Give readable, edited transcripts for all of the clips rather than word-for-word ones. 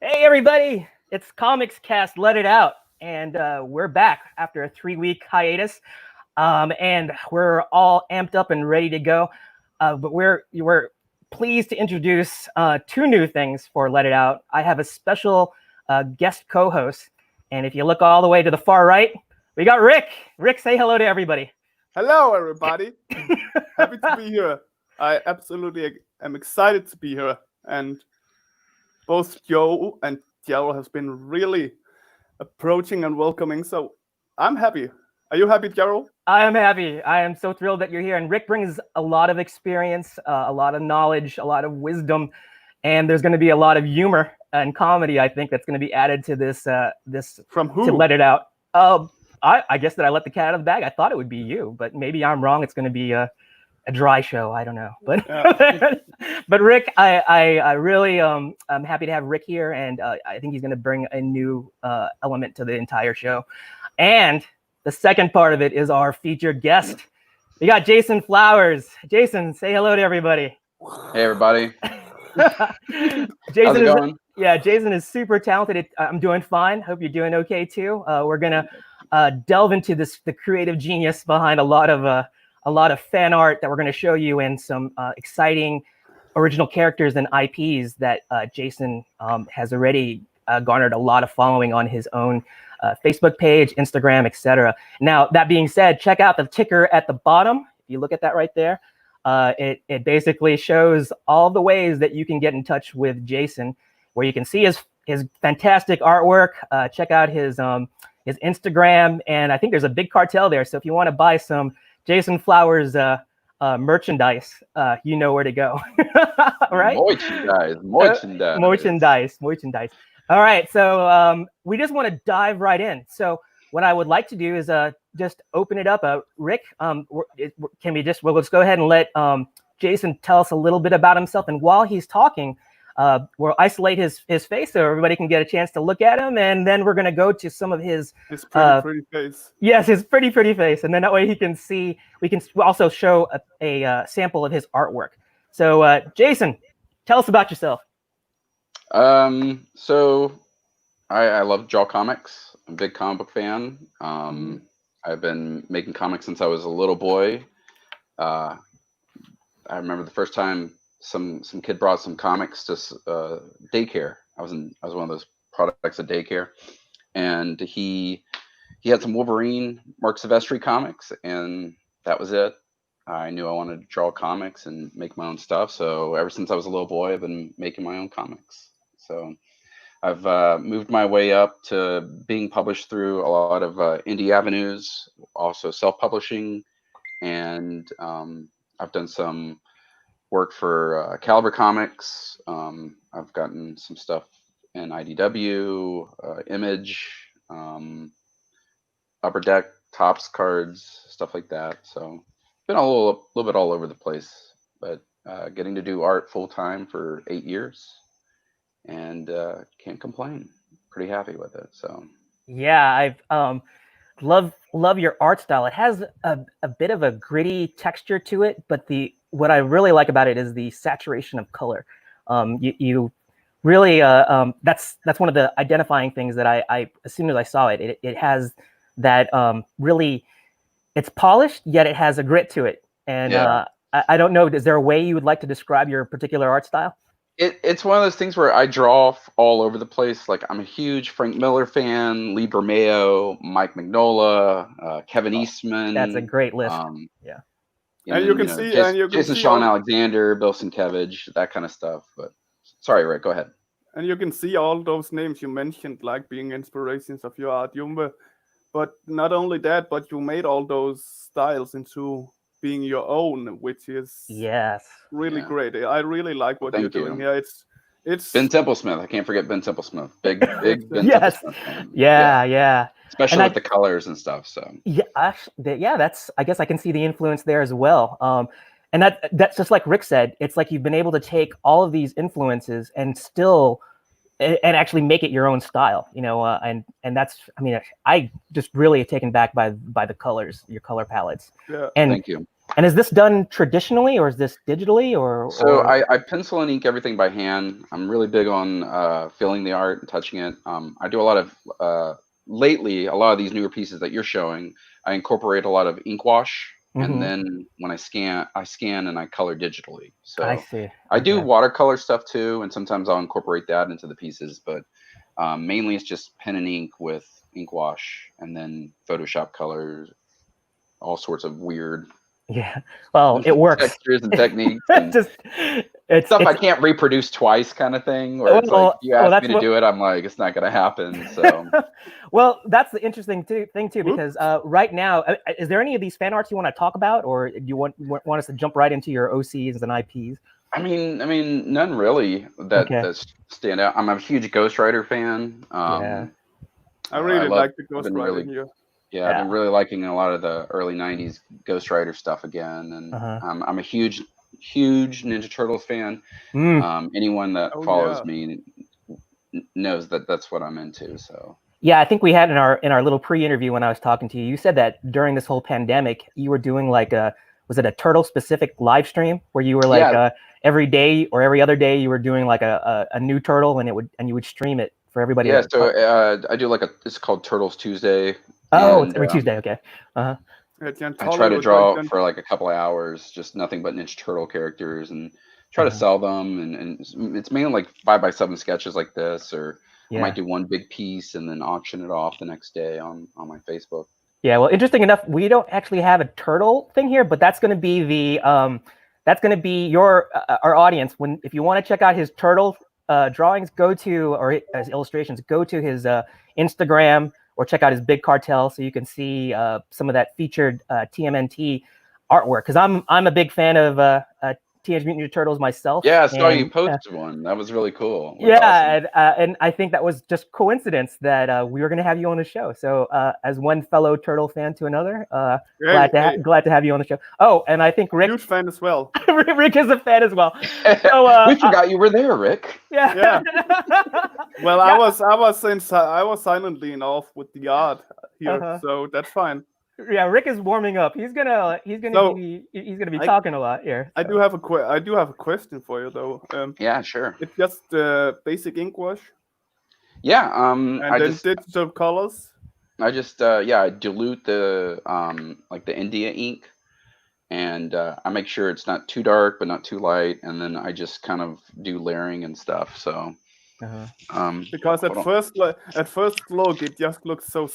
Hey everybody, it's Comics Cast Let It Out, and we're back after a 3-week hiatus, and we're all amped up and ready to go. But we're pleased to introduce two new things for Let It Out. I have a special guest co-host, and if you look all the way to the far right, we got Rick. Rick, say hello to everybody. Hello, everybody. Happy to be here. I absolutely am excited to be here, and both Joe and Jerel has been really approaching and welcoming, so I'm happy. Are you happy, Jerel? I am happy. I am so thrilled that you're here. And Rick brings a lot of experience, a lot of knowledge, a lot of wisdom, and there's going to be a lot of humor and comedy, I think, that's going to be added to this. From who? To Let It Out. I guess that I let the cat out of the bag. I thought it would be you, but maybe I'm wrong. It's going to be a dry show. I don't know, but but Rick, I really I'm happy to have Rick here, and I think he's going to bring a new element to the entire show. And the second part of it is our featured guest. We got Jason Flowers. Jason, say hello to everybody. Hey everybody. Jason Jason is super talented. I'm doing fine. Hope you're doing okay too. We're gonna delve into the creative genius behind a lot of fan art that we're going to show you, and some exciting original characters and IPs that Jason has already garnered a lot of following on his own Facebook page, Instagram, etc. Now, that being said, check out the ticker at the bottom. If you look at that right there, it basically shows all the ways that you can get in touch with Jason, where you can see his fantastic artwork. Check out his Instagram, and I think there's a big cartel there. So if you want to buy some Jason Flowers merchandise, you know where to go. Right? Merchandise. All right, so we just want to dive right in. So what I would like to do is just open it up. Rick, let's go ahead and let Jason tell us a little bit about himself, and while he's talking, we'll isolate his face so everybody can get a chance to look at him, and then we're going to go to some of his pretty face. Yes, his pretty face, and then that way he can see. We can also show a sample of his artwork. So, Jason, tell us about yourself. So I love draw comics. I'm a big comic book fan. I've been making comics since I was a little boy. I remember the first time some kid brought some comics to daycare. I was one of those products at daycare, and he had some Wolverine Mark Silvestri comics, and that was it. I knew I wanted to draw comics and make my own stuff. So ever since I was a little boy, I've been making my own comics. So I've moved my way up to being published through a lot of indie avenues, also self-publishing, and I've done some work for Caliber Comics. I've gotten some stuff in IDW, Image, Upper Deck, Topps cards, stuff like that. So been a little bit all over the place, but getting to do art full time for 8 years, and can't complain. Pretty happy with it. So yeah, I've love your art style. It has a bit of a gritty texture to it, but what I really like about it is the saturation of color. You really that's one of the identifying things that I as soon as I saw it, it has that really, it's polished yet it has a grit to it. And yeah. I don't know, is there a way you would like to describe your particular art style? It's one of those things where I draw all over the place. Like, I'm a huge Frank Miller fan, Lee Bermeo, Mike Mignola, Kevin Eastman. That's a great list. Yeah. And you can see Jason Sean Alexander, Bill Sienkiewicz, that kind of stuff. But sorry, Rick, go ahead. And you can see all those names you mentioned, like being inspirations of your art. But not only that, but you made all those styles into being your own, which is really great. I really like what you're doing here. It's Ben Templesmith. I can't forget Ben Templesmith. Big Ben Templesmith fan. Yeah. Especially with the colors and stuff. So that's, I guess I can see the influence there as well. And that's just like Rick said. It's like you've been able to take all of these influences and actually make it your own style, and that's, I mean, I just really taken back by the colors, your color palettes. Yeah. And thank you. And is this done traditionally, or is this digitally, or? So I pencil and ink everything by hand. I'm really big on feeling the art and touching it. I do a lot of lately, a lot of these newer pieces that you're showing, I incorporate a lot of ink wash, and then when I scan and I color digitally. So I see. I do watercolor stuff too, and sometimes I'll incorporate that into the pieces, but mainly it's just pen and ink with ink wash, and then Photoshop colors, all sorts of weird well, it works. textures and techniques and it's stuff I can't reproduce twice kind of thing, where it's like, you ask me to do it, I'm like, it's not gonna happen. So well, that's the interesting thing too, because right now, is there any of these fan arts you want to talk about, or do you want us to jump right into your OCs and IPs? I mean, none really that stand out. I'm a huge Ghost Rider fan. I really like the Ghost Rider here. Yeah, I've been really liking a lot of the early '90s Ghost Rider stuff again, and I'm a huge Ninja Turtles fan. Anyone that follows me knows that that's what I'm into. So yeah, I think we had in our little pre-interview when I was talking to you, you said that during this whole pandemic, you were doing like was it a turtle specific live stream where you were like every day or every other day you were doing like a new turtle, and you would stream it for everybody. Yeah, so I do it's called Turtles Tuesday. Oh, it's every Tuesday. Okay. I try to draw for like a couple of hours, just nothing but Ninja Turtle characters, and try to sell them. And it's mainly like 5x7 sketches like this, or I might do one big piece and then auction it off the next day on my Facebook. Yeah, well, interesting enough, we don't actually have a turtle thing here, but that's going to be your our audience. If you want to check out his turtle drawings, or his illustrations, go to his Instagram. Or check out his Big Cartel, so you can see some of that featured TMNT artwork. Because I'm a big fan of Teenage Mutant Ninja Turtles myself. Yeah, I saw you post one. That was really cool. Awesome. And I think that was just coincidence that we were going to have you on the show. So as one fellow Turtle fan to another, glad to have you on the show. Oh, and I think Rick, huge fan as well. Rick is a fan as well. So, we forgot you were there, Rick. Yeah. Well, I was silently in off with the art here, so that's fine. Yeah, Rick is warming up. He's gonna be talking a lot here. So. I do have a question for you though. Yeah, sure. It's just basic ink wash. Yeah. And digital colors. I just I dilute the like the India ink, and I make sure it's not too dark but not too light, and then I just kind of do layering and stuff. So because at first look it just looks so.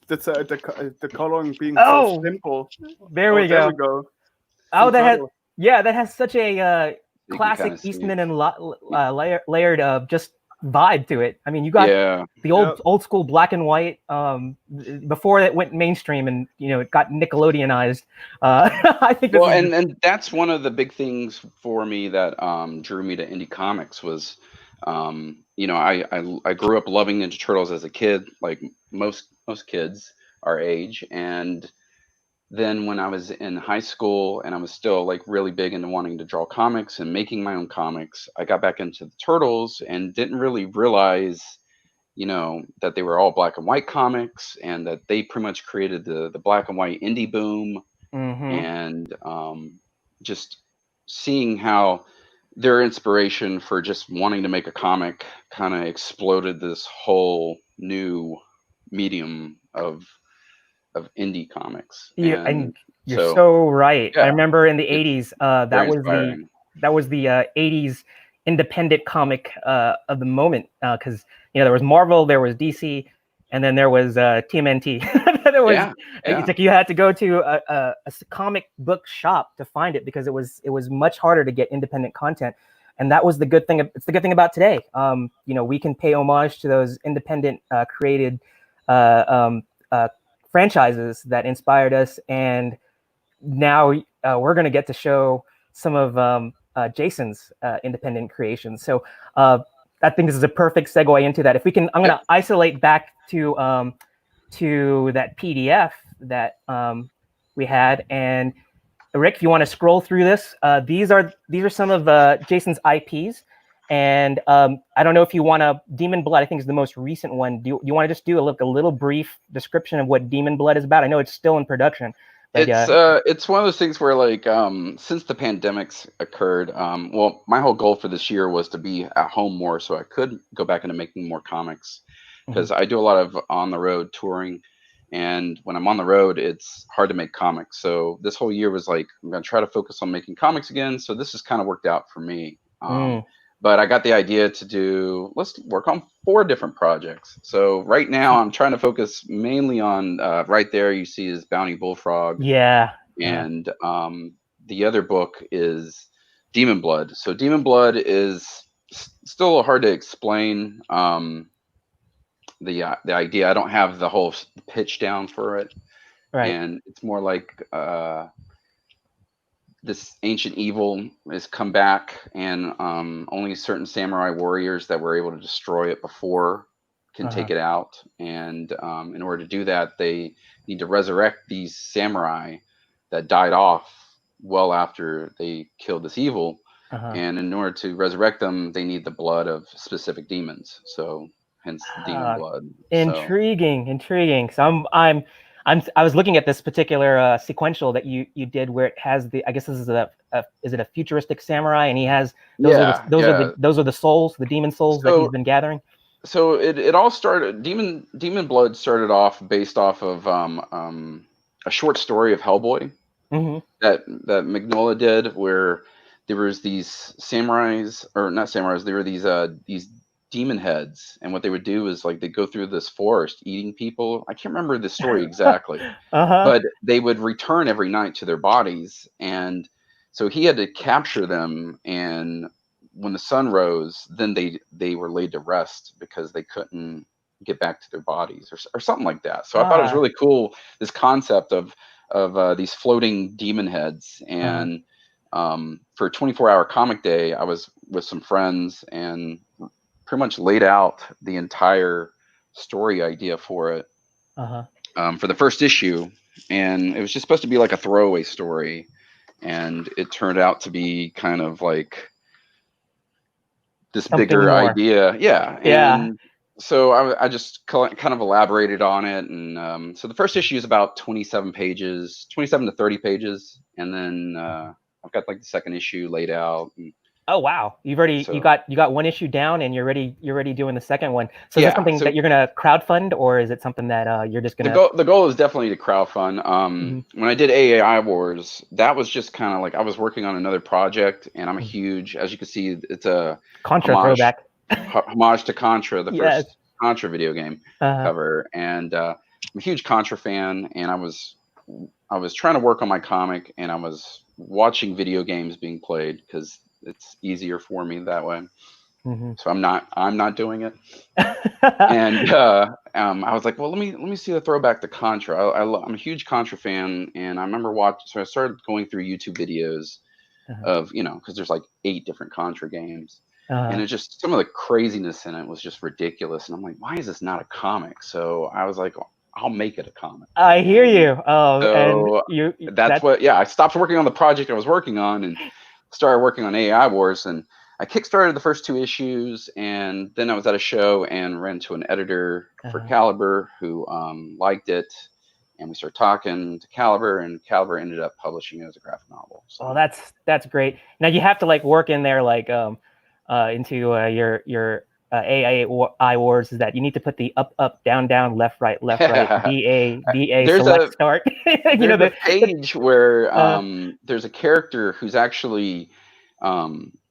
The coloring being so simple. There we go. Oh, that has such a classic Eastman and layered just vibe to it. I mean, you got the old school black and white before it went mainstream, and it got Nickelodeonized. I think. Well, and that's one of the big things for me that drew me to indie comics was, I grew up loving Ninja Turtles as a kid, like most kids our age, and then when I was in high school and I was still like really big into wanting to draw comics and making my own comics, I got back into the Turtles and didn't really realize, that they were all black and white comics, and that they pretty much created the black and white indie boom. And just seeing how their inspiration for just wanting to make a comic kind of exploded this whole new medium of indie comics. And you're so right. I remember in the 80s, that was the 80s independent comic of the moment, because there was Marvel, there was DC, and then there was TMNT. It's like you had to go to a comic book shop to find it, because it was much harder to get independent content. And that was the good thing. It's the good thing about today. We can pay homage to those independent created franchises that inspired us, and now we're going to get to show some of Jason's independent creations. So I think this is a perfect segue into that. If we can, I'm going to isolate back to that PDF that we had. And Rick, if you want to scroll through this, these are some of Jason's IPs. And I don't know if you want to. Demon Blood, I think, is the most recent one. Do you want to just do a little brief description of what Demon Blood is about? I know it's still in production, Like, It's one of those things where like since the pandemics occurred, well, my whole goal for this year was to be at home more so I could go back into making more comics because I do a lot of on the road touring, and when I'm on the road it's hard to make comics. So this whole year was like I'm gonna try to focus on making comics again. So this has kind of worked out for me. But I got the idea to let's work on 4 different projects. So right now I'm trying to focus mainly on right there you see is Bounty Bullfrog. yeah. And the other book is Demon Blood. So Demon Blood is still a little hard to explain. The idea, I don't have the whole pitch down for it. Right. And it's more like this ancient evil has come back, and only certain samurai warriors that were able to destroy it before can take it out. And in order to do that, they need to resurrect these samurai that died off well after they killed this evil. And in order to resurrect them, they need the blood of specific demons. So hence demon blood. Intriguing. So I was looking at this particular sequential that you did where it has the, I guess this is is it a futuristic samurai, and he has those are the souls, the demon souls that he's been gathering. So it all started, Demon Blood started off based off of a short story of Hellboy that Mignola did, where there was these samurais, or not samurais, there were these demon heads, and what they would do is like they go through this forest eating people. I can't remember the story exactly, but they would return every night to their bodies, and so he had to capture them, and when the sun rose, then they were laid to rest because they couldn't get back to their bodies or something like that. So I thought it was really cool, this concept of these floating demon heads. And for a 24-hour comic day, I was with some friends and pretty much laid out the entire story idea for it for the first issue. And it was just supposed to be like a throwaway story, and it turned out to be kind of like this something bigger more idea. And so I just kind of elaborated on it. And so the first issue is about 27 to 30 pages. And then I've got like the second issue laid out. And, oh wow! You've already you got one issue down, and you're ready doing the second one. So is that something that you're gonna crowdfund, or is it something that you're just gonna? The goal is definitely to crowdfund. When I did AAI Wars, that was just kind of like I was working on another project, and I'm a huge, as you can see, it's a Contra throwback, homage to Contra, the first Contra video game cover, and I'm a huge Contra fan, and I was trying to work on my comic, and I was watching video games being played because it's easier for me that way. So I'm not doing it. And I was like, well, let me see the throwback to Contra. I'm a huge Contra fan, and I remember watching. So I started going through YouTube videos of, because there's like 8 different Contra games, and it just, some of the craziness in it was just ridiculous. And I'm like, why is this not a comic? So I was like, I'll make it a comic. I hear you. So and I stopped working on the project I was working on and started working on AAI Wars, and I kickstarted the first 2 issues, and then I was at a show and ran to an editor for Caliber who liked it, and we started talking to Caliber, and Caliber ended up publishing it as a graphic novel. So. Oh, that's great. Now you have to like work in there like into your AAI Wars, is that you need to put the up down left right BA select start. There's a page where there's a character who's actually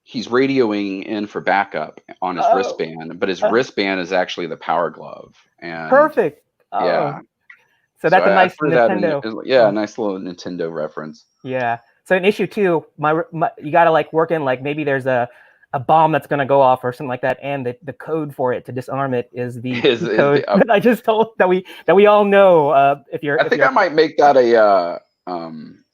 he's radioing in for backup on his wristband, but his wristband is actually the Power Glove. And perfect. Yeah. So that's a nice Nintendo. Nice little Nintendo reference. Yeah. So in issue 2, you got to like work in like maybe there's a bomb that's going to go off or something like that, and the code for it to disarm it is the code that I just told that we all know. I might make that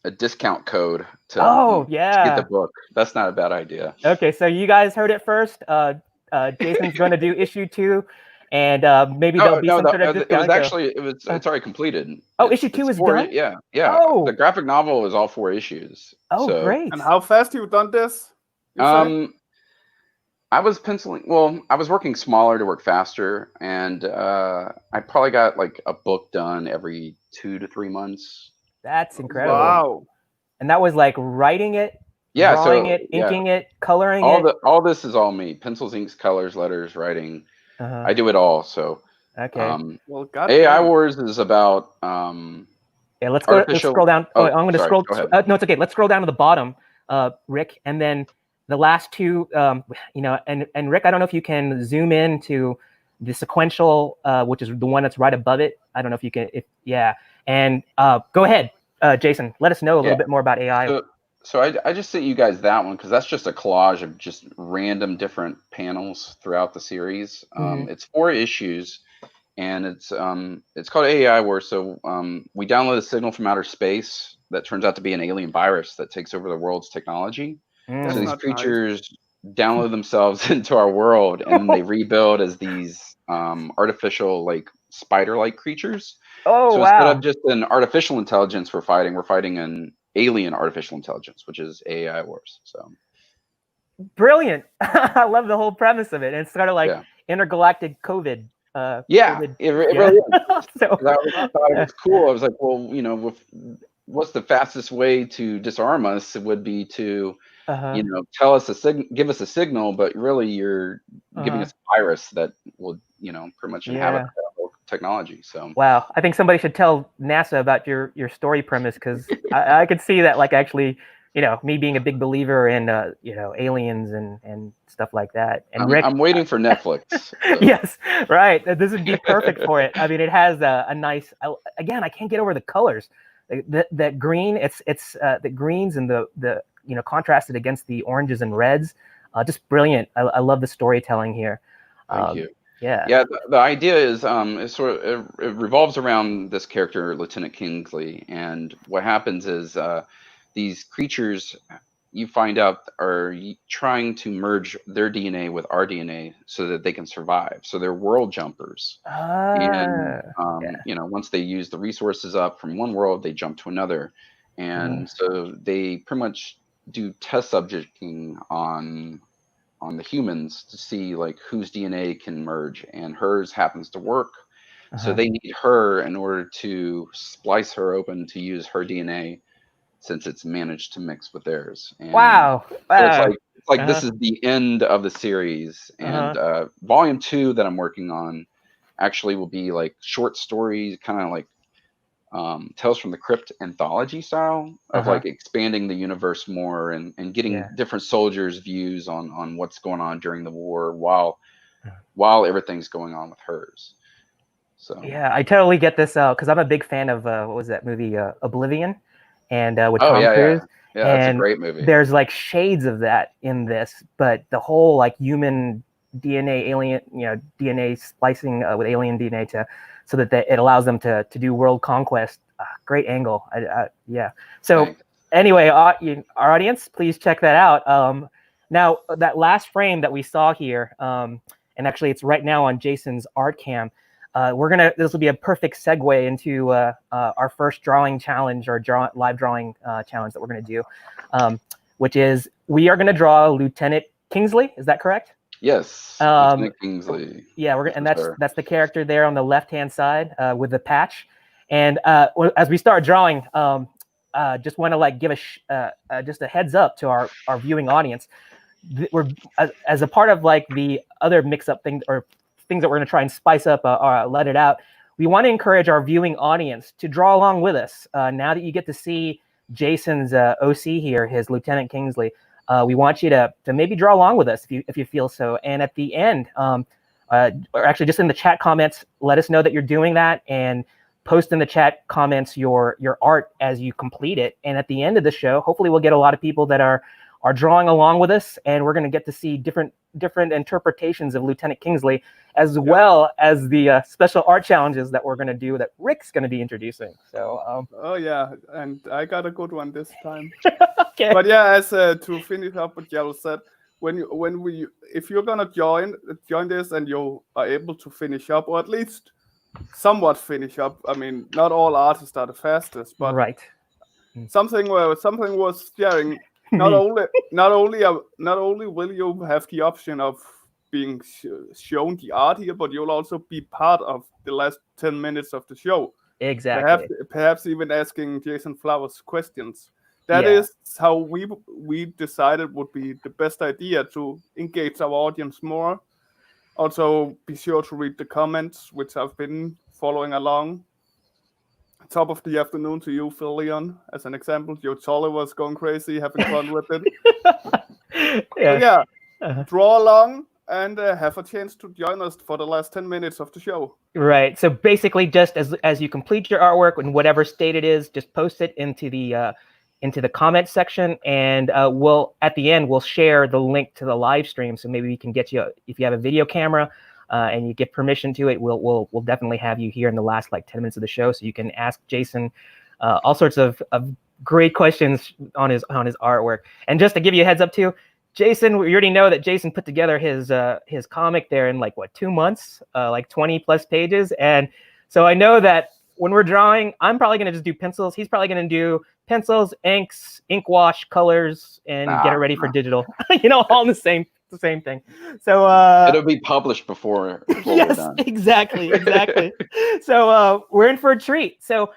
a discount code to get the book. That's not a bad idea. Okay, so you guys heard it first. Jason's going to do issue 2, and maybe there'll be some sort of discount. It's already completed. Issue 2 is done? Yeah. Oh. The graphic novel is all 4 issues. Oh, great. And how fast you done this? I was working smaller to work faster, and I probably got like a book done every 2 to 3 months. That's incredible. Wow. And that was like writing it, Yeah, drawing so it, inking it, coloring all it. all this is all me. Pencils, inks, colors, letters, writing. Uh-huh. I do it all. So Okay. Well, AAI goddamn. Wars is about Yeah, let's go. Let's scroll down. Oh, I'm going to sorry, scroll. go ahead. No, it's okay. Let's scroll down to the bottom, Rick, and then the last two. And Rick, I don't know if you can zoom in to the sequential, which is the one that's right above it. I don't know if you can. And go ahead, Jason. Let us know a little bit more about AI. So I just sent you guys that one because that's just a collage of just random different panels throughout the series. It's 4 issues, and it's called AAI Wars. So we download a signal from outer space that turns out to be an alien virus that takes over the world's technology. So these creatures download themselves into our world, and then they rebuild as these artificial, like spider-like creatures. Oh, so wow. instead of just an artificial intelligence we're fighting an alien artificial intelligence, which is AAI Wars. So brilliant. I love the whole premise of it. It's sort of like intergalactic COVID. COVID, it really is. So I thought it was cool. I was like, well, what's the fastest way to disarm us? It would be to tell us give us a signal, but really you're giving us a virus that will pretty much inhabit technology. So wow, I think somebody should tell NASA about your story premise, because I could see that, like, actually, me being a big believer in aliens and stuff like that. And Rick, I'm waiting for Netflix. So. Yes, right. This would be perfect for it. I mean, it has a nice. Again, I can't get over the colors. That green, it's the greens and the contrasted against the oranges and reds. Just brilliant. I love the storytelling here. Thank you. Yeah. The idea is it revolves around this character, Lieutenant Kingsley, and what happens is these creatures, you find out, are trying to merge their DNA with our DNA so that they can survive. So they're world jumpers, and once they use the resources up from one world, they jump to another, and so they pretty much do test subjecting on the humans to see like whose DNA can merge, and hers happens to work. So they need her in order to splice her open to use her DNA, since it's managed to mix with theirs. And wow. So it's like this is the end of the series, and volume 2 that I'm working on actually will be like short stories, kind of like Tales from the Crypt anthology style of like expanding the universe more and getting different soldiers' views on what's going on during the war while everything's going on with hers. So yeah, I totally get this because I'm a big fan of what was that movie, Oblivion, and with Tom Cruise. Yeah, that's a great movie. There's like shades of that in this, but the whole like human DNA, alien, DNA splicing with alien DNA so that it allows them to do world conquest. Great angle. So Thanks. Anyway, our audience, please check that out. Now that last frame that we saw here, and actually it's right now on Jason's art cam. This will be a perfect segue into our first drawing challenge, or live drawing challenge that we're gonna do, which is we are gonna draw Lieutenant Kingsley. Is that correct? Yes, Lieutenant Kingsley. Yeah, that's the character there on the left-hand side with the patch. And as we start drawing, just want to like give just a heads up to our viewing audience. We're as a part of like the other mix-up things or things that we're going to try and spice up or let it out. We want to encourage our viewing audience to draw along with us. Now that you get to see Jason's OC here, his Lieutenant Kingsley. We want you to maybe draw along with us if you feel so. And at the end, or actually just in the chat comments, let us know that you're doing that, and post in the chat comments your art as you complete it. And at the end of the show, hopefully we'll get a lot of people that are drawing along with us, and we're going to get to see different interpretations of Lieutenant Kingsley, as well as the special art challenges that we're going to do that Rick's going to be introducing. So oh yeah, and I got a good one this time. Okay. But yeah, as to finish up what Jerel said, if you're gonna join this and you are able to finish up, or at least somewhat finish up. I mean, not all artists are the fastest, but right. Something was sharing. Not only will you have the option of being shown the art here, but you'll also be part of the last 10 minutes of the show. Exactly. Perhaps even asking Jason Flowers questions. That Yeah. is how we decided would be the best idea to engage our audience more. Also, be sure to read the comments, which I've been following along. Top of the afternoon to you, Phil Leon. As an example, Joe Tolle was going crazy, having fun with it. Yeah. So yeah, Uh-huh. draw along and have a chance to join us for the last 10 minutes of the show. Right. So basically, just as you complete your artwork in whatever state it is, just post it into the comment section, and we'll at the end we'll share the link to the live stream. So maybe we can get you, if you have a video camera and you get permission to it, we'll definitely have you here in the last like 10 minutes of the show, so you can ask Jason all sorts of great questions on his artwork. And just to give you a heads up too, Jason, we already know that Jason put together his comic there in like what, 2 months, like 20 plus pages. And so I know that when we're drawing, I'm probably gonna just do pencils. He's probably gonna do pencils, inks, ink wash, colors, and get it ready for digital. You know, all in the same thing. So it'll be published before yes, we're done. exactly. So we're in for a treat. So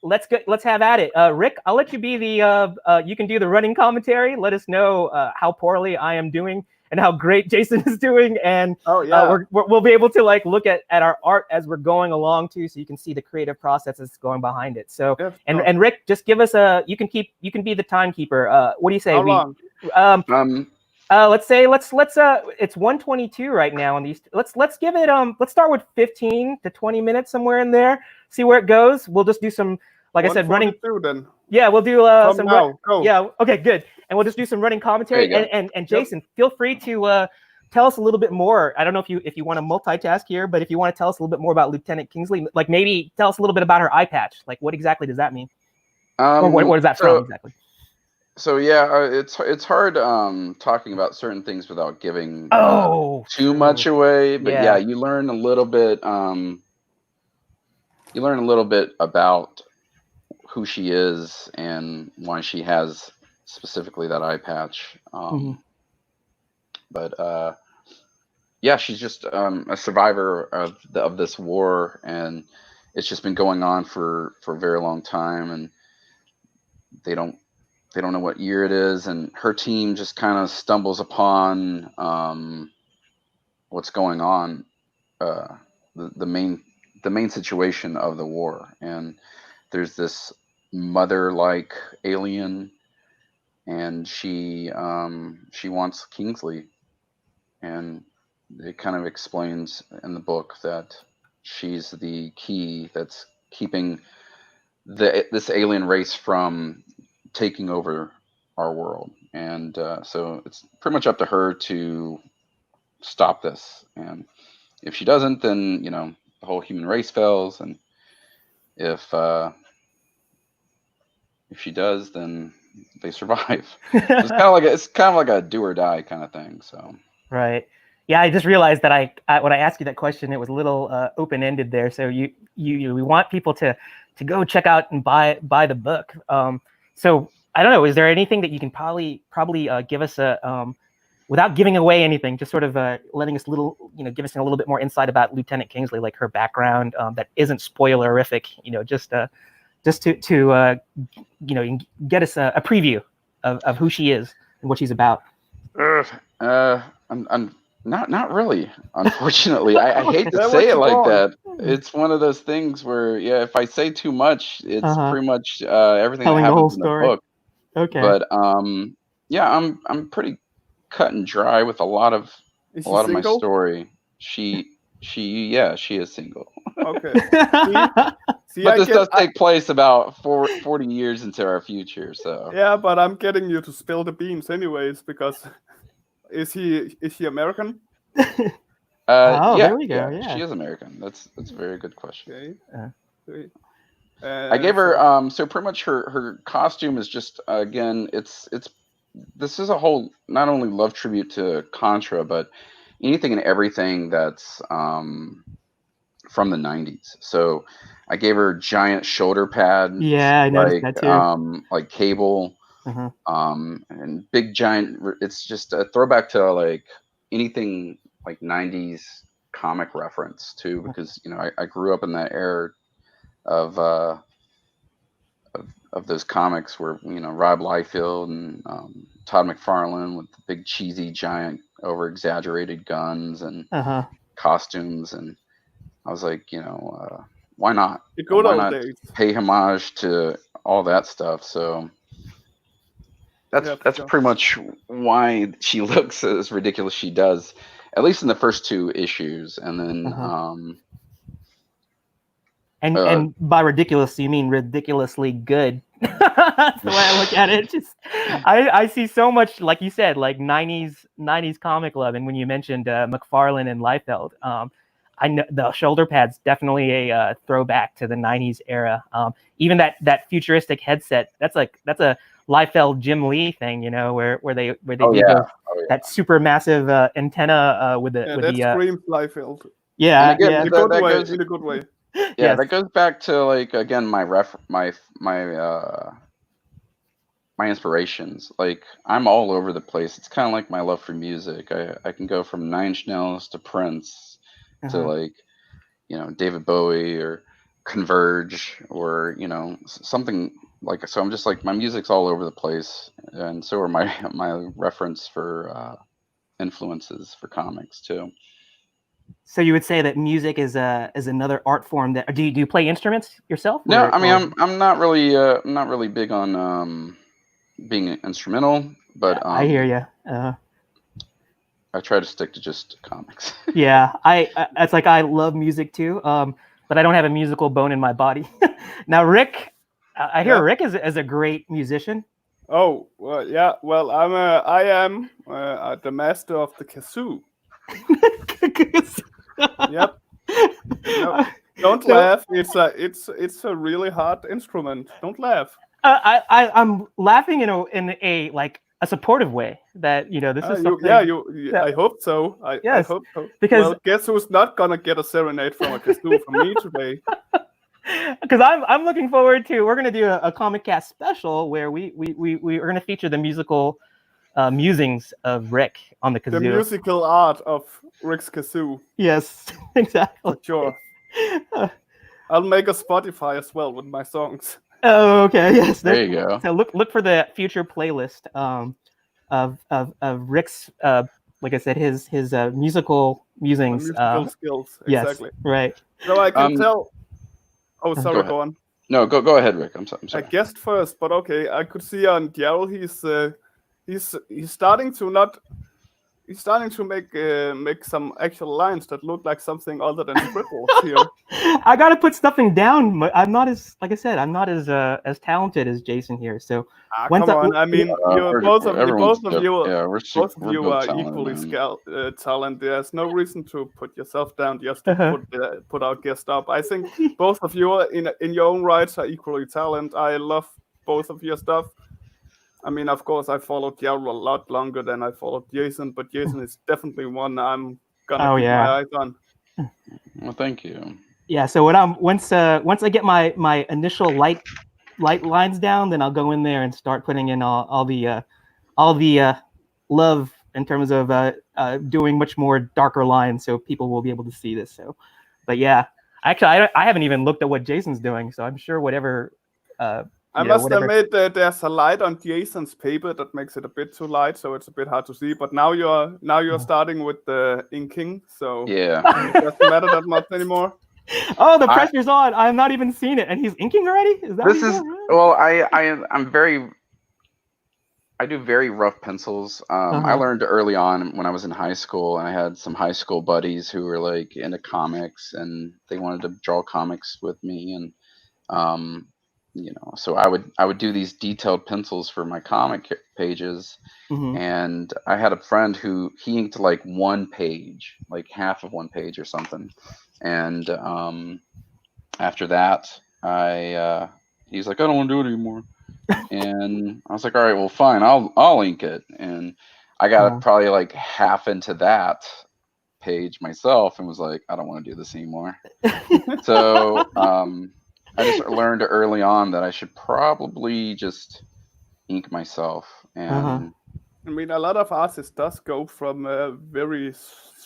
let's have at it. Rick, I'll let you be the you can do the running commentary. Let us know how poorly I am doing and how great Jason is doing, and we'll be able to like look at our art as we're going along too, so you can see the creative process that's going behind it. So and Rick, just give us you can be the timekeeper. What do you say? How long? Let's say it's 1:22 right now on these. Let's give it let's start with 15 to 20 minutes, somewhere in there. See where it goes. We'll just do some, like I said, running. Then. Yeah, we'll do some. Go. Yeah, okay, good. And we'll just do some running commentary. And Jason, feel free to tell us a little bit more. I don't know if you want to multitask here, but if you want to tell us a little bit more about Lieutenant Kingsley, like maybe tell us a little bit about her eye patch. Like, what exactly does that mean? Or what is that from exactly? So yeah, it's hard talking about certain things without giving too much away. But yeah, you learn a little bit. You learn a little bit about who she is and why she has specifically that eye patch. But yeah, she's just a survivor of this war, and it's just been going on for a very long time, and they don't know what year it is, and her team just kind of stumbles upon what's going on, the main situation of the war. And there's this mother-like alien, and she wants Kingsley, and it kind of explains in the book that she's the key that's keeping this alien race from taking over our world. And so it's pretty much up to her to stop this, and if she doesn't, then the whole human race fails, and if she does, then they survive. So it's kind of like a do or die kind of thing. So right. Yeah, I just realized that when I asked you that question, it was a little open-ended there. So we want people to go check out and buy the book. So I don't know, is there anything that you can probably give us without giving away anything, just sort of letting us give us a little bit more insight about Lieutenant Kingsley, like her background, that isn't spoilerific, just to get us a preview of who she is and what she's about. I'm not really, unfortunately. I hate to say it like that. It's one of those things where, if I say too much, it's pretty much everything telling that happens the whole in the book. Okay. But I'm pretty cut and dry with a lot of my story. She is single. Okay. But this does take place about 40 years into our future, so. Yeah, but I'm getting you to spill the beans anyways, because is she American? There we go. Yeah, she is American. That's a very good question. Okay. I gave her so pretty much her costume is just again this is a whole not only love tribute to Contra, but anything and everything that's from the 90s. So I gave her giant shoulder pads. Yeah, I noticed that too. Like Cable, and big giant. It's just a throwback to like anything like 90s comic reference too, because I grew up in that era. of those comics were, you know, Rob Liefeld and Todd McFarlane with the big cheesy giant over exaggerated guns and costumes, and I was like, you know, why not? The good Why old not days. pay homage to all that stuff? So that's pretty much why she looks as ridiculous she does, at least in the first 2 issues, and then and by ridiculous you mean ridiculously good. That's the way I look at it. Just I see so much, like you said, like 90s comic love, and when you mentioned McFarlane and Liefeld, I know the shoulder pads definitely a throwback to the 90s era. Even that futuristic headset, that's a Liefeld Jim Lee thing, you know, where they do that super massive antenna with the screams Liefeld. Yeah, again, yeah. In a good way. Yeah, yes. That goes back to, like, again, my inspirations. Like, I'm all over the place. It's kind of like my love for music. I can go from Nine Inch Nails to Prince to, like, you know, David Bowie or Converge or, you know, something like. So I'm just like, my music's all over the place, and so are my reference for influences for comics too. So you would say that music is another art form that do you play instruments yourself? No, I mean, I'm not really big on being instrumental, but I hear you. I try to stick to just comics. Yeah, it's like I love music too, but I don't have a musical bone in my body. Now, Rick, I hear Rick is a great musician. Oh, well, yeah. Well, I am the master of the kazoo. Yep. No, don't laugh. It's a really hard instrument. Don't laugh. I'm laughing in a like a supportive way that, you know, this is something. I hope so. I hope so. Because guess who's not gonna get a serenade from a kazoo from me today? Because I'm looking forward to, we're gonna do a Comic Cast special where we're gonna feature the musical musings of Rick on the kazoo. The musical art of Rick's kazoo. Yes, exactly. For sure. I'll make a Spotify as well with my songs. Oh, okay. Yes. There you go. So look for the future playlist of Rick's like I said, his musical musings. Musical skills. Exactly. Yes. Right. So I can tell. Oh, sorry. Go on. No, go ahead, Rick. I'm sorry. I guessed first, but okay. I could see on Jerel he's starting to make some actual lines that look like something other than scribbles here. I gotta put something down. I'm not as, like I said, I'm not as talented as Jason here. So come on. I mean, both of you are equally talented. There's no reason to put yourself down just to put our guest up. I think both of you in your own rights are equally talented. I love both of your stuff. I mean, of course, I followed Jerel a lot longer than I followed Jason, but Jason is definitely one I'm gonna keep my eyes on. Well, thank you. Yeah. So once I get my initial light lines down, then I'll go in there and start putting in all the love in terms of doing much more darker lines, so people will be able to see this. So, but yeah, actually, I haven't even looked at what Jason's doing, so I'm sure whatever. I must admit that there's a light on Jason's paper that makes it a bit too light, so it's a bit hard to see. But now you're starting with the inking, so yeah, it doesn't matter that much anymore. Oh, the pressure's on! I'm not even seeing it, and he's inking already. Is that this is well? I do very rough pencils. I learned early on when I was in high school, and I had some high school buddies who were like into comics, and they wanted to draw comics with me, and you know, so I would do these detailed pencils for my comic pages, and I had a friend who he inked like one page, like half of one page or something, and after that, he's like, I don't want to do it anymore, and I was like, all right, well, fine, I'll ink it, and I got probably like half into that page myself, and was like, I don't want to do this anymore, so I just learned early on that I should probably just ink myself. And I mean, a lot of artists does go from very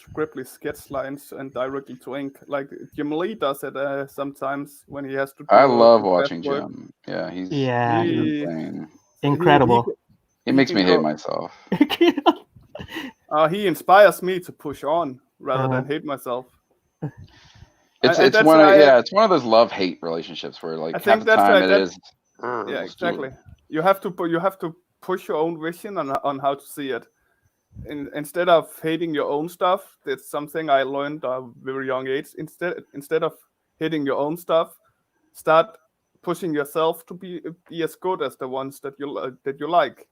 scribbly sketch lines and directly to ink. Like Jim Lee does it sometimes when he has to do. I love his watching best work. Jim. Yeah, he's He- insane. Incredible. He makes can me hate go- myself. He inspires me to push on rather than hate myself. It's And it's that's one of, why it's one of those love-hate relationships where like I half think the that's time right, it that- is. Yeah, let's do it." exactly. You have to push your own vision on how to see it. Instead of hating your own stuff, that's something I learned at a very young age. Instead of hating your own stuff, start pushing yourself to be as good as the ones that you like.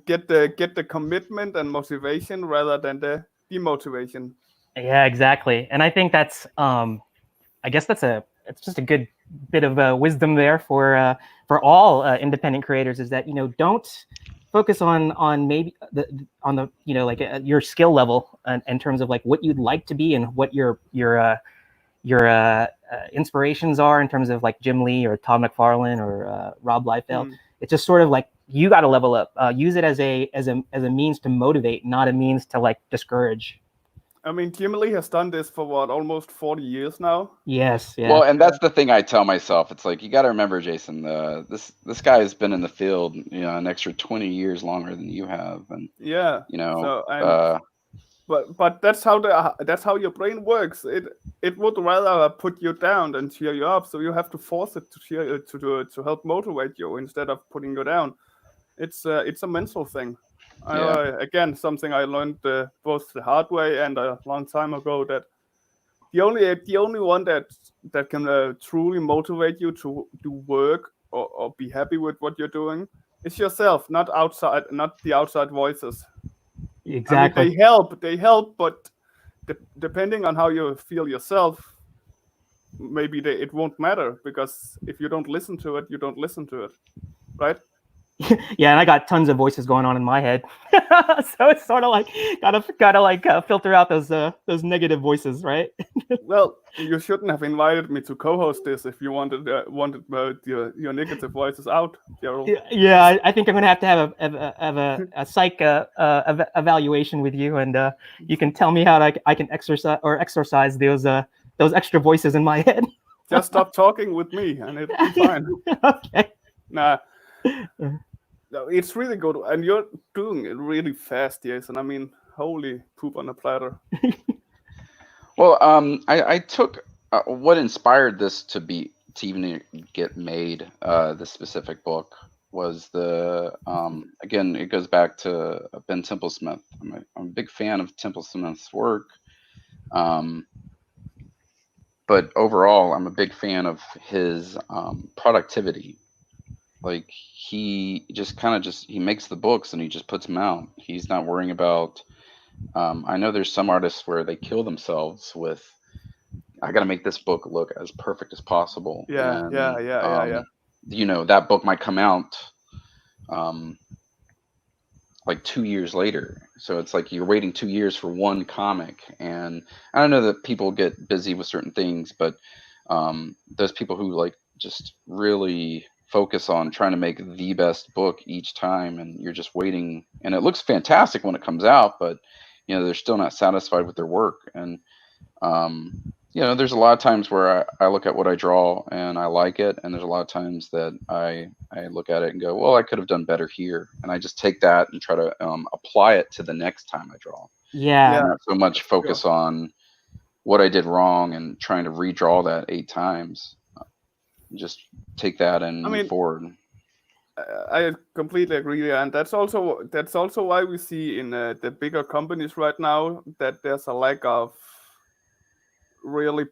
Get the commitment and motivation rather than the demotivation. Yeah, exactly. And I think that's I guess it's just a good bit of wisdom there for all independent creators, is that, don't focus on maybe on the like your skill level in terms of like what you'd like to be and what your inspirations are in terms of like Jim Lee or Todd McFarlane or Rob Liefeld. It's just sort of like you got to level up. Use it as a means to motivate, not a means to like discourage. I mean, Jim Lee has done this for almost 40 years now. Yes. Yeah. Well, and that's the thing I tell myself. It's like, you got to remember, Jason, this guy has been in the field, an extra 20 years longer than you have, and but that's how your brain works. It would rather put you down than cheer you up. So you have to force it to help motivate you instead of putting you down. It's a mental thing. Again, something I learned both the hard way and a long time ago, that the only one that can truly motivate you to do work or be happy with what you're doing is yourself, not the outside voices. Exactly. I mean, they help, but depending on how you feel yourself, maybe it won't matter, because if you don't listen to it, you don't listen to it, right? Yeah, and I got tons of voices going on in my head, so it's sort of like gotta like filter out those negative voices, right? Well, you shouldn't have invited me to co-host this if you wanted your negative voices out, Jerel. Yeah, I think I'm gonna have to have a psych evaluation with you, and you can tell me how I can exercise those extra voices in my head. Just stop talking with me, and it'll be fine. Okay. Nah. No, it's really good, and you're doing it really fast, Jason. I mean, holy poop on a platter. Well, I took what inspired this to even get made. This specific book was again, it goes back to Ben Templesmith. I'm a big fan of Templesmith's work, but overall, I'm a big fan of his productivity. Like, he just he makes the books and he just puts them out. He's not worrying about. I know there's some artists where they kill themselves with, I got to make this book look as perfect as possible. Yeah. That book might come out like 2 years later. So it's like you're waiting 2 years for one comic. And I don't know that people get busy with certain things, but those people who like just really focus on trying to make the best book each time, and you're just waiting, and it looks fantastic when it comes out, but they're still not satisfied with their work. And there's a lot of times where I look at what I draw and I like it, and there's a lot of times that I look at it and go, well, I could have done better here, and I just take that and try to apply it to the next time I draw. Yeah. Not so much focus on what I did wrong and trying to redraw that 8 times. Just take that and move forward. I completely agree, and that's also why we see in the bigger companies right now that there's a lack of really,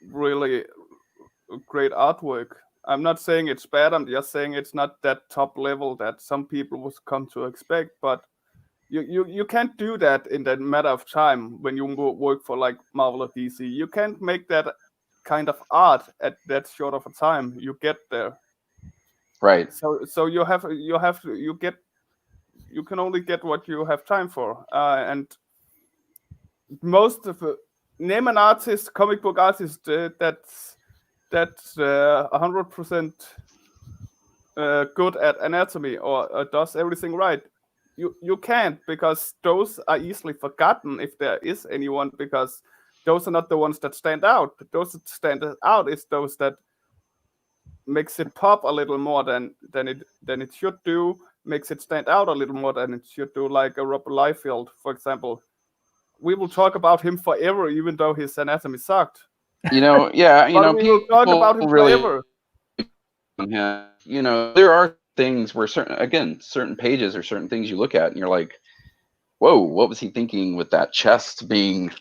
really great artwork. I'm not saying it's bad. I'm just saying it's not that top level that some people would come to expect. But you can't do that in that matter of time when you work for like Marvel or DC. You can't make that kind of art at that short of a time. You get there. Right. So you can only get what you have time for, and most of name an artist, comic book artist that's 100% good at anatomy or does everything right. you can't, because those are easily forgotten if there is anyone, because those are not the ones that stand out. Those that stand out is those that makes it pop a little more than it should do, makes it stand out a little more than it should do, like a Robert Liefeld, for example. We will talk about him forever, even though his anatomy sucked. You know, yeah, you But know, we will talk about him really, forever. you know, there are things where certain pages or certain things you look at and you're like, whoa, what was he thinking with that chest being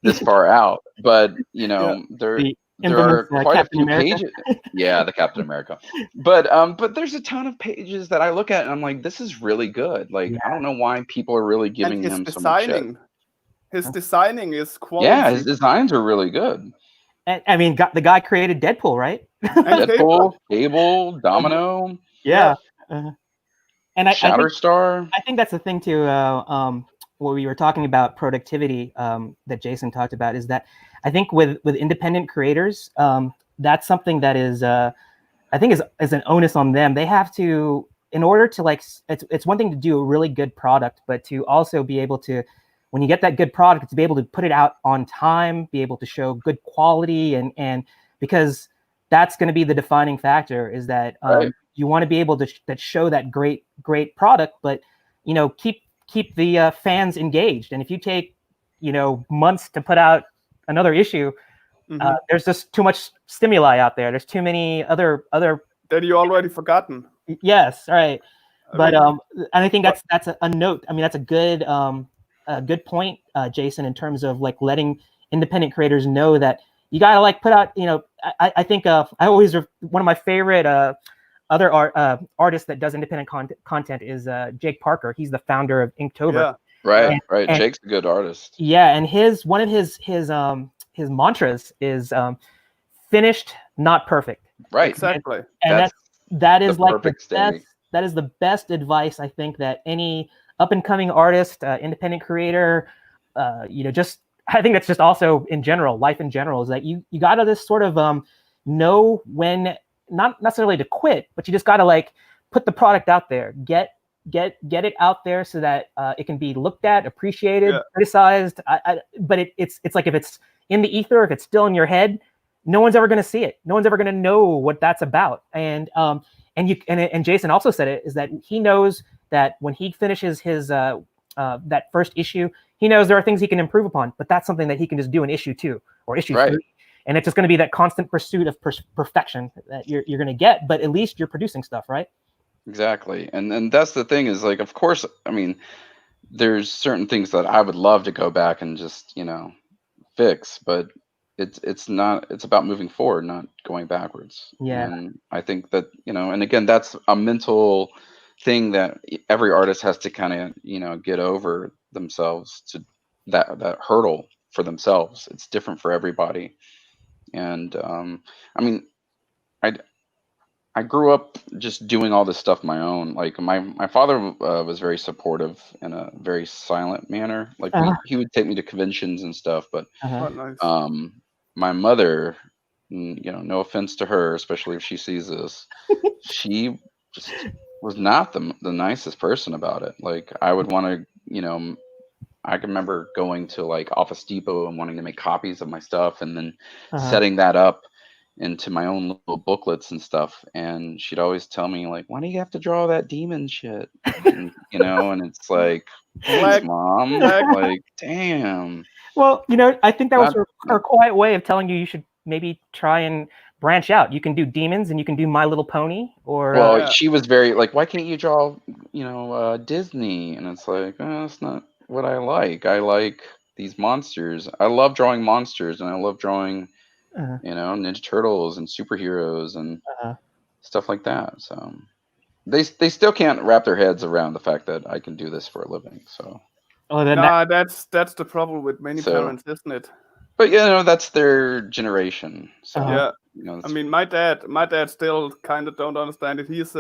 this far out? But you know, there are quite Captain a few America. pages. Yeah, the Captain America. But there's a ton of pages that I look at and I'm like, this is really good. Like, I don't know why people are really giving him so much shit. His designing is quality. Yeah, his designs are really good. And I mean, the guy created Deadpool, right? Deadpool, Cable, Domino. Yeah. And Shatterstar. I think that's the thing too. What we were talking about, productivity, that Jason talked about, is that I think with independent creators, that's something that is, I think is an onus on them. They have to, in order to like, it's one thing to do a really good product, but to also be able to, when you get that good product, to be able to put it out on time, be able to show good quality, and because that's going to be the defining factor, is that Right. you want to be able to show that great product, but you know, keep the fans engaged. And if you take, you know, months to put out another issue, there's just too much stimuli out there. There's too many other that you already forgotten. Yes, right. But and I think that's a note. I mean, that's a good point, Jason, in terms of like letting independent creators know that you gotta like put out. You know, I think I always, one of my favorite other artists that does independent content is Jake Parker. He's the founder of Inktober. Yeah. Right, right. Jake's a good artist. Yeah, and one of his mantras is finished, not perfect. Right. Exactly. And that is like the perfect best. That is the best advice I think that any up and coming artist, independent creator, you know, just I think that's just also in general, life in general, is that you gotta just sort of know when, not necessarily to quit, but you just gotta like put the product out there, get it out there so that it can be looked at, appreciated, criticized. But it's like, if it's in the ether, if it's still in your head, no one's ever going to see it. No one's ever going to know what that's about. And Jason also said it, is that he knows that when he finishes his that first issue, he knows there are things he can improve upon, but that's something that he can just do in issue 2 or issue 3. And it's just going to be that constant pursuit of perfection that you're going to get, but at least you're producing stuff, right? Exactly. And that's the thing, is like, of course, I mean, there's certain things that I would love to go back and just, you know, fix, but it's about moving forward, not going backwards. Yeah. And I think that, you know, and again, that's a mental thing that every artist has to kind of, you know, get over themselves, to that hurdle for themselves. It's different for everybody. And I mean, I grew up just doing all this stuff my own. Like my father was very supportive in a very silent manner. Like he would take me to conventions and stuff, but my mother, you know, no offense to her, especially if she sees this, she just was not the nicest person about it. Like I would want to, you know, I can remember going to like Office Depot and wanting to make copies of my stuff, and then setting that up into my own little booklets and stuff. And she'd always tell me like, why do you have to draw that demon shit? And, you know, and it's like, thanks, Mom. Like, damn. Well, you know, I think that was her quiet way of telling you should maybe try and branch out. You can do demons and you can do My Little Pony, or well, she was very like, why can't you draw, you know, Disney? And it's like, that's not what I like. I like these monsters. I love drawing monsters, and I love drawing you know, Ninja Turtles and superheroes and stuff like that. So they still can't wrap their heads around the fact that I can do this for a living. So that's the problem with many parents, isn't it? But you know, that's their generation. So yeah, you know, I mean, my dad still kind of don't understand it. He's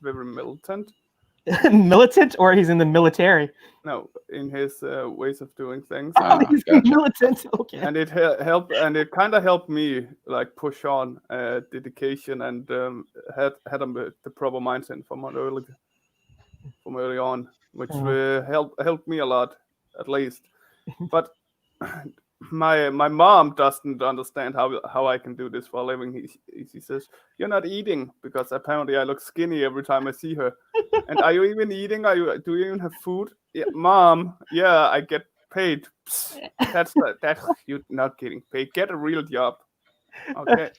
very militant. Militant, or he's in the military? No, in his ways of doing things. He's militant. Okay. And it helped, and it kind of helped me like push on dedication and had the proper mindset from an early from early on, which helped me a lot, at least. But my mom doesn't understand how I can do this for a living. He says, "You're not eating," because apparently I look skinny every time I see her. And are you even eating? Do you even have food? Yeah, Mom. Yeah, I get paid. Psst, that's you're not getting paid. Get a real job. Okay.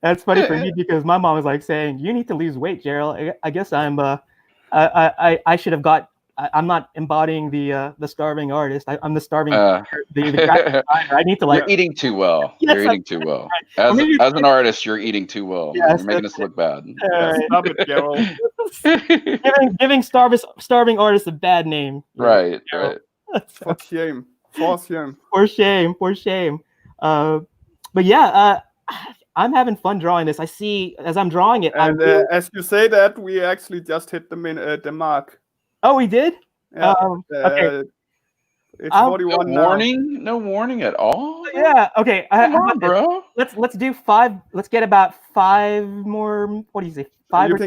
That's funny for me because my mom was like saying, "You need to lose weight, Jerel." I guess I should have got. I'm not embodying the starving artist. I'm the starving the graphic designer. I need to like. You're eating too well. Yes, you're eating too well. As an artist, you're eating too well. Yes, you're making us look bad. Stop it, Jerel. giving starving artists a bad name. Right, right. For shame. For shame. For shame. For shame. But yeah, I'm having fun drawing this. I see as I'm drawing it. And as you say that, we actually just hit the mark. Oh, we did? Yeah. Okay. It's 41 no warning? No warning at all? Yeah. Okay. Come on, bro. Let's do 5. Let's get about 5 more. What do you say? 5. You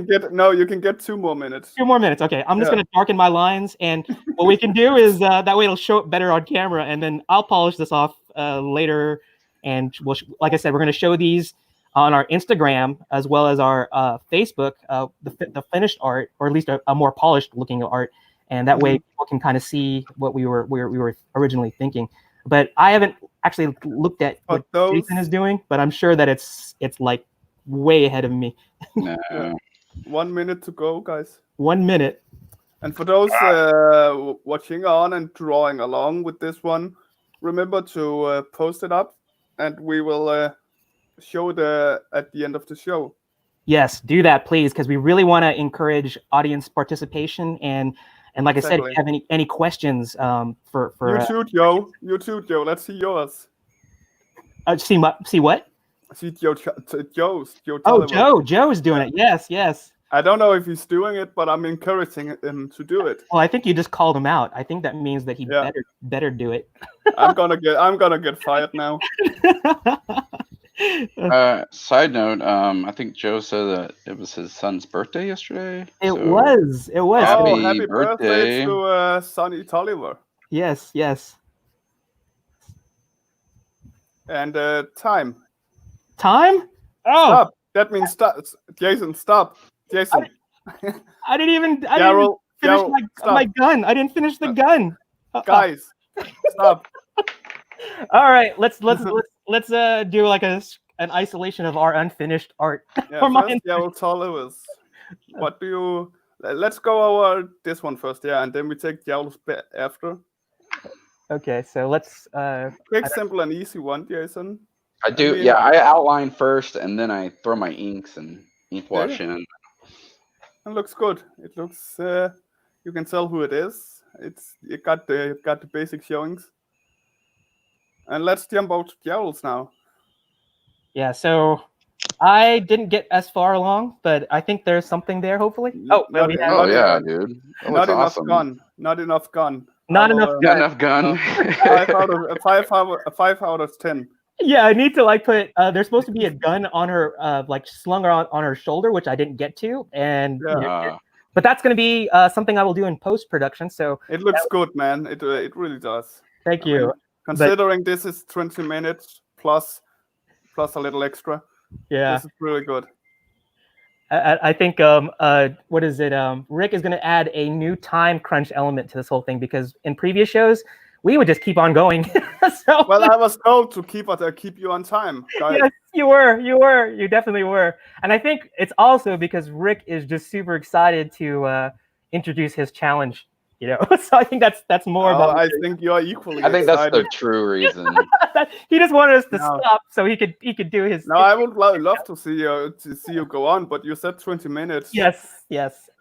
can get 2 more minutes. 2 more minutes. Okay. I'm just gonna darken my lines, and what we can do is that way it'll show up better on camera, and then I'll polish this off later. And like I said, we're going to show these on our Instagram as well as our Facebook, the finished art, or at least a more polished looking art, and that way people can kind of see what we were originally thinking. But I haven't actually looked at what Jason is doing, but I'm sure that it's like way ahead of me. 1 minute to go, guys. 1 minute. And for those watching on and drawing along with this one, remember to post it up. And we will show it at the end of the show. Yes, do that, please, because we really want to encourage audience participation. And like I said, if you have any questions for you too, Joe. You too, Joe. Let's see yours. See what? See Joe's. Joe is doing it. Yes. I don't know if he's doing it, but I'm encouraging him to do it. Well, I think you just called him out. I think that means that he better do it. I'm gonna get fired now. Side note, I think Joe said that it was his son's birthday yesterday. It was. Happy birthday to Sonny Tolliver. Yes. And time. Time? Oh. Stop. That means stop. Jason, stop. Jason. I didn't even finish my gun. I didn't finish the gun. Guys, stop. All right, let's do like an isolation of our unfinished art. Jerel Tolliver's. What do you? Let's go over this one first, and then we take Jerel's after. Okay, so let's. Quick, simple, and easy one, Jason. I do. I outline first, and then I throw my inks and ink wash in. It looks good. It looks. You can tell who it is. It got the basic showings. And let's jump out to Jerel's now. Yeah. So I didn't get as far along, but I think there's something there. Hopefully. Dude. That Not enough awesome. gun. Not enough gun. Not enough gun. 5 out of 10. Yeah, I need to like put. There's supposed to be a gun on her, like slung on her shoulder, which I didn't get to, and but that's going to be something I will do in post production. So it looks good, man. It really does. Thank you. I mean, considering this is 20 minutes plus a little extra. Yeah, this is really good. I think what is it? Rick is going to add a new time crunch element to this whole thing because in previous shows we would just keep on going. Well, I was told to keep you on time, guys. Yes, you definitely were. And I think it's also because Rick is just super excited to introduce his challenge. So I think that's more about. I think you're equally. I think that's the true reason. He just wanted us to stop so he could do his. No, I would love to see you go on, but you said 20 minutes. Yes.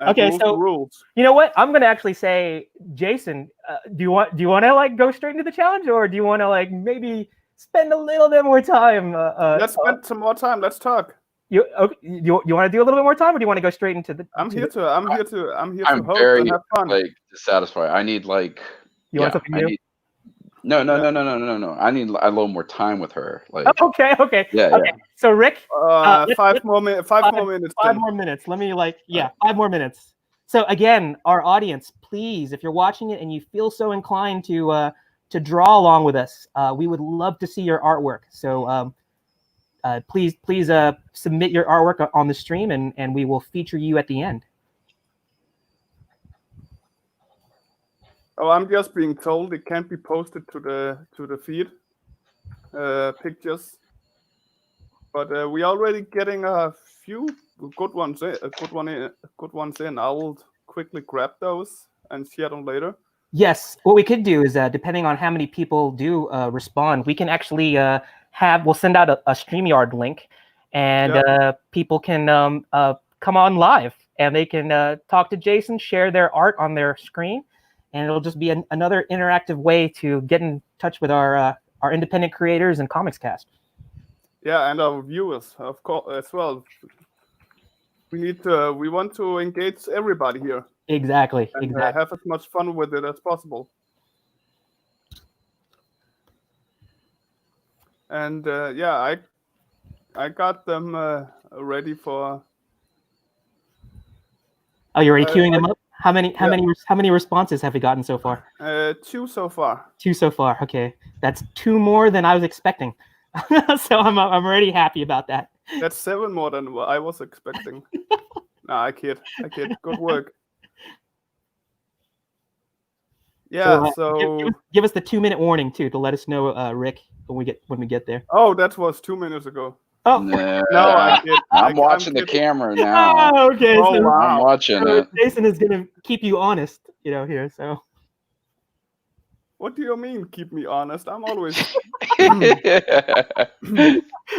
Okay, so rules. You know what? I'm gonna actually say, Jason, do you want to like go straight into the challenge, or do you want to like maybe spend a little bit more time? Let's spend some more time. Let's talk. You want to do a little bit more time, or do you want to go straight into the? I'm here to hope very and have fun. Dissatisfied. I need like. You want something new? No. I need a little more time with her. Like. Okay. Yeah. So Rick, 5 more minutes. 5 more minutes. Let me 5 more minutes. So again, our audience, please, if you're watching it and you feel so inclined to draw along with us, we would love to see your artwork. So please submit your artwork on the stream, and we will feature you at the end. Oh, I'm just being told it can't be posted to the feed pictures, but we're already getting a few good ones in. I'll quickly grab those and share them later. Yes, what we could do is, depending on how many people do respond, we can actually we'll send out a StreamYard link, and people can come on live, and they can talk to Jason, share their art on their screen, and it'll just be another interactive way to get in touch with our independent creators and Comics Cast. Yeah, and our viewers, of course, as well. We want to engage everybody here. Exactly. And exactly. have as much fun with it as possible. And yeah, I got them ready for. Oh, you're already queuing them up? How many responses have we gotten so far? 2 so far. 2 so far. Okay, that's 2 more than I was expecting. So I'm already happy about that. That's 7 more than what I was expecting. Nah, I kid. Good work. Yeah. So give us the 2-minute warning too, to let us know, Rick, when we get there. Oh, that was 2 minutes ago. Oh no, I kid. I'm watching the camera now. Oh, okay. Oh, so, wow. I'm watching it. Jason is gonna keep you honest, here. So. What do you mean, keep me honest? I'm always.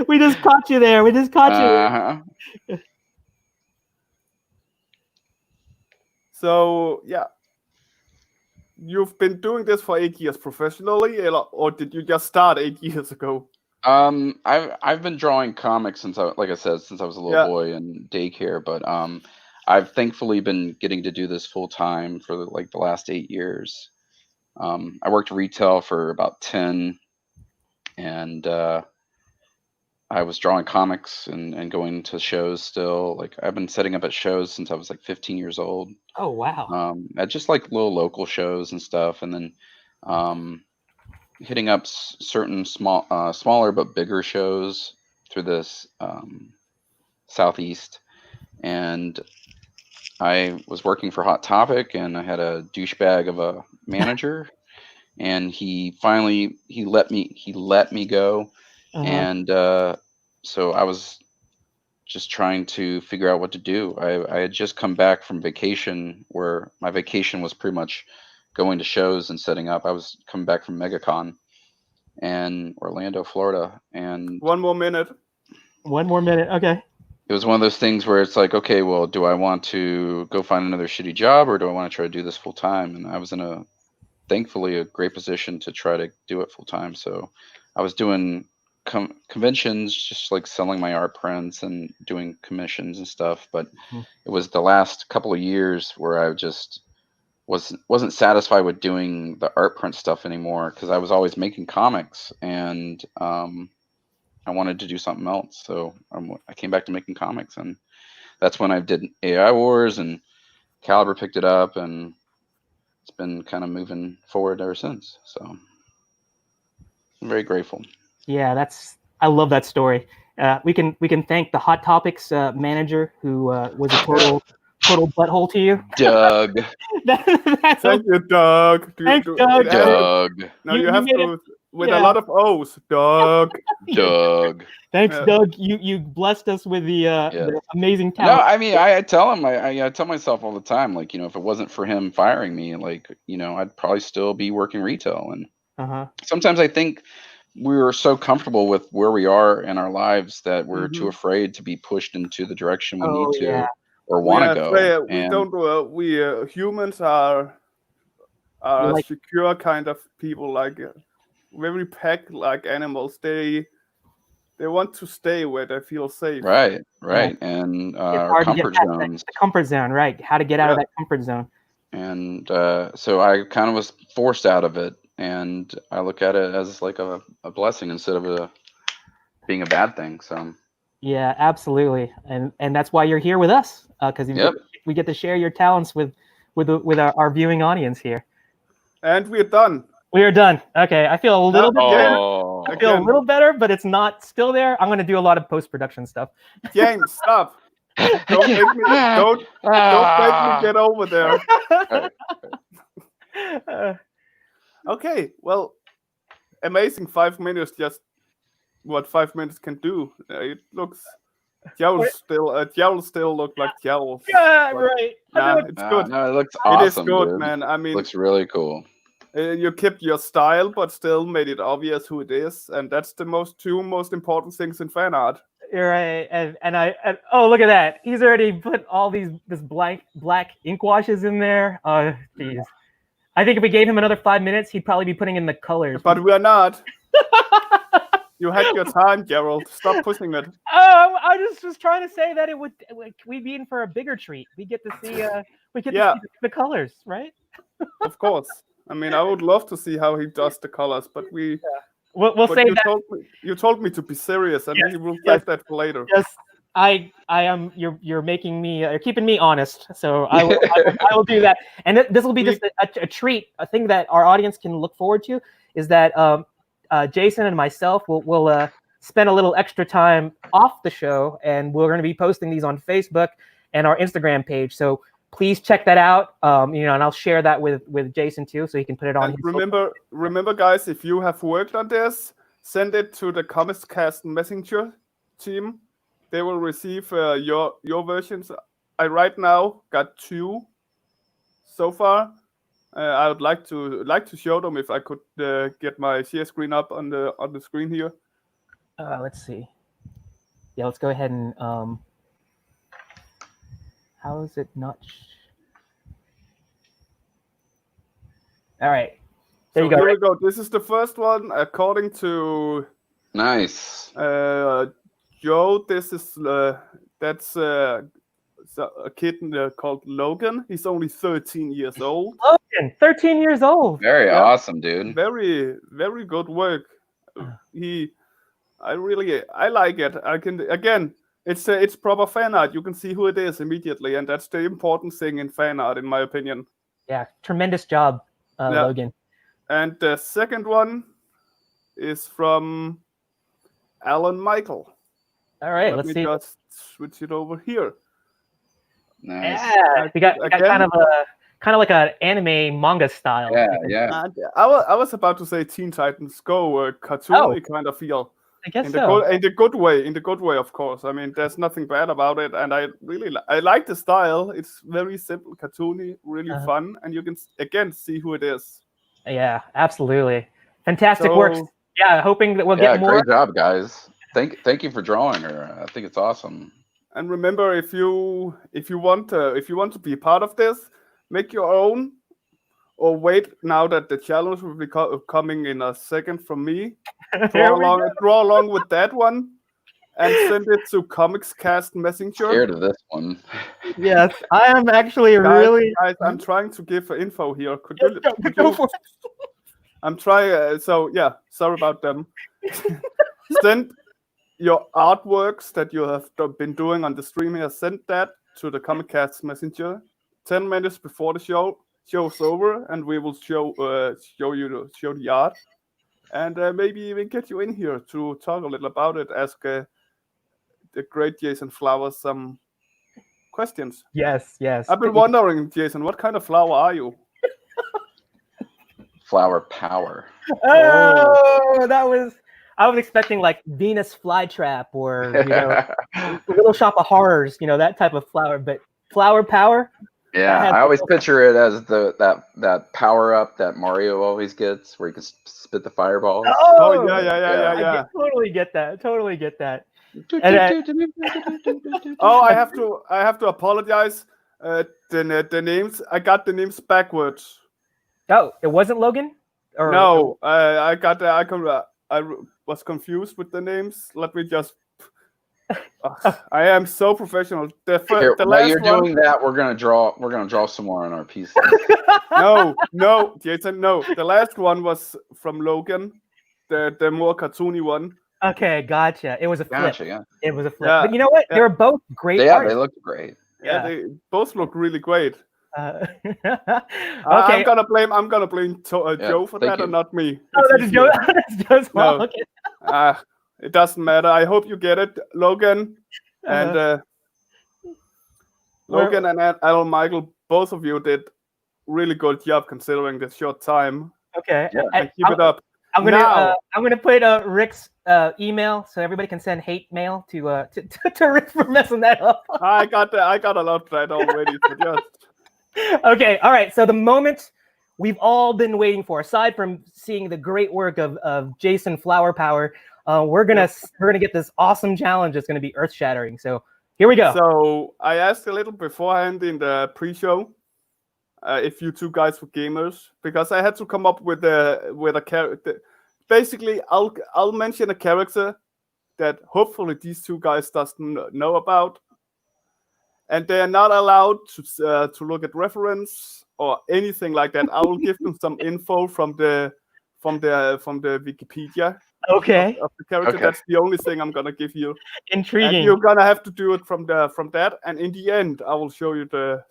We just caught you there. We just caught you. So yeah, you've been doing this for 8 years professionally, or did you just start 8 years ago? I've been drawing comics since I was a little boy in daycare, but I've thankfully been getting to do this full time for the last 8 years. I worked retail for about 10, and I was drawing comics and going to shows still. I've been setting up at shows since I was 15 years old. Oh, wow. At just little local shows and stuff, and then hitting up certain smaller but bigger shows through this Southeast. And I was working for Hot Topic, and I had a douchebag of a manager, and he finally let me go. And so I was just trying to figure out what to do. I had just come back from vacation, where my vacation was pretty much going to shows and setting up. I was coming back from MegaCon in Orlando, Florida, and 1 more minute. 1 more minute. Okay. It was one of those things where it's okay, well, do I want to go find another shitty job, or do I want to try to do this full time? And I was in thankfully a great position to try to do it full time. So I was doing conventions, just selling my art prints and doing commissions and stuff. But it was the last couple of years where I just wasn't satisfied with doing the art print stuff anymore, because I was always making comics, and I wanted to do something else. So I came back to making comics, and that's when I did AAI Wars, and Caliber picked it up, and it's been kind of moving forward ever since. So I'm very grateful. Yeah, I love that story. We can thank the Hot Topics manager, who was a total butthole to you. Doug. Thank you, Doug. Thanks, Doug. Doug. No, you have to with a lot of O's, Doug. Doug. Thanks, Doug. You blessed us with the amazing talent. No, I mean, I tell him, I tell myself all the time, if it wasn't for him firing me, I'd probably still be working retail. And sometimes I think we were so comfortable with where we are in our lives that we're too afraid to be pushed into the direction we need to or want to go. We don't. We humans are secure kind of people, very pack-like animals. They want to stay where they feel safe. Right. And comfort zones. The comfort zone, right? How to get out of that comfort zone. And so I kind of was forced out of it, and I look at it as a blessing instead of being a bad thing. So yeah, absolutely, and that's why you're here with us, because we get to share your talents with our viewing audience here. And we're done. We are done. Okay, I feel a little bit better. Oh, I feel a little better, but it's not still there. I'm gonna do a lot of post-production stuff. James, stop. Don't make me don't make me get over there. Okay, well, amazing 5 minutes. Just what 5 minutes can do. It looks. Jerel still look like Jerel. Yeah, right. Nah, it's good. No, it looks awesome. It is good, dude. man. I mean, Looks really cool. You kept your style, but still made it obvious who it is, and that's the two most important things in fan art. You're right, and oh, look at that! He's already put all this black ink washes in there. Oh, jeez. I think if we gave him another 5 minutes, he'd probably be putting in the colors. But we are not. You had your time, Jerel. Stop pushing it. Oh, I just was trying to say that we'd be in for a bigger treat. We get to see to see the colors, right? Of course. I mean, I would love to see how he does the colors, but we'll say that. You told me to be serious, and we will save that for later. Yes, I am. You're making me. You're keeping me honest. So I will do that. And this will be just a treat. A thing that our audience can look forward to is that Jason and myself will spend a little extra time off the show, and we're going to be posting these on Facebook and our Instagram page. So please check that out. And I'll share that with Jason too, so he can put it on. And remember, guys, if you have worked on this, send it to the Comicscast Messenger team. They will receive your versions. I right now got 2 so far. I would like to show them if I could get my share screen up on the screen here. Let's see. Yeah, let's go ahead and. How is it not? All right. There you go. Here we go. This is the first one, according to. Nice. Joe, this is that's a kid called Logan. He's only 13 years old. Logan, 13 years old. Very awesome, dude. Very, very good work. I like it. I can again. It's proper fan art. You can see who it is immediately, and that's the important thing in fan art, in my opinion. Yeah, tremendous job, Logan. And the second one is from Alan Michael. All right, let's see. Just switch it over here. Nice. Yeah, we got kind of like an anime manga style. Yeah. I was about to say Teen Titans Go, cartoony kind of feel. I guess in the good way, of course. I mean, there's nothing bad about it, and I like the style. It's very simple, cartoony, really fun, and you can again see who it is. Yeah, absolutely, fantastic work. Yeah, hoping that we'll get more. Great job, guys. Thank you for drawing her. I think it's awesome. And remember, if you want to be part of this, make your own, or wait now that the challenge will be coming in a second from me. Draw along with that one, and send it to Comicscast Messenger. Scared of this one. Yes, I am actually guys, I'm trying to give info here. Could you go for it? I'm trying. Sorry about them. Send your artworks that you have been doing on the stream here. Send that to the Comicscast Messenger 10 minutes before the show's over, and we will show the art. And maybe even get you in here to talk a little about it. Ask the great Jason Flowers some questions. Yes. I've been wondering, Jason, what kind of flower are you? Flower power. I was expecting like Venus flytrap or Little Shop of Horrors, that type of flower. But flower power. Yeah, I always picture it as that power up that Mario always gets, where he can spit the fireballs. Oh yeah. I totally get that. I have to apologize. The names, I got the names backwards. Oh, it wasn't Logan? No, I was confused with the names. Let me just. I am so professional. While you're doing that, we're gonna draw some more on our pieces. No, Jason, no. The last one was from Logan, the more cartoony one. Okay, gotcha. It was a flip. Yeah. It was a flip. But you know what? They were both great. They looked great. Yeah, they both look really great. Okay. I'm gonna blame Joe for that, you. and not me. Oh, It's that's Joe. easier. That's Joe's fault. No. Okay. It doesn't matter. I hope you get it, Logan, and Logan and Al Michael. Both of you did really good job considering the short time. Okay. Yeah. And keep it up. I'm gonna put Rick's email so everybody can send hate mail to Rick for messing that up. I got a lot of that already. So just... Okay. All right. So the moment we've all been waiting for, aside from seeing the great work of Jason Flower Power, we're gonna get this awesome challenge. It's gonna be earth shattering. So here we go. So I asked a little beforehand in the pre-show if you two guys were gamers, because I had to come up with a character. Basically, I'll mention a character that hopefully these two guys doesn't know about, and they are not allowed to look at reference or anything like that. I will give them some info from the Wikipedia. Okay. Of the character. Okay. That's the only thing I'm gonna give you. Intriguing. And you're gonna have to do it from that. And in the end, I will show you the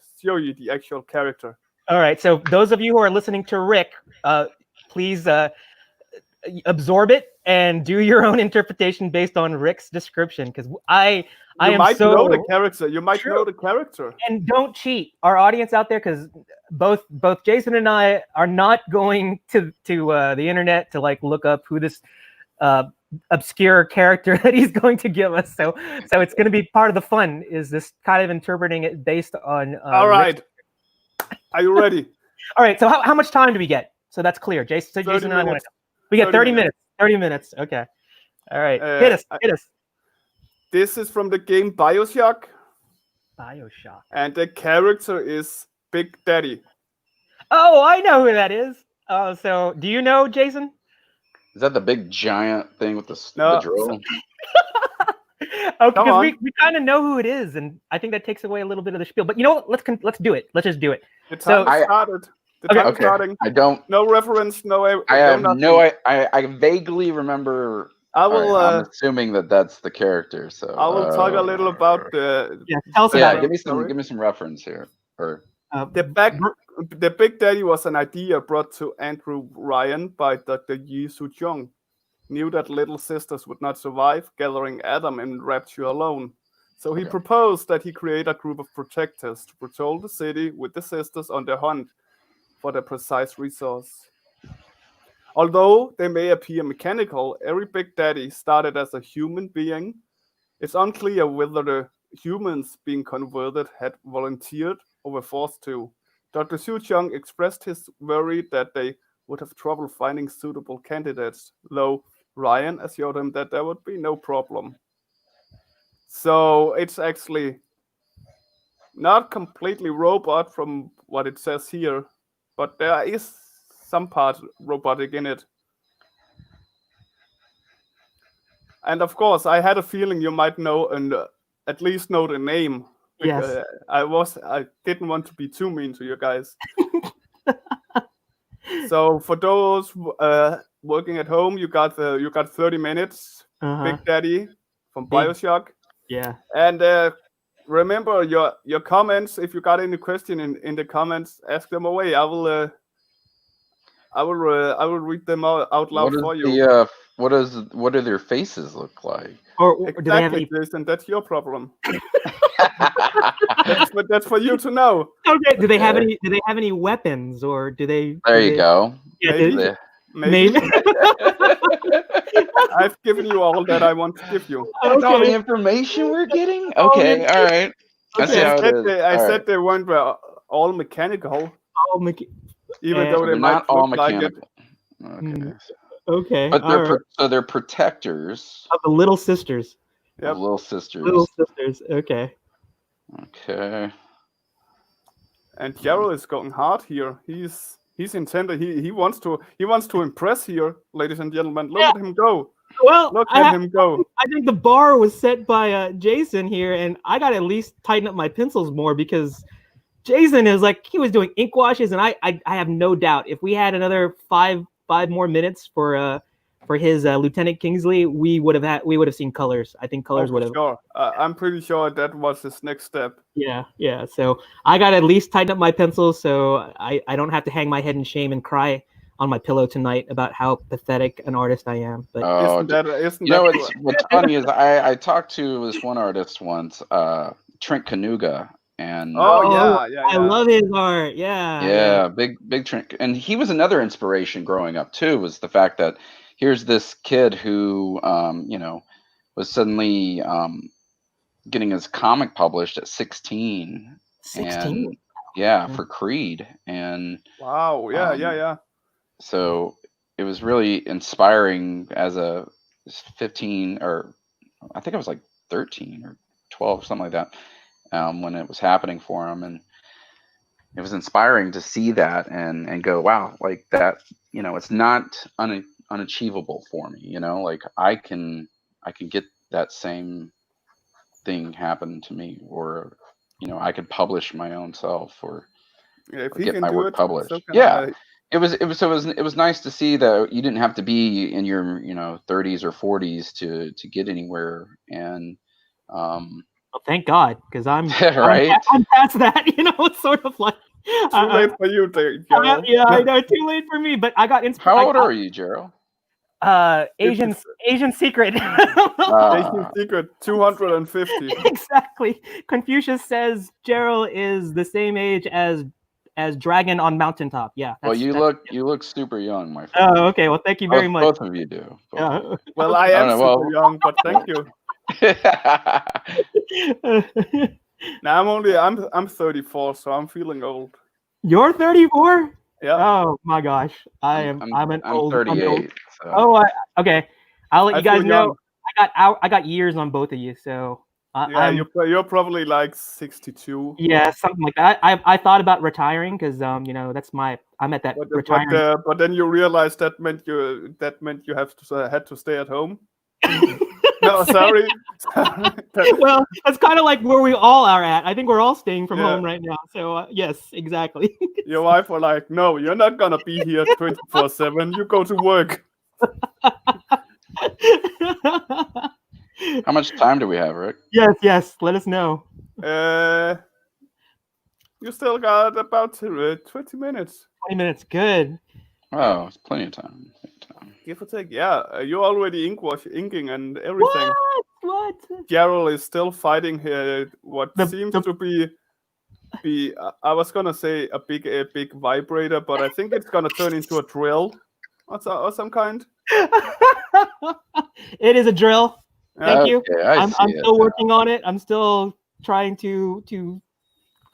actual character. All right. So those of you who are listening to Rick, please absorb it and do your own interpretation based on Rick's description, because I might know the character. You might know the character. And don't cheat, our audience out there, because both Jason and I are not going to the internet to like look up who this obscure character that he's going to give us. So it's going to be part of the fun, is this kind of interpreting it based on. All right. Are you ready? All right. So how much time do we get? So that's clear. Jason and I want to. We get 30 minutes. 30 minutes. Okay. All right. Hit us. This is from the game BioShock. BioShock. And the character is Big Daddy. Oh, I know who that is. Oh, so do you know, Jason? Is that the big giant thing with the drill? Oh, because we kind of know who it is, and I think that takes away a little bit of the spiel. But you know what? Let's do it. Let's just do it. The time started. The time starting. I don't. No reference. No. I have no. I vaguely remember. I will. I'm assuming that's the character. So I will talk a little about the. Yeah, tell us about give me some reference here. Or the Big Daddy was an idea brought to Andrew Ryan by Dr. Yi Su Chung. Knew that little sisters would not survive gathering Adam in Rapture alone. So he proposed that he create a group of protectors to patrol the city with the sisters on their hunt for the precise resource. Although they may appear mechanical, every Big Daddy started as a human being. It's unclear whether the humans being converted had volunteered or were forced to. Dr. Su Chung expressed his worry that they would have trouble finding suitable candidates, though Ryan assured him that there would be no problem. So it's actually not completely robot from what it says here, but there is some part robotic in it. And of course, I had a feeling you might know and at least know the name. Yes. I didn't want to be too mean to you guys. So for those working at home, you got 30 minutes. Big Daddy from BioShock. Yeah. And remember your comments. If you got any question in the comments, ask them away. I will read them out loud for you. What do their faces look like? Or exactly, do they have any... Jason, that's your problem. that's for you to know. Okay. Do they have any weapons, or do they? There you go. Yeah, maybe. I've given you all that I want to give you. That's all the information we're getting? Okay, all right. I said they weren't all mechanical. Even though they might not all look mechanical. Like it. Okay. But they're protectors of the little sisters. Yep. Little sisters. Little sisters. Okay. Okay. And Jerel is going hard here. He's intended. He wants to impress here, ladies and gentlemen. Look at him go. Well, look at him go. I think the bar was set by Jason here, and I got to at least tighten up my pencils more, because Jason is like, he was doing ink washes, and I have no doubt if we had another five more minutes for for his Lieutenant Kingsley, we would have seen colors. I think colors would have. Sure. I'm pretty sure that was his next step. Yeah. So I got to at least tighten up my pencils so I don't have to hang my head in shame and cry on my pillow tonight about how pathetic an artist I am. But what's funny is I talked to this one artist once, Trent Kanuga, and I love his art. Yeah, big Trent, and he was another inspiration growing up too. Was the fact that here's this kid who was suddenly getting his comic published at 16. 16. And for Creed. And wow, yeah. So it was really inspiring as a 15, or I think I was like 13 or 12, something like that, when it was happening for him. And it was inspiring to see that and go, wow, like that, it's not unachievable for me, like I can get that same thing happen to me, or I could publish my own self, or get my work published. So it was nice to see that you didn't have to be in your 30s or 40s to get anywhere. And well, thank God, because I'm right. I'm past that. It's sort of like too late for you, Jerel. Yeah, I know, too late for me. But I got inspired. How old are you, Jerel? Asian secret. Asian secret 250. Exactly. Confucius says Jerel is the same age as Dragon on Mountaintop. Yeah. Well, you look super young, my friend. Oh, okay. Well, thank you very much. Both of you do. Well, I am super young, but thank you. Now I'm 34, so I'm feeling old. You're 34? Yeah. Oh my gosh, I'm 38. So. Oh, okay. I'll let you guys know. I got years on both of you, so you're probably like 62. Yeah, something like that. I thought about retiring because that's I'm at that retiring. But then you realize that meant you had to stay at home. No, sorry. Well, that's kind of like where we all are at. I think we're all staying from home right now. So yes, exactly. Your wife were like, "No, you're not gonna be here 24/7. You go to work." How much time do we have, Rick? Yes. Let us know. You still got about 20 minutes. 20 minutes, good. Oh, it's plenty of time. Give or take, yeah. You're already inking and everything. What? Jerel is still fighting here. What seems to be I was gonna say a big vibrator, but I think it's gonna turn into a drill or some kind. It is a drill. Thank you. I'm still it. working on it. I'm still trying to.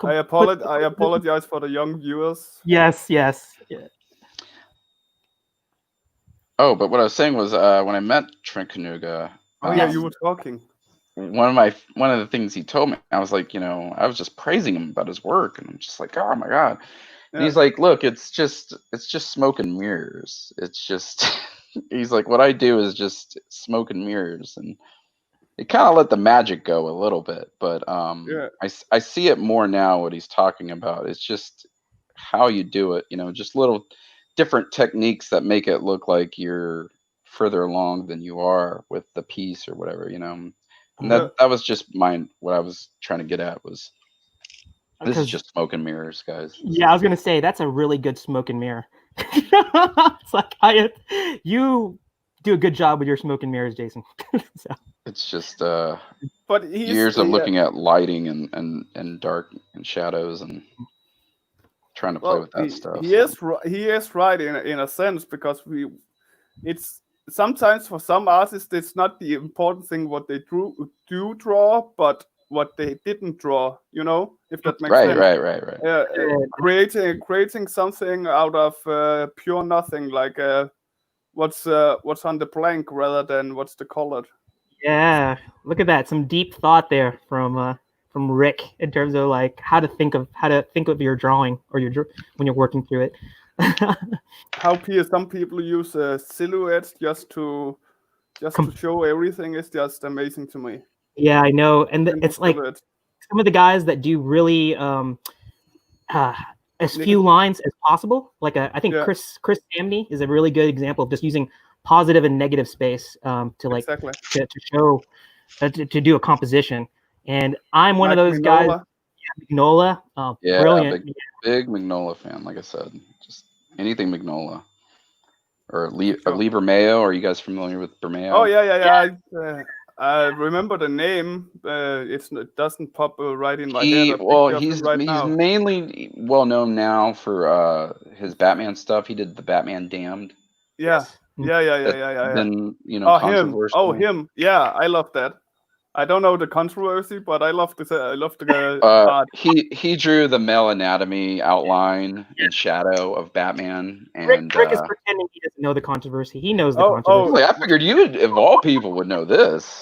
I apologize for the young viewers. Yes. Yeah. Oh, but what I was saying was when I met Trent Kanuga. You were talking. One of the things he told me, I was like, I was just praising him about his work, and I'm just like, oh my God. And he's like, look, it's just smoke and mirrors. It's just, he's like, what I do is just smoke and mirrors, and it kind of let the magic go a little bit. But I see it more now. What he's talking about, it's just how you do it. Just little different techniques that make it look like you're further along than you are with the piece or whatever, and that was just what I was trying to get at was this is just smoke and mirrors, guys. Yeah, I was gonna say that's a really good smoke and mirror. It's like you do a good job with your smoke and mirrors, Jason. So. It's just years of looking at lighting and dark and shadows and trying to play with that stuff. He is right in a sense, because it's sometimes for some artists it's not the important thing what they do draw, but what they didn't draw. If that makes sense. Right. Yeah, creating something out of pure nothing, like what's on the blank rather than what's the colored. Yeah, look at that. Some deep thought there from Rick in terms of like how to think of your drawing or when you're working through it. How some people use silhouettes just to show everything is just amazing to me. Yeah, I know, and it's like some of the guys that do really as few lines as possible. Like I think Chris Samney is a really good example of just using positive and negative space to like Exactly. to show to do a composition. And I'm one of Like those guys. Mignola. Mignola, Yeah, brilliant. big Mignola fan. Like I said, just anything Mignola or Sure. Lee Bermeo. Are you guys familiar with Bermeo? Oh yeah. I remember the name. It doesn't pop right in my head. He's now. mainly well known now for his Batman stuff. He did the Batman Damned. Yeah. Yes. Yeah. Then Controversial. controversial. Him. Yeah, I love that. I don't know the controversy, but I love the art. He drew the male anatomy outline in shadow of Batman, and Rick is pretending he doesn't know the controversy. He knows the controversy. I figured you, of all people, would know this.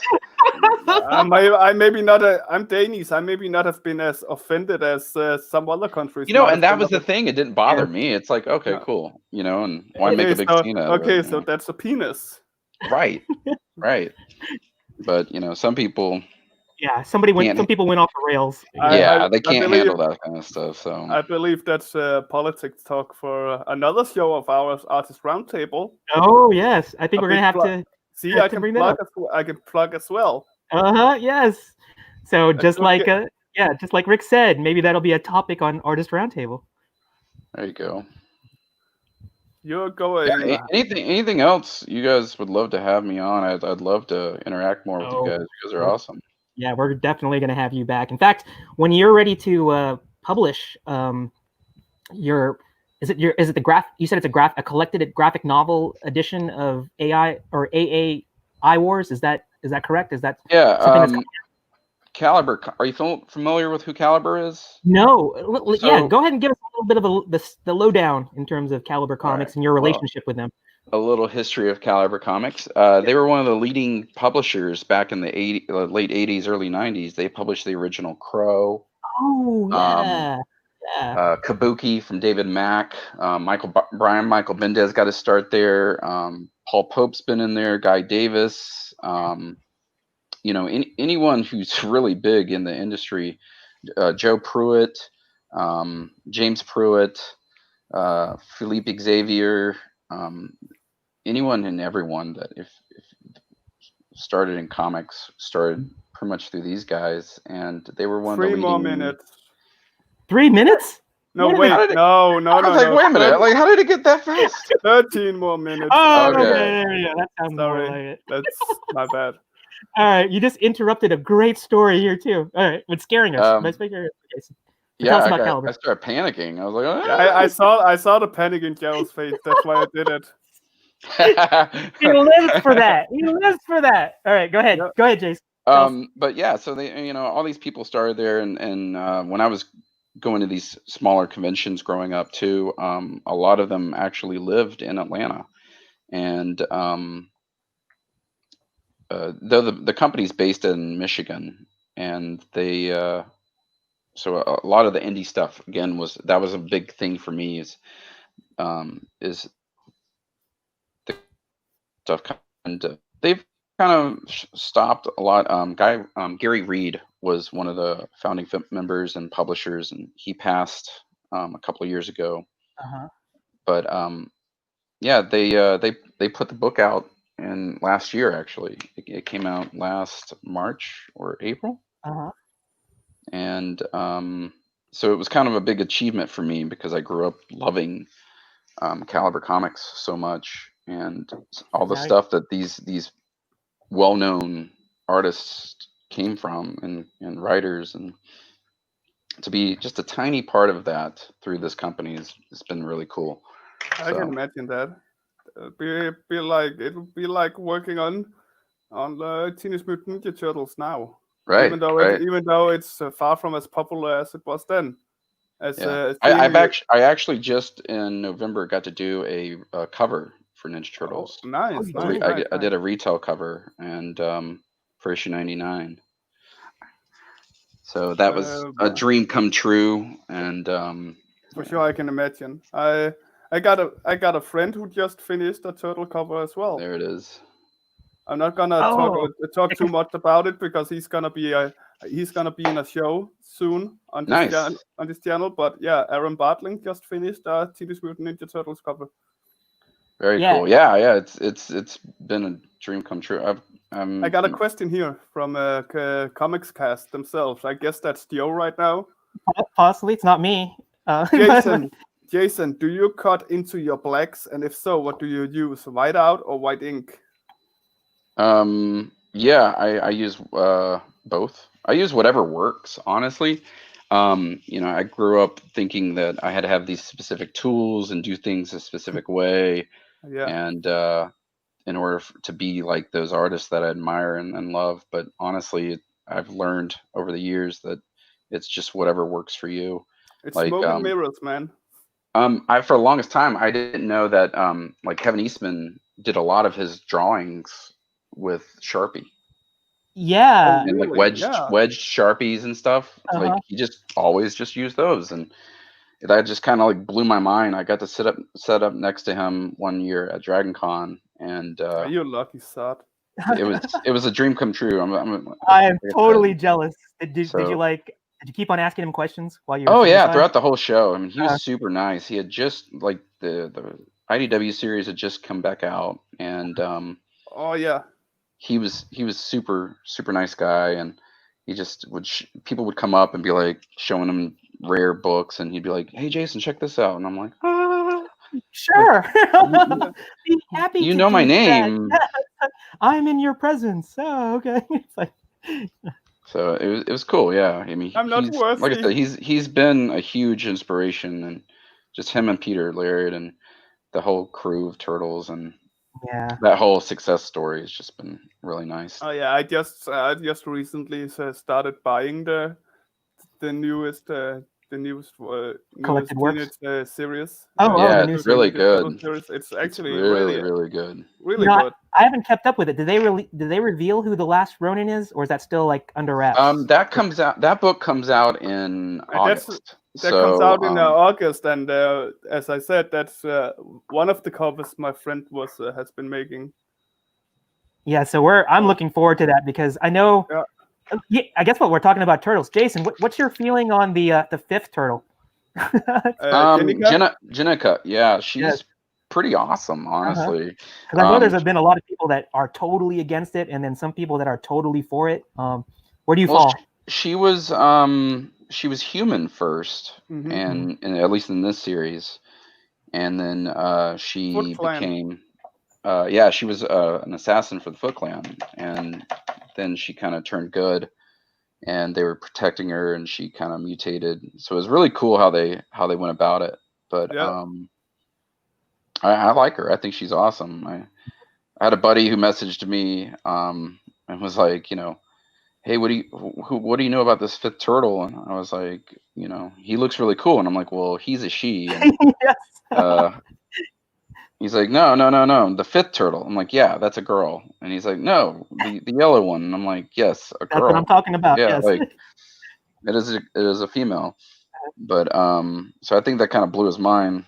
I maybe not. I'm Danish. I maybe not have been as offended as some other countries. And that was the thing. It didn't bother me. It's like, okay, cool. And why make a big scene out of it? Okay, so that's a penis. Right. But some people. Yeah, some people went off the rails. They can't handle that kind of stuff. So I believe that's politics talk for another show of ours, Artist Roundtable. Oh yes, I think we're gonna have to. See, I can plug as well. Yes. So just like Rick said, maybe that'll be a topic on Artist Roundtable. There you go. You're going. Anything else you guys would love to have me on? I'd love to interact more with you guys. You guys are awesome. Yeah, we're definitely going to have you back. In fact, when you're ready to publish you said it's a collected graphic novel edition of AAI Wars. Is that correct? Is that something Caliber? Are you familiar with who Caliber is? No. Go ahead and give us a little bit of the lowdown in terms of Caliber Comics and your relationship with them. A little history of Caliber Comics. They were one of the leading publishers back in the late 80s, early 90s. They published the original Crow. Oh, yeah. Kabuki from David Mack. Michael Bendez got his start there. Paul Pope's been in there. Guy Davis. Anyone who's really big in the industry. Joe Pruitt, James Pruitt, Philippe Xavier. Anyone and everyone that if started in comics started pretty much through these guys, and they were one of the leading. 3 more minutes. 3 minutes? No, wait, no. I was like, wait a minute, like, how did it get that fast? 13 more minutes. Oh, okay. Yeah, that sounds Sorry, more like it. That's my bad. All right, you just interrupted a great story here too. All right, it's scaring us. Let's figure. Tell us about Caliber. I started panicking. I was like, I saw the panic in Jerel's face. That's why I did it. He lives for that. All right, go ahead. Go ahead, Jason. But yeah, so they, all these people started there, and when I was going to these smaller conventions growing up too, a lot of them actually lived in Atlanta, and though the company's based in Michigan, and they so a lot of the indie stuff again was a big thing for me is the stuff they've kind of stopped a lot. Gary Reed was one of the founding members and publishers, and he passed a couple of years ago. But they put the book out in last year. Actually, it came out last March or April. And so it was kind of a big achievement for me because I grew up loving Caliber Comics so much, and all the stuff that these well-known artists came from and writers, and to be just a tiny part of that through this company has been really cool. I can imagine that. It would be like working on the Teenage Mutant Ninja Turtles now. Right. Even though it's far from as popular as it was then. I actually just in November got to do a cover for Ninja Turtles. Oh, nice. I did a retail cover and for issue 99. So that was a dream come true, and for sure I can imagine. I got a friend who just finished a turtle cover as well. There it is. I'm not gonna talk too much about it because he's gonna be in a show soon on this channel. But yeah, Aaron Bartling just finished Teenage Mutant Ninja Turtles cover. Very Yeah. cool. Yeah. It's been a dream come true. I got a question here from Comics Cast themselves. I guess that's Joe right now. Possibly, it's not me. Jason, do you cut into your blacks? And if so, what do you use? White out or white ink? Yeah, I use both. I use whatever works, honestly. I grew up thinking that I had to have these specific tools and do things a specific way. Yeah. And in order to be like those artists that I admire and love. But honestly, I've learned over the years that it's just whatever works for you. It's like smoke and mirrors, man. For the longest time, I didn't know that like Kevin Eastman did a lot of his drawings with Sharpie. Yeah. And like Really? wedged Sharpies and stuff. Like he just always just used those, and that just kind of like blew my mind. I got to set up next to him one year at Dragon Con, and you're lucky, sod. it was a dream come true. I am totally jealous. Did you keep on asking him questions while you were? Oh yeah, throughout the whole show. I mean, he was super nice. He had just like the IDW series had just come back out, and oh yeah, he was super nice guy, and he just would people would come up and be like showing him rare books, and he'd be like, "Hey Jason, check this out," and I'm like, "Ah, sure." Be happy. You know my name. I'm in your presence. Oh, okay. It's like. So it was cool, yeah. I mean, I'm not worthy. Like I said, he's been a huge inspiration, and just him and Peter Laird and the whole crew of Turtles, and that whole success story has just been really nice. Oh yeah, I just recently started buying the newest Collected Works series. Oh yeah, it's really good. It's actually really good. Really good. I haven't kept up with it. Did they reveal who the last Ronin is, or is that still like under wraps? That book comes out in August. That comes out in August, and as I said, that's one of the covers my friend has been making. Yeah, so I'm looking forward to that, because I know. Yeah, I guess what we're talking about Turtles. Jason, what's your feeling on the fifth turtle? Jenica, yeah, she's pretty awesome, honestly. Because I know there's been a lot of people that are totally against it, and then some people that are totally for it. Where do you fall? She was human first, and at least in this series, and then she became. She was an assassin for the Foot Clan, and then she kind of turned good, and they were protecting her, and she kind of mutated. So it was really cool how they went about it. But I like her. I think she's awesome. I had a buddy who messaged me and was like, hey, what do you know about this fifth turtle? And I was like, he looks really cool. And I'm like, well, he's a she. And, yes. He's like, no, the fifth turtle. I'm like, yeah, that's a girl. And he's like, no, the yellow one. And I'm like, yes, a girl. That's what I'm talking about. Yeah, yes. like it is a female. But so I think that kind of blew his mind.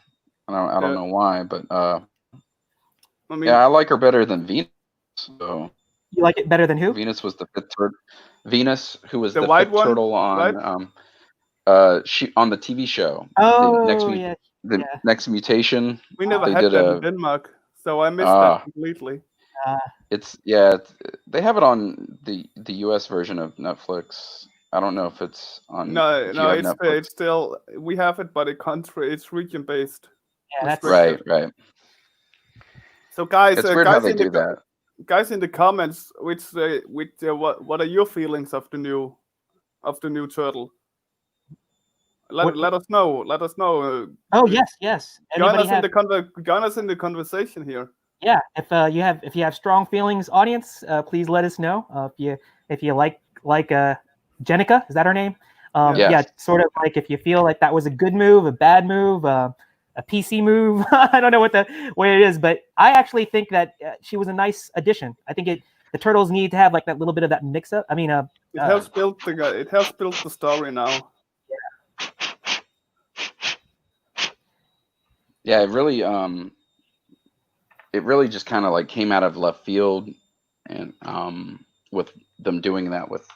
I don't know why, but I like her better than Venus. So you like it better than who? Venus was the fifth turtle. Venus, who was the white fifth turtle on she on the TV show. Oh, the next mutation. We never had that in Denmark, so I missed that completely. They have it on the US version of Netflix. I don't know if it's on. No, it's still, we have it, but it's region based. Yeah, that's right. So guys, it's weird how they do that. Guys in the comments, what are your feelings of the new turtle? Let us know. Oh yes. Join us in the conversation here. Yeah, if you have strong feelings, audience, please let us know. If you like Jenica, is that her name? Yeah, sort of like if you feel like that was a good move, a bad move, a PC move. I don't know what it is, but I actually think that she was a nice addition. I think the Turtles need to have like that little bit of that mix up. I mean, it helps build the story now. Yeah, it really just kind of like came out of left field, and with them doing that with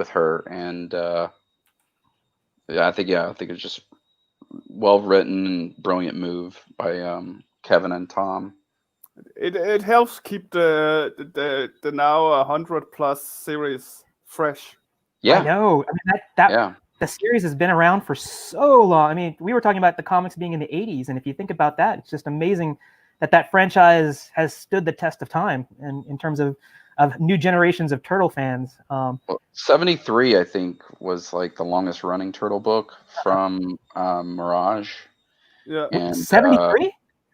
her, and I think it's just well written and brilliant move by Kevin and Tom. It helps keep the now 100+ series fresh. Yeah, I know. I mean, that yeah. the series has been around for so long. I mean, we were talking about the comics being in the 80s, and if you think about that, it's just amazing that franchise has stood the test of time and in terms of new generations of Turtle fans. Well, 73, I think, was like the longest running Turtle book from Mirage. Yeah. And 73?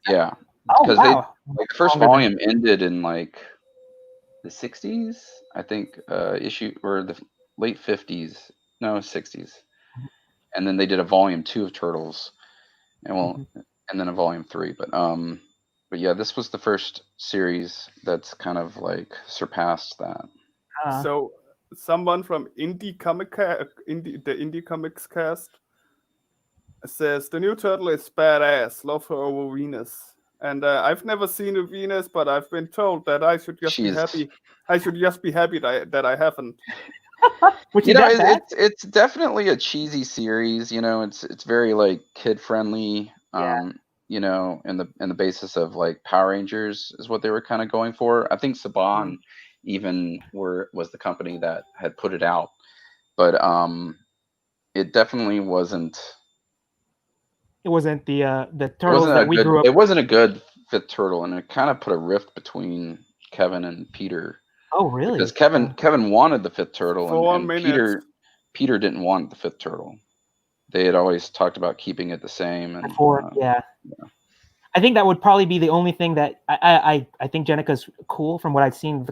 yeah, Oh, because wow. the first Longer than- volume ended in like the 60s, I think, issue, or the late 50s, no, 60s. And then they did a volume 2 of Turtles, and and then a volume 3. But yeah, this was the first series that's kind of like surpassed that. So someone from the Indie Comics cast says the new Turtle is badass. Love her over Venus. And I've never seen a Venus, but I've been told that I should just be happy. I should just be happy that I haven't. Which You know, it's definitely a cheesy series. You know, it's very like kid friendly. You know, in the basis of like Power Rangers is what they were kind of going for. I think Saban even was the company that had put it out, but it definitely wasn't. It wasn't the Turtles that we grew up. It wasn't a good Fifth Turtle, and it kind of put a rift between Kevin and Peter. Oh, really? Because Kevin wanted the Fifth Turtle, and minutes. Peter didn't want the Fifth Turtle. They had always talked about keeping it the same. And yeah. I think that would probably be the only thing that I think Jenica's cool from what I've seen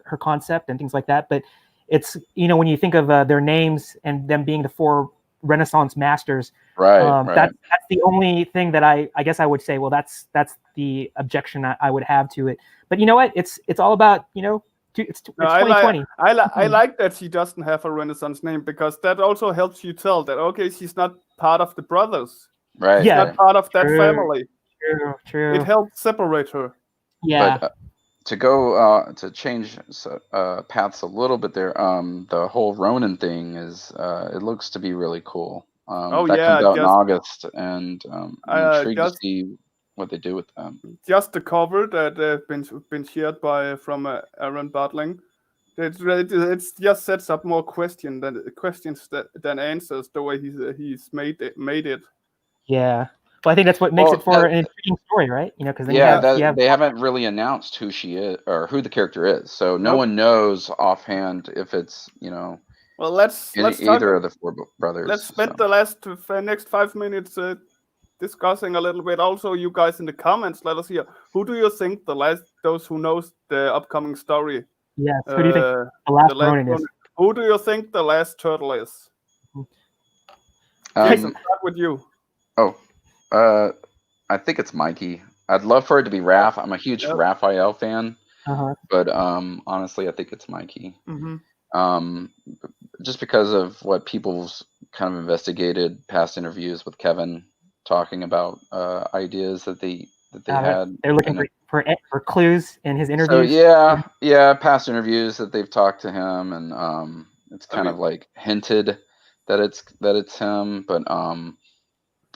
her concept and things like that. But it's, you know, when you think of their names and them being the 4 Renaissance masters, right. That's the only thing that I guess I would say. Well, that's the objection I would have to it. But you know what? It's all about, you know, it's 2020. I like that she doesn't have a Renaissance name, because that also helps you tell that, okay, she's not part of the brothers. Right. She's not part of that family. True. It helps separate her. Yeah. But to go to change paths a little bit there, the whole Ronin thing is it looks to be really cool. That comes out in August, and I'm intrigued to see what they do with them. Just the cover that been shared from Aaron Bartling. It just sets up more questions than answers, the way he's made it. Yeah. Well, I think that's what makes it for an intriguing story, right? You know, because they haven't really announced who she is or who the character is, so no one knows offhand if it's, you know. Well, let's either of the 4 brothers. Let's spend the next 5 minutes discussing a little bit. Also, you guys in the comments, let us hear, who do you think those who knows the upcoming story? Yes. Who do you think the last Ronin is? Who do you think the last Turtle is? Jason, start with you. I think it's Mikey. I'd love for it to be Raph. I'm a huge Raphael fan, but honestly, I think it's Mikey. Just because of what people's kind of investigated past interviews with Kevin, talking about ideas that they had. They're looking for clues in his interviews. So past interviews that they've talked to him, and it's kind of like hinted that it's him, but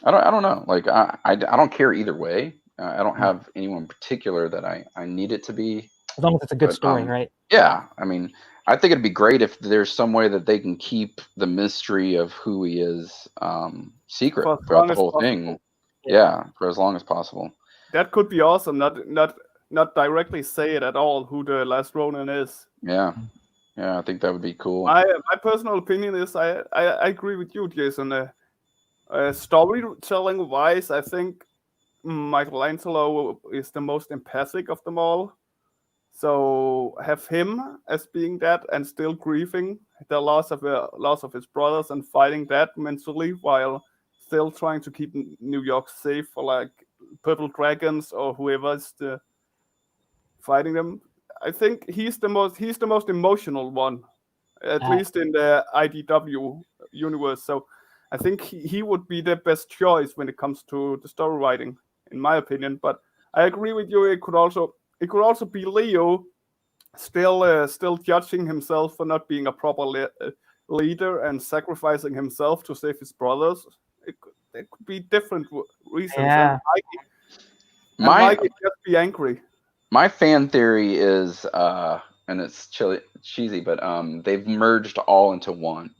I don't know. Like I don't care either way. I don't have anyone in particular that I need it to be. As long as it's a good story, right? Yeah, I mean, I think it'd be great if there's some way that they can keep the mystery of who he is secret throughout the whole thing. Yeah, for as long as possible. That could be awesome. Not directly say it at all who the last Ronin is. Yeah, I think that would be cool. My personal opinion is I agree with you, Jason. Storytelling wise, I think Michelangelo is the most empathic of them all. So have him as being that and still grieving the loss of his brothers and fighting that mentally while still trying to keep New York safe for like Purple Dragons or whoever is fighting them. I think he's the most emotional one, at least in the IDW universe. So I think he would be the best choice when it comes to the story writing, in my opinion. But I agree with you. It could also be Leo, still judging himself for not being a proper leader and sacrificing himself to save his brothers. It could be different reasons. Yeah. And Mike would just be angry. My fan theory is, and it's cheesy, but they've merged all into one.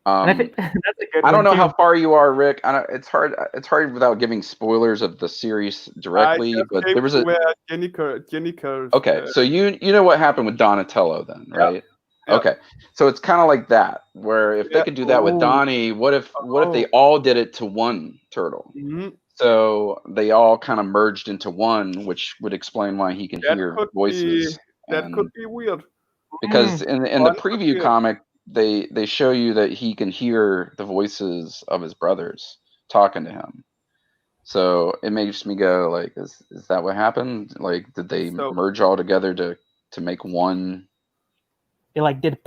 I think that's a good I don't know one, how too. far you are, Rick. It's hard without giving spoilers of the series directly. But there was where Jennifer. Okay, so you know what happened with Donatello then, right? Yep. Okay, so it's kind of like that, where if they could do that with Donnie, what if they all did it to one turtle? Mm-hmm. So they all kind of merged into one, which would explain why he can hear voices. That could be weird. Because in the preview comic, they show you that he can hear the voices of his brothers talking to him. So it makes me go like, is that what happened? Like, did they merge all together to make one? They like did a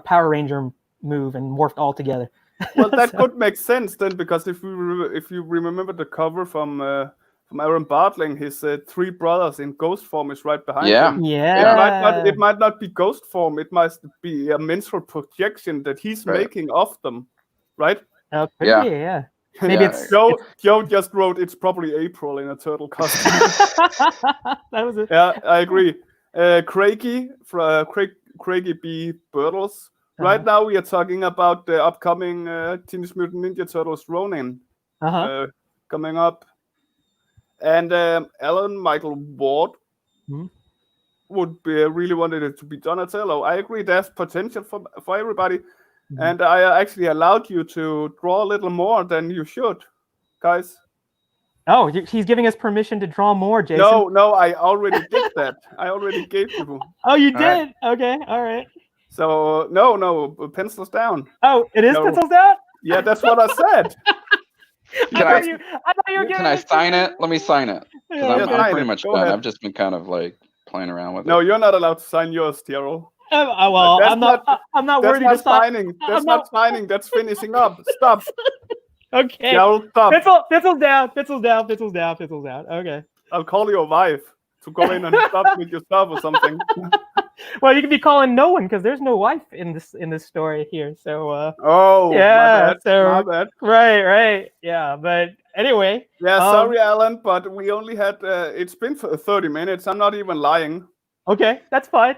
Power Ranger move and morphed all together. Well, that could make sense then, because if you remember the cover from Aaron Bartling, his three brothers in ghost form is right behind him. Yeah. It might not be ghost form. It might be a mental projection that he's making of them, right? Could be, yeah. Maybe it's Joe just wrote it's probably April in a turtle costume. That was it. Yeah, I agree. Craigie B. Birtles. Right now we are talking about the upcoming Teenage Mutant Ninja Turtles Ronin coming up. And Alan Michael Ward would be really wanted it to be Donatello. I agree, there's potential for everybody. And I actually allowed you to draw a little more than you should, guys. Oh, he's giving us permission to draw more, Jason. No, I already did that. I already gave you. Oh, you did? Right. Okay, all right. So, no, pencils down. Oh, it is pencils down? Yeah, that's what I said. I thought you were Can I sign it? Let me sign it. Yeah, I'm pretty much done. I've just been kind of like playing around with it. No, you're not allowed to sign yours, Jerel. Well, I'm not worthy to sign. That's not signing. That's finishing up. Stop. Okay. Jerel, stop. Pencils down. Okay. I'll call your wife to go in and stop with your stuff or something. Well, you could be calling no one because there's no wife in this story here. So. Yeah. My bad. Right. Yeah, but anyway. Yeah, sorry, Alan, but we only had. It's been for 30 minutes. I'm not even lying. Okay, that's fine.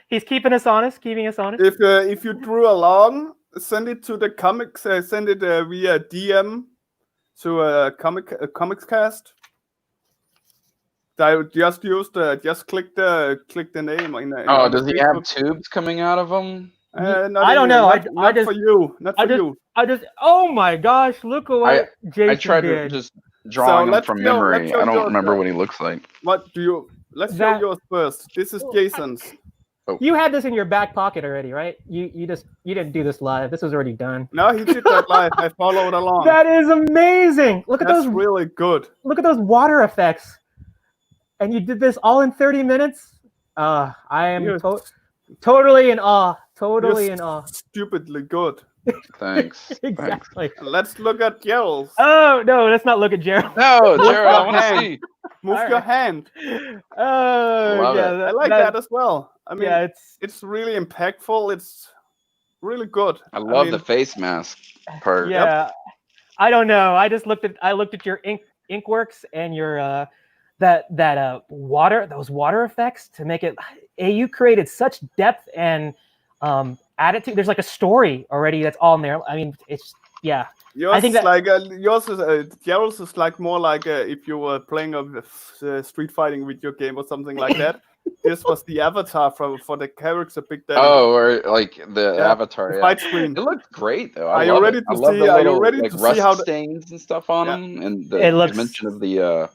He's keeping us honest. If you drew along, send it to the comics. Send it via DM to comics cast. I just click the name. Does he have tubes coming out of him? I don't know. Not for you. Oh my gosh! Look at what Jason I tried did. to just drawing him from memory. I don't remember what he looks like. What do you? Let's show yours first. This is Jason's. Oh. You had this in your back pocket already, right? You didn't do this live. This was already done. No, he did that live. I followed along. That is amazing. That's really good. Look at those water effects. And you did this all in 30 minutes? I am totally in awe. Stupidly good. Thanks. Exactly. Thanks. Let's look at Jerel's. Oh, no, let's not look at Jerel. No, Jerel, I want to see. Move your hand. Love it. I like that as well. I mean, it's really impactful. It's really good. I love the face mask part. Yeah. Yep. I don't know. I looked at your ink works and your those water effects to make it. You created such depth and attitude. There's like a story already that's all in there. I mean, it's Yours is Jerel's is like more like if you were playing a street fighting video game or something like that. This was the avatar for the character Big Daddy. Oh, or like the avatar. The fight screen. It looked great though. Are you ready to see how the stains and stuff on them and the dimension of the?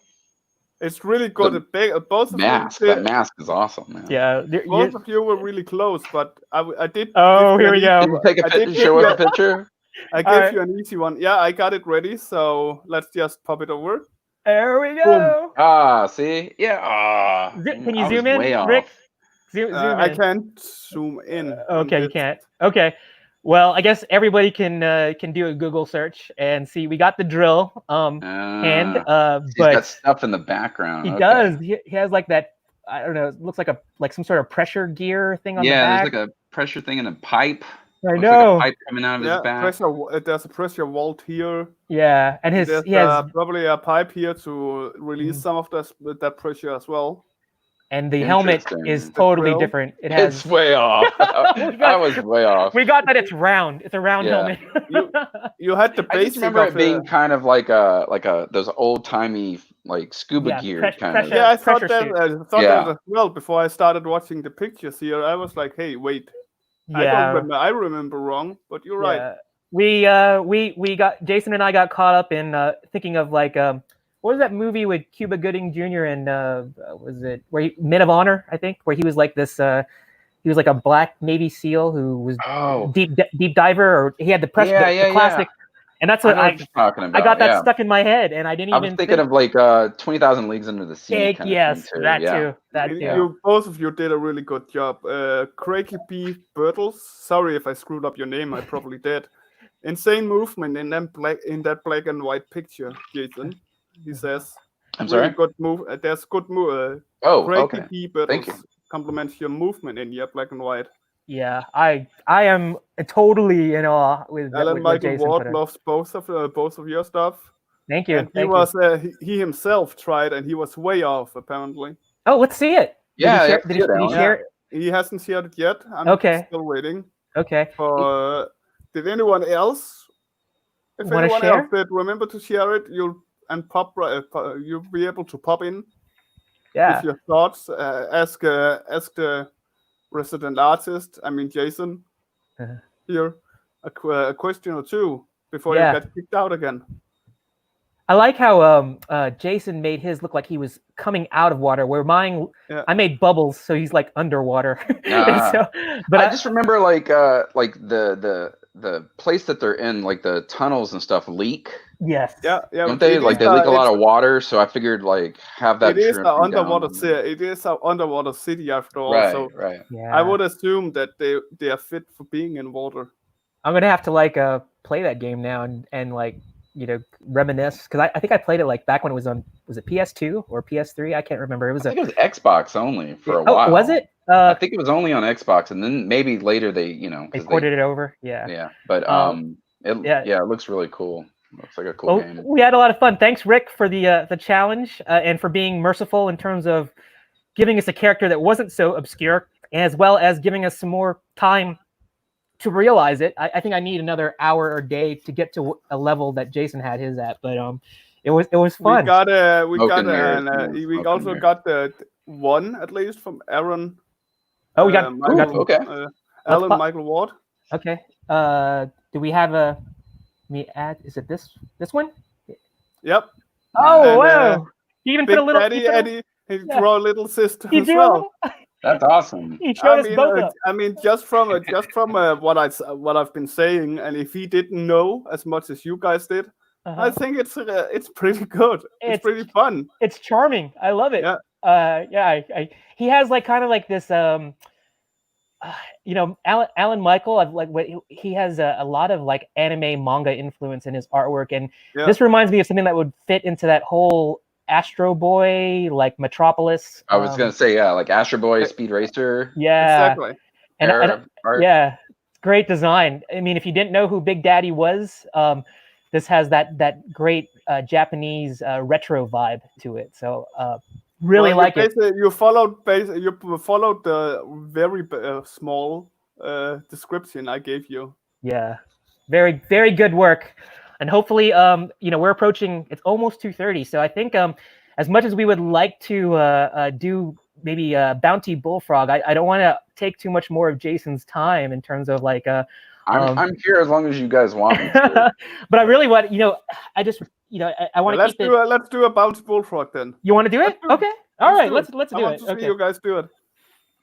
It's really good. Both of mask. That mask is awesome, man. Yeah, both of you were really close, but I did. Oh, here we go. Did you take a picture? Show us a picture. I gave you an easy one. Yeah, I got it ready. So let's just pop it over. There we go. Boom. See? Yeah. Can you zoom in, Rick? Zoom in. I can't zoom in. Okay, you can't. Okay. Well, I guess everybody can do a Google search and see. We got the drill hand, he's but got stuff in the background. He does. He has like that. I don't know. It looks like some sort of pressure gear thing on the back. There's like a pressure thing and a pipe. I Looks know. like a pipe coming out of his back. There's a pressure vault here. Yeah, and There's he has probably a pipe here to release some of that pressure as well. and the helmet is totally grill. different. It has It's way off. I was way off. we got that it's round. It's a round helmet. You had the basic. I just remember it being kind of like a those old timey like scuba gear kind of. Yeah, I thought that as well before I started watching the pictures here. I was like, hey, wait. Yeah. I remember wrong, but you're right. We got Jason and I got caught up in thinking of like what was that movie with Cuba Gooding Jr. and was it Men of Honor, I think, where he was like this he was like a black Navy SEAL who was deep diver, or he had the classic. And that's what I'm talking about. I got that stuck in my head, and I didn't even. I was thinking of like 20,000 Leagues Under the Sea. Yes, that too. You both of you did a really good job. Craigie B. Birtles. Sorry if I screwed up your name. I probably did. Insane movement in that black and white picture, Jason. He says. I'm sorry. Good move. There's good move. Craigie B. Birtles compliments your movement in your black and white. Yeah, I am totally in awe with Alan Michael Jason Ward loves both of your stuff. Thank you. And he himself tried, and he was way off apparently. Oh, let's see it. Yeah, did he share it? He hasn't shared it yet. I'm still waiting. Okay. Did anyone else? If anyone else did, remember to share it. You'll be able to pop in. Yeah. With your thoughts. Ask the resident artist, Jason, here a question or two before you get kicked out again. I like how Jason made his look like he was coming out of water, where mine I made bubbles, so he's like underwater. But I just remember like the place that they're in, like the tunnels and stuff, leak. Yes. Yeah. Don't they like they leak a lot of water? So I figured like have that. It is an underwater city. It is an underwater city after all. Right. Yeah. I would assume that they are fit for being in water. I'm gonna have to like play that game now and like reminisce, because I think I played it like back when it was on, was it PS2 or PS3? I can't remember. I think it was Xbox only for a while. Was it? I think it was only on Xbox, and then maybe later they ported it over. Yeah, but it looks really cool. Looks like a cool game. We had a lot of fun. Thanks, Rick, for the challenge and for being merciful in terms of giving us a character that wasn't so obscure, as well as giving us some more time to realize it. I think I need another hour or day to get to a level that Jason had his at, but it was fun. We also got the one at least from Aaron. Oh, we got Alan Michael Ward. Okay. Do we have a? Me add? Is it this one? Yep. Oh, wow! He even put a little. Eddie, he drew a little sister as well. That's awesome. He showed us both up. Just from what I've been saying, and if he didn't know as much as you guys did, I think it's pretty good. It's pretty fun. It's charming. I love it. Yeah. He has like kind of like this Alan Michael, he has a lot of like anime manga influence in his artwork, and this reminds me of something that would fit into that whole Astro Boy, like Metropolis. I was gonna say like Astro Boy, Speed Racer. Yeah, exactly. And great design. I mean, if you didn't know who Big Daddy was, this has that great Japanese retro vibe to it. So really like it. You followed the very small description I gave you. Yeah, very, very good work. And hopefully, we're approaching, it's almost 2:30. So I think as much as we would like to do maybe Bounty Bullfrog, I don't want to take too much more of Jason's time in terms of like... I'm here as long as you guys want me to. But I really want, I just, I want to keep it... Let's do a Bounty Bullfrog then. You want to do it? Okay. All right, let's do it. I want to see you guys do it.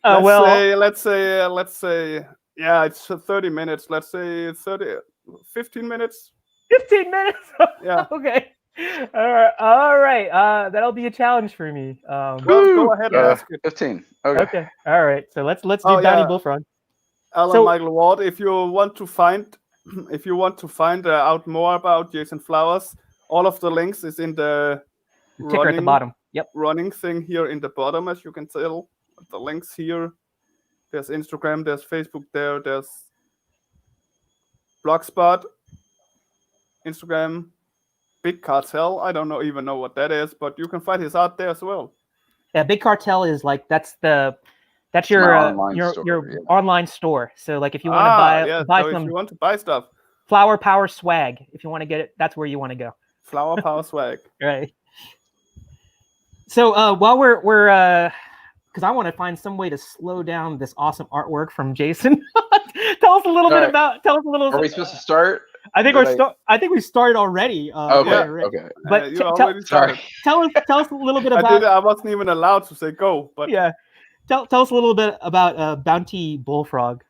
Let's say, yeah, it's 30 minutes. Let's say 15 minutes. 15 minutes? Yeah. Okay. All right. That'll be a challenge for me. Go ahead and ask it. 15. Okay. All right. So let's do Bounty Bullfrog. Alan Michael Ward, if you want to find out more about Jason Flowers, all of the links is in the ticker at the bottom. Yep. Running thing here in the bottom, as you can tell. The links here. There's Instagram, there's Facebook there's Blogspot, Instagram, Big Cartel. I don't even know what that is, but you can find his art there as well. Yeah, Big Cartel is like that's My your online store, your yeah. online store. So like if you want to buy so some if you want to buy stuff, Flower Power swag, if you want to get it, that's where you want to go. Flower Power swag. Right. So while we're because I want to find some way to slow down this awesome artwork from Jason. Tell us a little bit about. Tell us a little. Are we supposed to start? I think I think we started already. Okay. Okay. But you already started. Tell us a little bit about. I wasn't even allowed to say go, but yeah. Tell us a little bit about Bounty Bullfrog.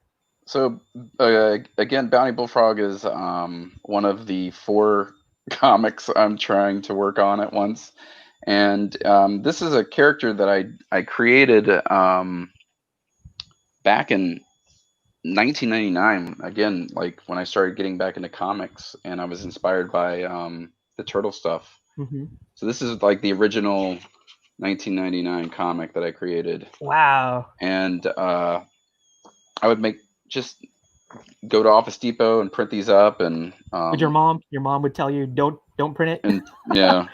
So again, Bounty Bullfrog is one of the 4 comics I'm trying to work on at once, and this is a character that I created back in 1999. Again, like when I started getting back into comics, and I was inspired by the Turtle stuff. Mm-hmm. So this is like the original 1999 comic that I created. Wow. And I would just go to Office Depot and print these up, and would your mom would tell you don't print it. And yeah.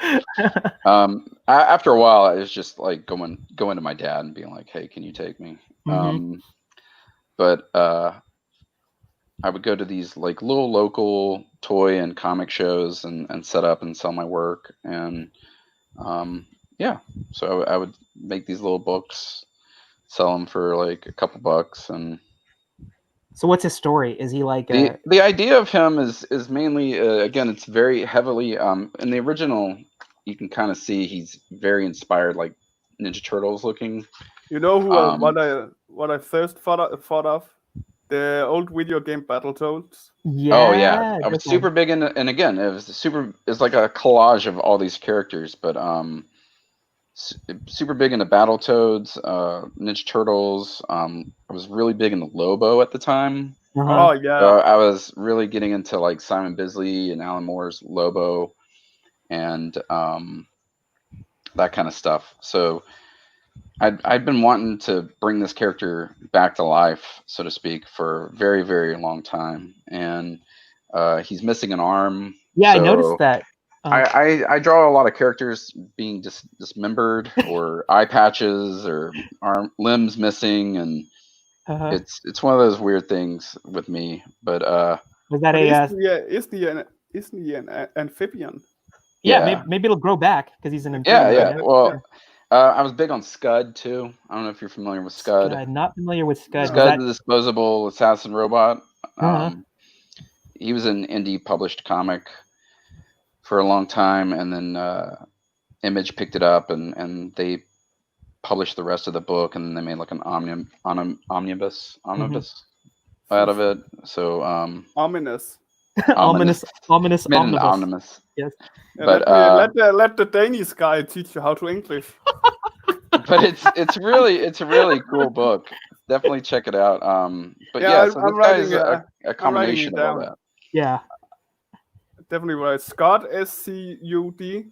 After a while, I was just like going to my dad and being like, hey, can you take me? Mm-hmm. But I would go to these like little local toy and comic shows and set up and sell my work, and so I would make these little books, sell them for like a couple bucks. And so what's his story? Is he like the idea of him is mainly again, it's very heavily in the original, you can kind of see he's very inspired, like Ninja Turtles looking. You know who what I first thought of? The old video game Battletoads. Yeah. Oh yeah, I was super big into, and again, it's like a collage of all these characters, but super big into Battletoads, Ninja Turtles. I was really big into Lobo at the time. Uh-huh. Oh yeah. I was really getting into like Simon Bisley and Alan Moore's Lobo, and that kind of stuff. So I'd been wanting to bring this character back to life, so to speak, for a very, very long time, and he's missing an arm. Yeah, so I noticed that. I draw a lot of characters being dismembered or eye patches or limbs missing, and it's one of those weird things with me. But was that isn't he an amphibian? Yeah, maybe it'll grow back because he's an amphibian. Yeah. Well, I was big on Scud too. I don't know if you're familiar with Scud. Not familiar with Scud. Scud, the disposable assassin robot. He was an indie published comic for a long time, and then Image picked it up, and they published the rest of the book, and then they made like an omnibus out of it. So ominous. Ominous. Yes. Yeah, but let the Danish guy teach you how to English. But it's a really cool book. Definitely check it out. But yeah, so this guy is a combination of all that. Yeah. Definitely right. Scud, SCUD.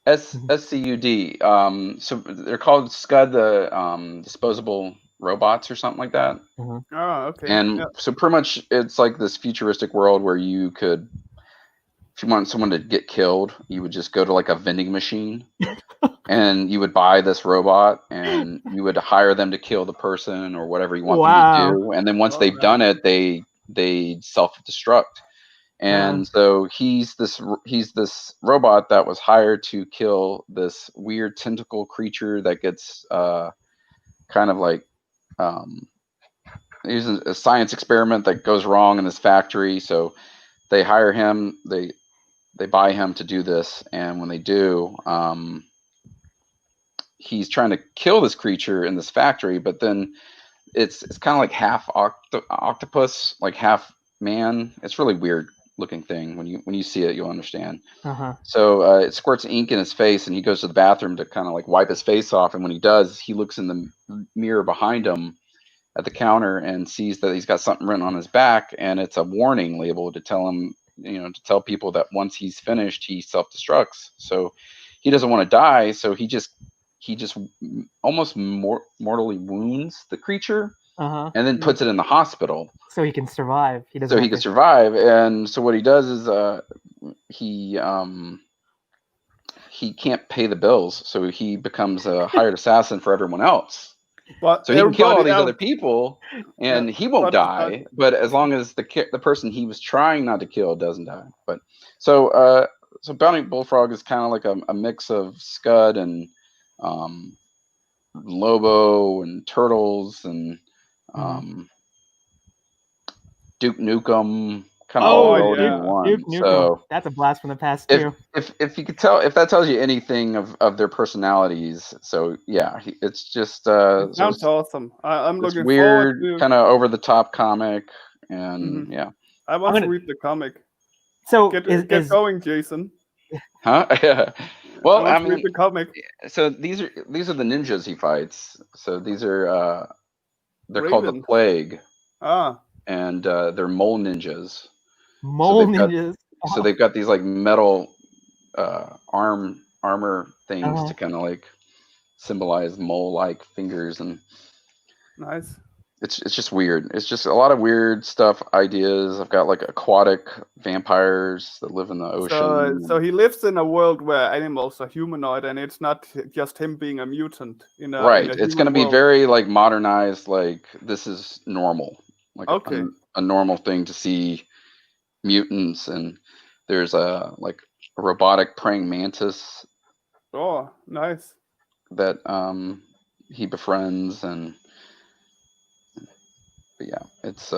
SCUD. So they're called Scud, the disposable robots or something like that. Oh, okay. And so pretty much it's like this futuristic world where you could, if you want someone to get killed, you would just go to like a vending machine and you would buy this robot and you would hire them to kill the person or whatever you want them to do. And then once they've done it, they self-destruct. And so he's this robot that was hired to kill this weird tentacle creature that gets kind of like he's a science experiment that goes wrong in this factory. So they hire him, they buy him to do this, and when they do, he's trying to kill this creature in this factory, but then it's kind of like half octopus, like half man. It's really weird looking thing. When you see it, you'll understand. So it squirts ink in his face, and he goes to the bathroom to kind of like wipe his face off, and when he does, he looks in the mirror behind him at the counter and sees that he's got something written on his back, and it's a warning label to tell him, to tell people that once he's finished, he self-destructs. So he doesn't want to die, so he just almost mortally wounds the creature. and then puts it in the hospital so he can survive. So he can survive. And so what he does is he can't pay the bills, so he becomes a hired assassin for everyone else. But so he can kill all these other people, and he won't die. But as long as the person he was trying not to kill doesn't die. But so Bounty Bullfrog is kind of like a mix of Scud and Lobo and Turtles and Duke Nukem. Kind of all rolled into one. Duke Nukem. So that's a blast from the past too. If you could tell, if that tells you anything of their personalities, so yeah, it's just it sounds awesome. I'm looking weird, forward to kind of over the top comic, and yeah, I want to read the comic. So get going, Jason. Huh? Yeah. Well, I mean, read the comic. So these are the ninjas he fights. So these are they're called the Plague. And they're mole ninjas. Ninjas. So they've got these like metal armor things to kind of like symbolize mole-like fingers, and nice. It's just weird. It's just a lot of weird stuff, ideas. I've got like aquatic vampires that live in the ocean. So he lives in a world where animals are humanoid, and it's not just him being a mutant. Right. It's going to be very like modernized. Like this is normal. Like a normal thing to see mutants, and there's a robotic praying mantis. Oh, nice. That he befriends, but yeah, it's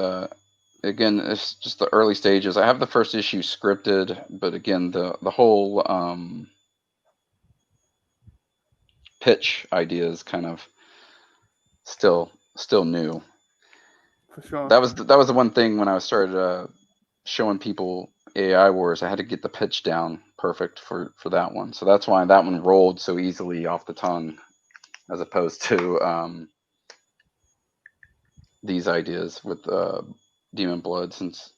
again, it's just the early stages. I have the first issue scripted, but again, the whole pitch idea is kind of still new. For sure. That was the one thing when I started showing people AAI Wars. I had to get the pitch down perfect for that one. So that's why that one rolled so easily off the tongue, as opposed to these ideas with Demon Blood. Since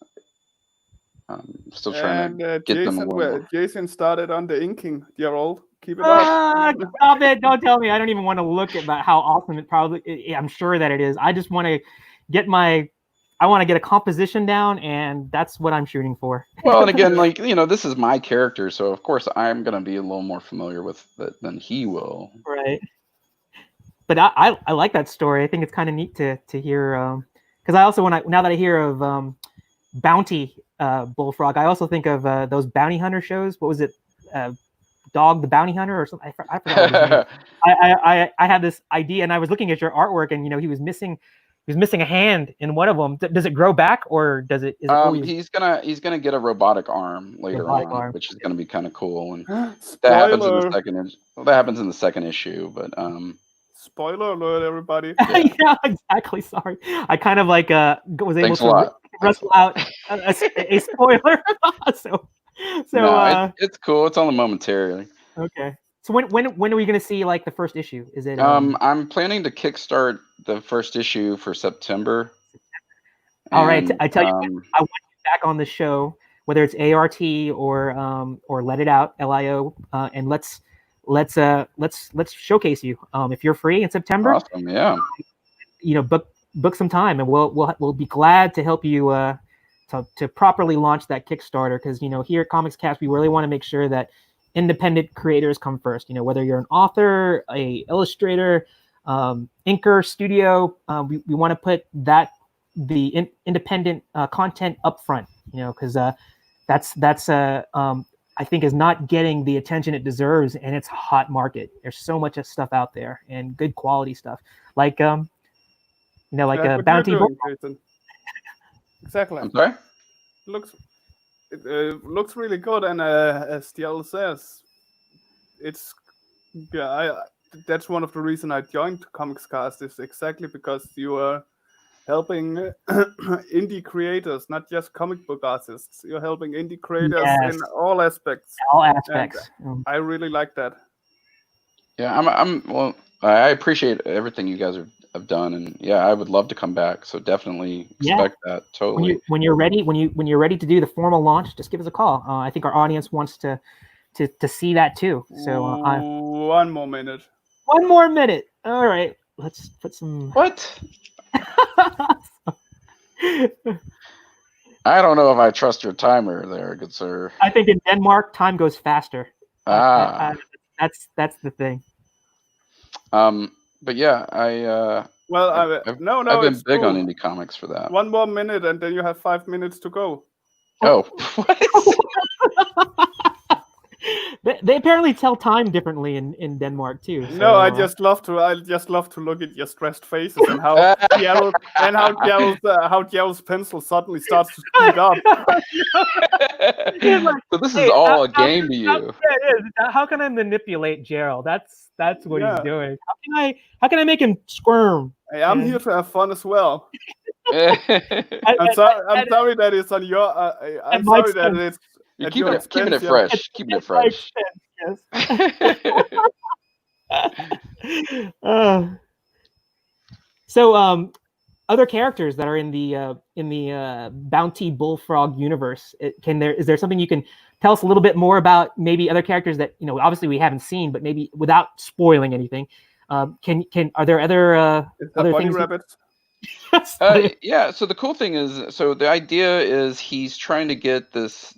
I'm still trying to get them a little more. Jason started on the inking. Jerel, keep it up. Stop it! Don't tell me. I don't even want to look at how awesome it probably. I'm sure that it is. I just want to get a composition down, and that's what I'm shooting for. Well, and again, this is my character, so of course I'm going to be a little more familiar with it than he will. Right. But I like that story. I think it's kind of neat to hear, because I also now that I hear of Bounty Bullfrog, I also think of those bounty hunter shows. What was it? Dog the Bounty Hunter or something? I forgot what his name. I had this idea, and I was looking at your artwork, and he was missing a hand in one of them. Does it grow back, or does it? He's gonna get a robotic arm later on, which is gonna be kind of cool. And that happens in the second. Well, that happens in the second issue, but spoiler alert, everybody. Yeah, exactly. Sorry, I kind of was able to wrestle out a spoiler. so no, it's cool. It's only momentarily. Okay. So when are we going to see the first issue? Is it? I'm planning to kickstart the first issue for September. All right. I tell you, I want you back on the show, whether it's ART or Let It Out, LIO, and let's showcase you. If you're free in September. Awesome. Yeah. Book some time, and we'll be glad to help you to properly launch that Kickstarter, because here at Comics Cast we really want to make sure that independent creators come first. Whether you're an author, a illustrator, inker, studio, we want to put the independent content up front. Because that's I think is not getting the attention it deserves, and it's a hot market. There's so much stuff out there, and good quality stuff, like a Bounty. Exactly. I'm sorry? It looks really good, and as Jerel says, that's one of the reasons I joined Comics Cast, is exactly because you are helping indie creators, not just comic book artists. You're helping indie creators in all aspects. All aspects. I really like that. Yeah, well, I appreciate everything you guys have done, and yeah, I would love to come back. So definitely expect that. Totally. When you're ready to do the formal launch, just give us a call. I think our audience wants to see that too. So one more minute. One more minute. All right, let's put some. What? I don't know if I trust your timer there, good sir. I think in Denmark, time goes faster. Ah. That's the thing. But yeah, I've been it's big on cool. indie comics for that. 1 more minute, and then you have 5 minutes to go. Oh, what? They apparently tell time differently in Denmark too. So, No, I just love to look at your stressed faces and how Jerel's pencil suddenly starts to speed up. So this is all a game to you. Yeah, it is. How can I manipulate Jerel? That's what he's doing. How can I make him squirm? Hey, I'm here to have fun as well. You're I'm sorry that it's on your. I'm sorry that it's. You're keeping it fresh. Keeping it fresh. Yes. So, other characters that are in the Bounty Bullfrog universe. Is there something you can tell us a little bit more about? Maybe other characters that obviously we haven't seen, but maybe without spoiling anything. Are there other bunny things? Rabbits? Yeah. So the cool thing is, the idea is he's trying to get this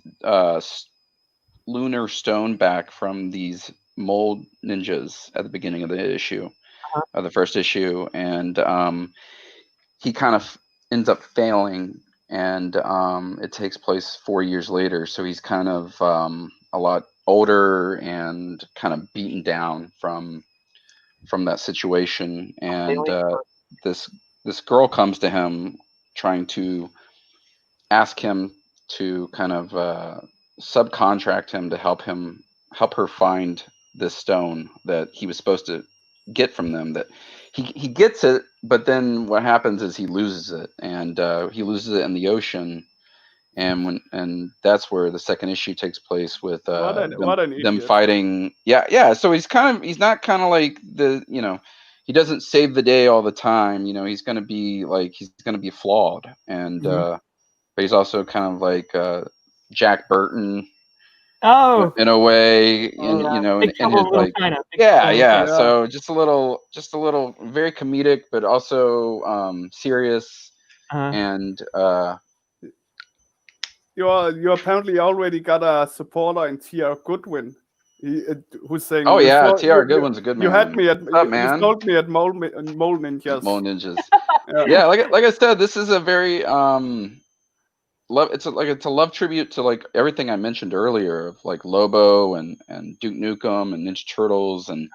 lunar stone back from these mole ninjas at the beginning of the issue, of the first issue, and he kind of ends up failing, and it takes place 4 years later. So he's kind of a lot older and kind of beaten down from that situation, and this girl comes to him trying to ask him to kind of subcontract him to help her find this stone that he was supposed to get from them. That he gets it, but then what happens is he loses it, and he loses it in the ocean, and that's where the second issue takes place with them fighting. Yeah. So he's not kind of like he doesn't save the day all the time. He's gonna be flawed, and but he's also kind of like Jack Burton. Oh, in a way, in his like, yeah. So just a little very comedic, but also serious, and you apparently already got a supporter in T.R. Goodwin, who's saying, "Oh yeah, T.R. Goodwin's a good man." You had me at man? You sold me at Mole Ninjas. Mole Ninjas. Yeah, like I said, this is a very it's a love tribute to like everything I mentioned earlier of like Lobo and Duke Nukem and Ninja Turtles, and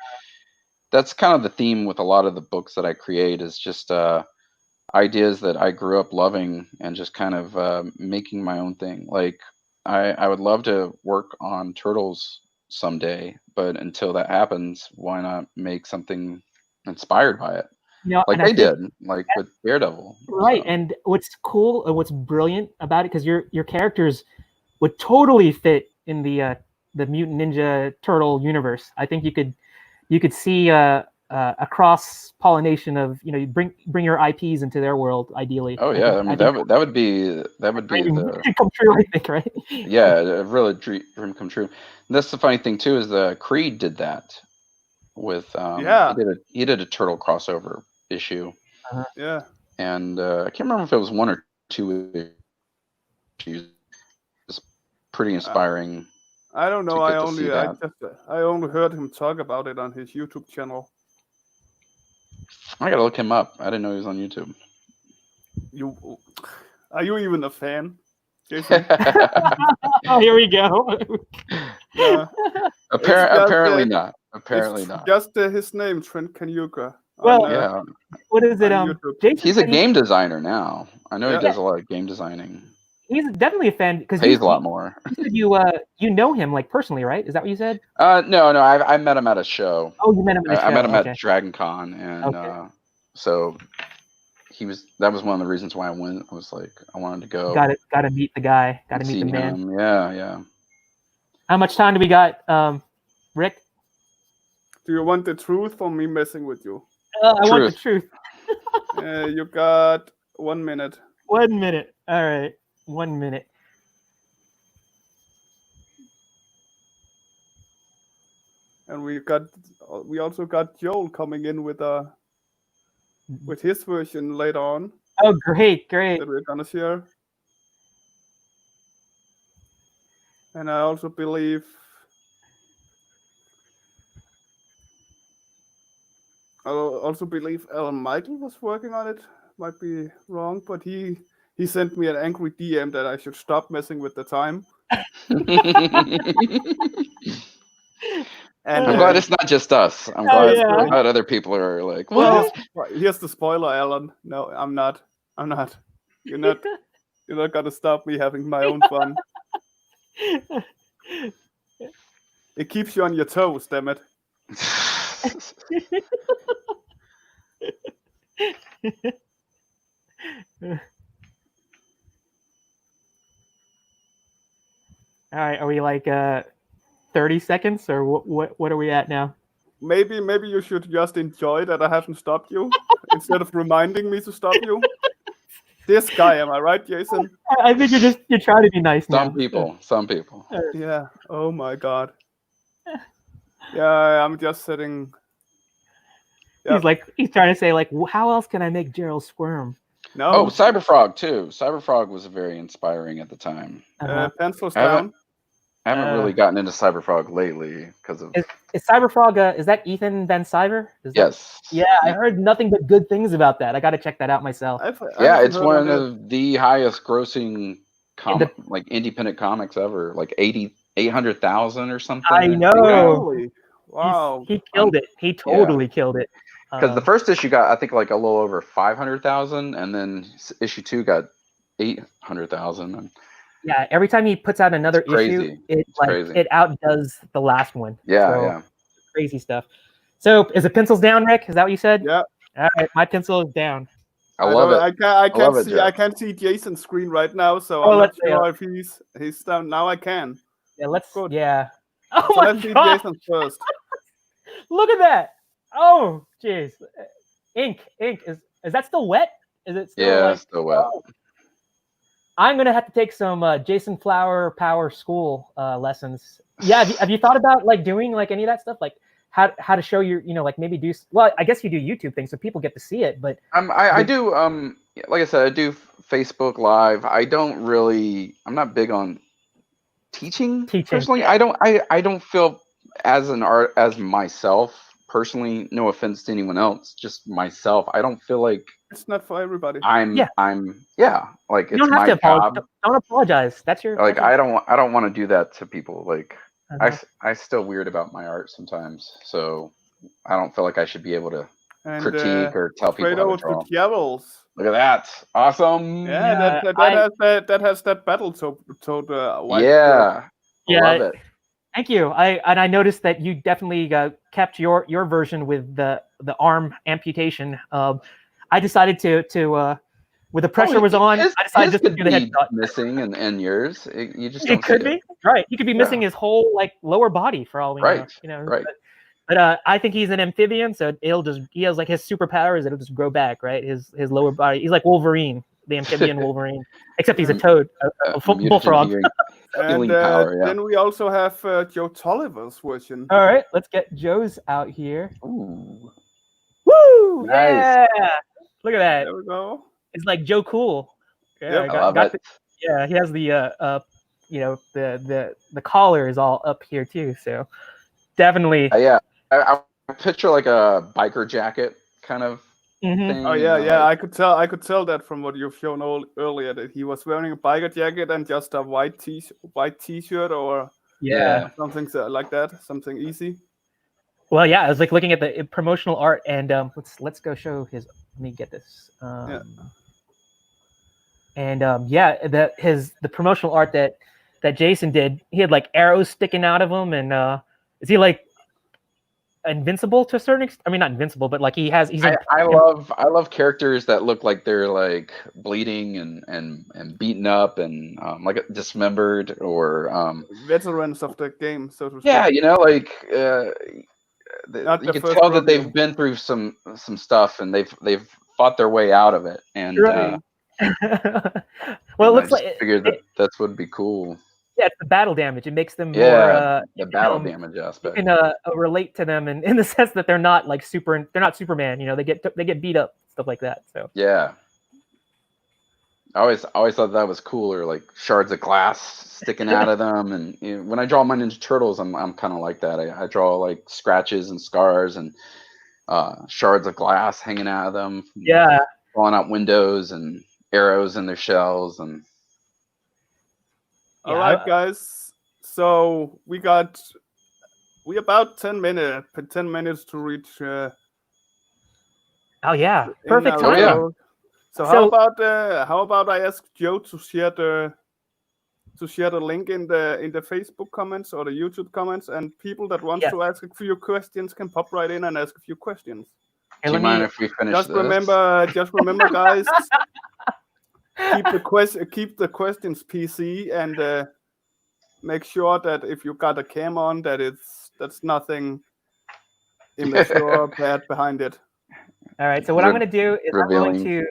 that's kind of the theme with a lot of the books that I create, is just ideas that I grew up loving and just kind of making my own thing. Like I would love to work on Turtles someday, but until that happens, why not make something inspired by it? Like they did, like with Daredevil. Right. So. And what's cool and what's brilliant about it, because your characters would totally fit in the Mutant Ninja Turtle universe. I think you could see a cross-pollination of, you bring your IPs into their world, ideally. Oh yeah, I mean that would be the dream come true, I think, right? Yeah, a really dream come true. And that's the funny thing too, is the Creed did that with he did a Turtle crossover issue. Yeah. And I can't remember if it was 1 or 2 issues. It's pretty inspiring. I don't know. I only heard him talk about it on his YouTube channel. I gotta look him up. I didn't know he was on YouTube. Are you even a fan, Jason? Oh, here we go. Yeah. Apparently not. Apparently not. Just his name, Trent Kanyuka. Well, what is it? Jason, he's a game designer now. I know he does a lot of game designing. He's definitely a fan because pays a lot more. You know him like personally, right? Is that what you said? No. I met him at a show. Oh, you met him at a show. I met him at Dragon Con, and so that was one of the reasons why I went. I was like, I wanted to go. Got to meet the guy. Got to meet the man. Him. Yeah. How much time do we got, Rick? Do you want the truth or me messing with you? I want the truth. You got 1 minute. 1 minute. All right. 1 minute. And we also got Joel coming in with a with his version later on Oh, great. that we're gonna share. And I also believe Alan Michael was working on it. Might be wrong, but he sent me an angry DM that I should stop messing with the time. And I'm glad it's not just us. I'm glad other people are like, what? Well, here's the spoiler, Alan. No, I'm not. You're not gonna stop me having my own fun. It keeps you on your toes, damn it. All right, are we like 30 seconds or what are we at now? Maybe you should just enjoy that I haven't stopped you instead of reminding me to stop you. This guy, am I right, Jason? I think you're trying to be nice now. Some people. Yeah. Oh my god. Yeah, I'm just sitting. Yep. He's trying to say like, how else can I make Jerel squirm? No. Oh, Cyberfrog too. Cyberfrog was very inspiring at the time. Pencils down. I haven't really gotten into Cyberfrog lately because of. Is Cyberfrog? Is that Ethan Van Cyber? Yes. I heard nothing but good things about that. I got to check that out myself. It's one of the highest grossing like independent comics ever. Like 800,000 or something. I know. Really? Wow. He killed it. He totally killed it. Because the first issue got, I think, like a little over 500,000, and then issue 2 got 800,000. Yeah, every time he puts out another issue, it outdoes the last one. Yeah. Crazy stuff. So, is it pencils down, Rick? Is that what you said? Yeah. All right, my pencil is down. I love it. I can't see Jason's screen right now, so I'm not sure if he's down. Now I can. Yeah, let's go. Good. Yeah. Oh so let's see Jason first. Look at that. Oh, jeez. Ink. Is that still wet? Is it still still wet. Oh. I'm gonna have to take some Jason Flower Power School lessons. Yeah, have you thought about like doing like any of that stuff, like how to show your, like maybe do? Well, I guess you do YouTube things so people get to see it, but I do like I said, I do Facebook Live. I'm not big on teaching personally. I don't feel as myself personally. No offense to anyone else, just myself. I don't feel like. It's not for everybody. Like you don't have to apologize. Don't apologize. That's your I don't want to do that to people. Like I still weird about my art sometimes, so I don't feel like I should be able to critique or tell people how to draw. Devils. Look at that! Awesome. Yeah, that has that battle white. Yeah, I love it. Thank you. I noticed that you definitely kept your version with the arm amputation. I decided to when the pressure was on, I decided just to do the headshot. Missing and yours, you just it could be right. He could be missing his whole like lower body for all we know. Right. But I think he's an amphibian, so he has like his superpowers. It'll just grow back, right? His lower body. He's like Wolverine, the amphibian Wolverine, except he's a toad, a bullfrog. And then we also have Joe Tolliver's version. All right, let's get Joe's out here. Ooh. Woo! Nice. Yeah. Look at that. There we go. It's like Joe Cool. Yeah, I love it. He has the the collar is all up here too. So definitely. I picture like a biker jacket kind of thing. Oh yeah. I could tell that from what you've shown earlier that he was wearing a biker jacket and just a white t-shirt or something like that, something easy. Well, yeah, I was like looking at the promotional art, and let's go show his. Let me get this. And the promotional art that Jason did, he had like arrows sticking out of him, and is he like invincible to a certain extent? I mean, not invincible, but like he's. I love characters that look like they're like bleeding and beaten up and like dismembered or veterans of the game, so to speak. Yeah, like. You can tell that they've been through some stuff and they've fought their way out of it. And well, it looks like figured that would be cool. Yeah, it's the battle damage. It makes them more the battle damage aspect. You can relate to them in the sense that they're not like they're not Superman. They get beat up stuff like that. So yeah. I always thought that was cooler, like shards of glass sticking out of them. And when I draw my Ninja Turtles, I'm kind of like that. I draw like scratches and scars and shards of glass hanging out of them. Yeah. Falling out windows and arrows in their shells. And All right, guys. So we about 10 minutes to reach. Oh yeah, in perfect our time. show. So how about I ask Joe to share the link in the Facebook comments or the YouTube comments, and people that want to ask a few questions can pop right in and ask a few questions. Do you mind if we finish just this? Remember, guys, keep the questions PC, and make sure that if you got a cam on, that's nothing immature or bad behind it. All right. So what I'm going to do is I'm going to,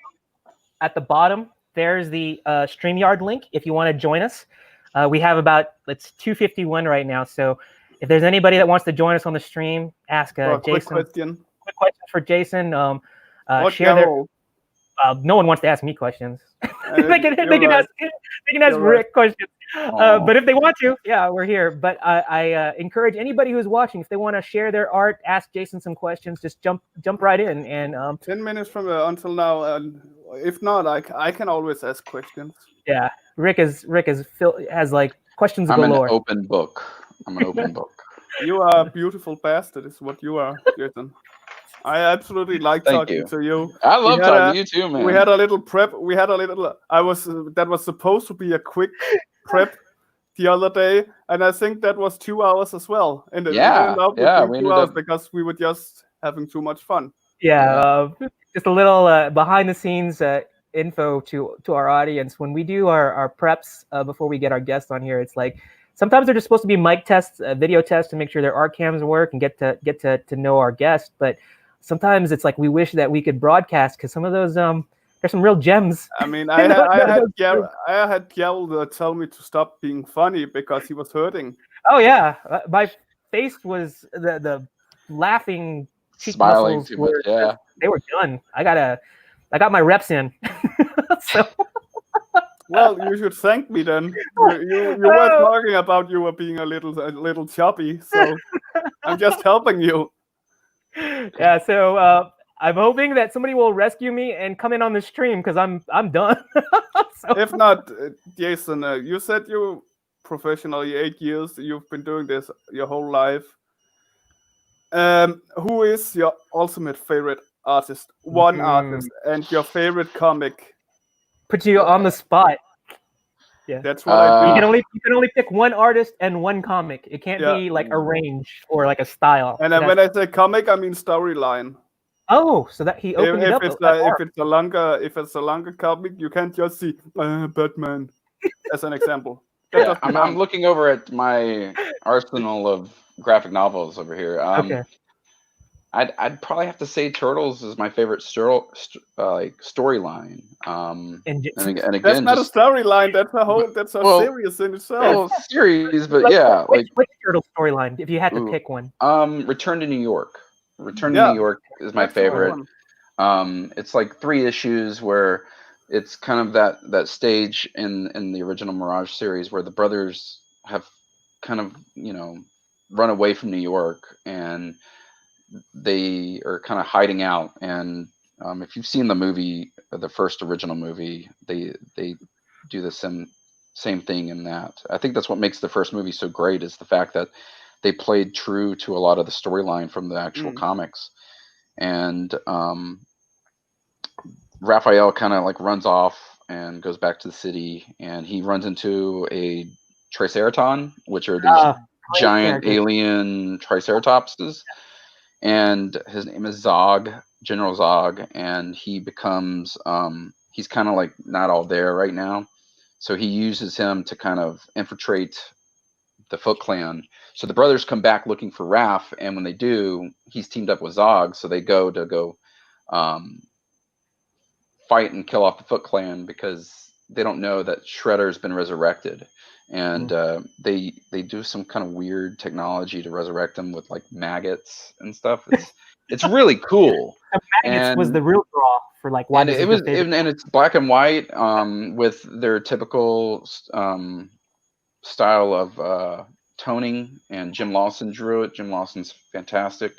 at the bottom, there's the StreamYard link if you want to join us. We have it's 2:51 right now. So if there's anybody that wants to join us on the stream, ask Jason. Quick question for Jason. Share their. No one wants to ask me questions. they can ask Rick questions. But if they want to, we're here. But I encourage anybody who's watching, if they want to share their art, ask Jason some questions, just jump right in. And 10 minutes from until now. If not, I can always ask questions. Yeah, Rick has like questions galore. I'm an open book. You are a beautiful bastard, is what you are, Jason. I absolutely like talking to you. I love talking to you too, man. We had a little prep. That was supposed to be a quick prep the other day, and I think that was 2 hours as well. And it ended up with 2 hours because we were just having too much fun. Just a little behind the scenes info to our audience. When we do our preps before we get our guests on here, it's like sometimes they're just supposed to be mic tests, video tests to make sure their art cams work and get to know our guest. But sometimes it's like we wish that we could broadcast because some of those there's some real gems. I mean, I had Jerel tell me to stop being funny because he was hurting. Oh yeah, my face was the laughing cheek smiling muscles too much. They were done. I got my reps in. So. Well, you should thank me then. You were talking about you were being a little choppy, so I'm just helping you. Yeah, so I'm hoping that somebody will rescue me and come in on the stream because I'm done. So. If not, Jason, you said you professionally 8 years. You've been doing this your whole life. Who is your ultimate favorite artist? One artist and your favorite comic. Put you on the spot. Yeah, that's what I do. You can only pick one artist and one comic. It can't be like a range or like a style. And when I say comic, I mean storyline. Oh, so that he opened it up. If it's a longer comic, you can't just see Batman as an example. I'm looking over at my arsenal of graphic novels over here. Okay. I'd probably have to say Turtles is my favorite storyline. And again, that's not a storyline. That's a series in itself. Well, series, but which Turtle storyline? If you had to pick one. Return to New York. Return to New York is my favorite. It's like 3 issues where it's kind of that stage in the original Mirage series where the brothers have kind of run away from New York and they are kind of hiding out. And if you've seen the movie, the first original movie, they do the same thing in that. I think that's what makes the first movie so great is the fact that they played true to a lot of the storyline from the actual comics. And Raphael kind of like runs off and goes back to the city, and he runs into a Triceraton, which are these giant alien Triceratopses. And his name is Zog, General Zog, and he becomes he's kind of like not all there right now, so he uses him to kind of infiltrate the Foot Clan. So the brothers come back looking for Raph, and when they do, he's teamed up with Zog, so they go fight and kill off the Foot Clan because they don't know that Shredder's been resurrected. And they do some kind of weird technology to resurrect them with like maggots and stuff. It's really cool. The maggots was the real draw for like why And this it is was, your favorite. and it's black and white, with their typical style of toning. And Jim Lawson drew it. Jim Lawson's fantastic,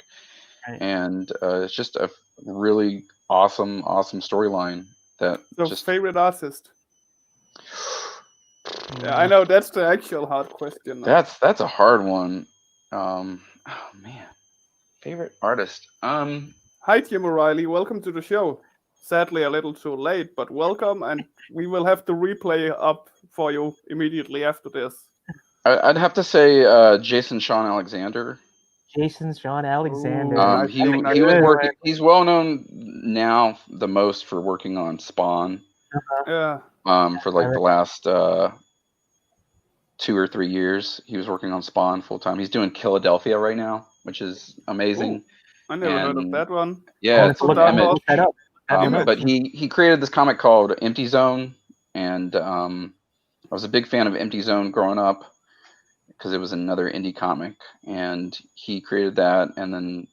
Right. and it's just a really awesome storyline. That So just favorite artist. Yeah, I know that's the actual hard question. that's a hard one. Oh man, favorite artist. Hi, Jim O'Reilly. Welcome to the show. Sadly, a little too late, but welcome, and we will have the replay up for you immediately after this. I'd have to say Jason Sean Alexander. Jason Sean Alexander. Ooh, He nice. was working. He's well known now the most for working on Spawn. Yeah. For like the last 2 or 3 years, he was working on Spawn full time. He's doing Philadelphia right now, which is amazing. Ooh, I never heard of that one. Yeah, it's look that up. but he created this comic called Empty Zone, and I was a big fan of Empty Zone growing up because it was another indie comic, and he created that and then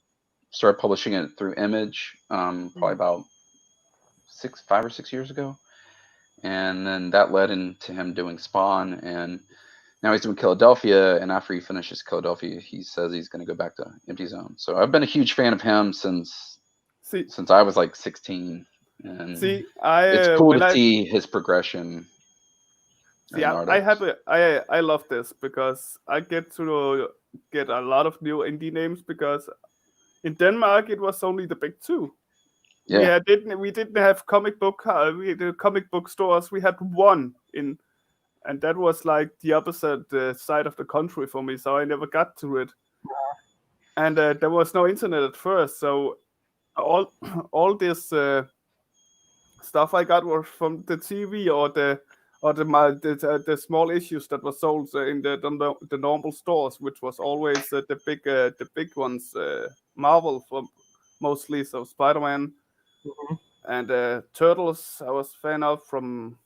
started publishing it through Image, probably about 5 or 6 years ago, and then that led into him doing Spawn, and now he's doing Philadelphia, and after he finishes Philadelphia, he says he's going to go back to Empty Zone. So I've been a huge fan of him since I was like 16, and it's cool to see his progression. Yeah, I love this because I get to get a lot of new indie names, because in Denmark it was only the big two. Yeah, we didn't have comic book stores. We had one and that was like the opposite side of the country for me, so I never got to it. And there was no internet at first, so all this stuff I got was from the TV or the small issues that were sold in the normal stores, which was always the big ones, Marvel for mostly, so Spider-Man and Turtles. I was a fan of from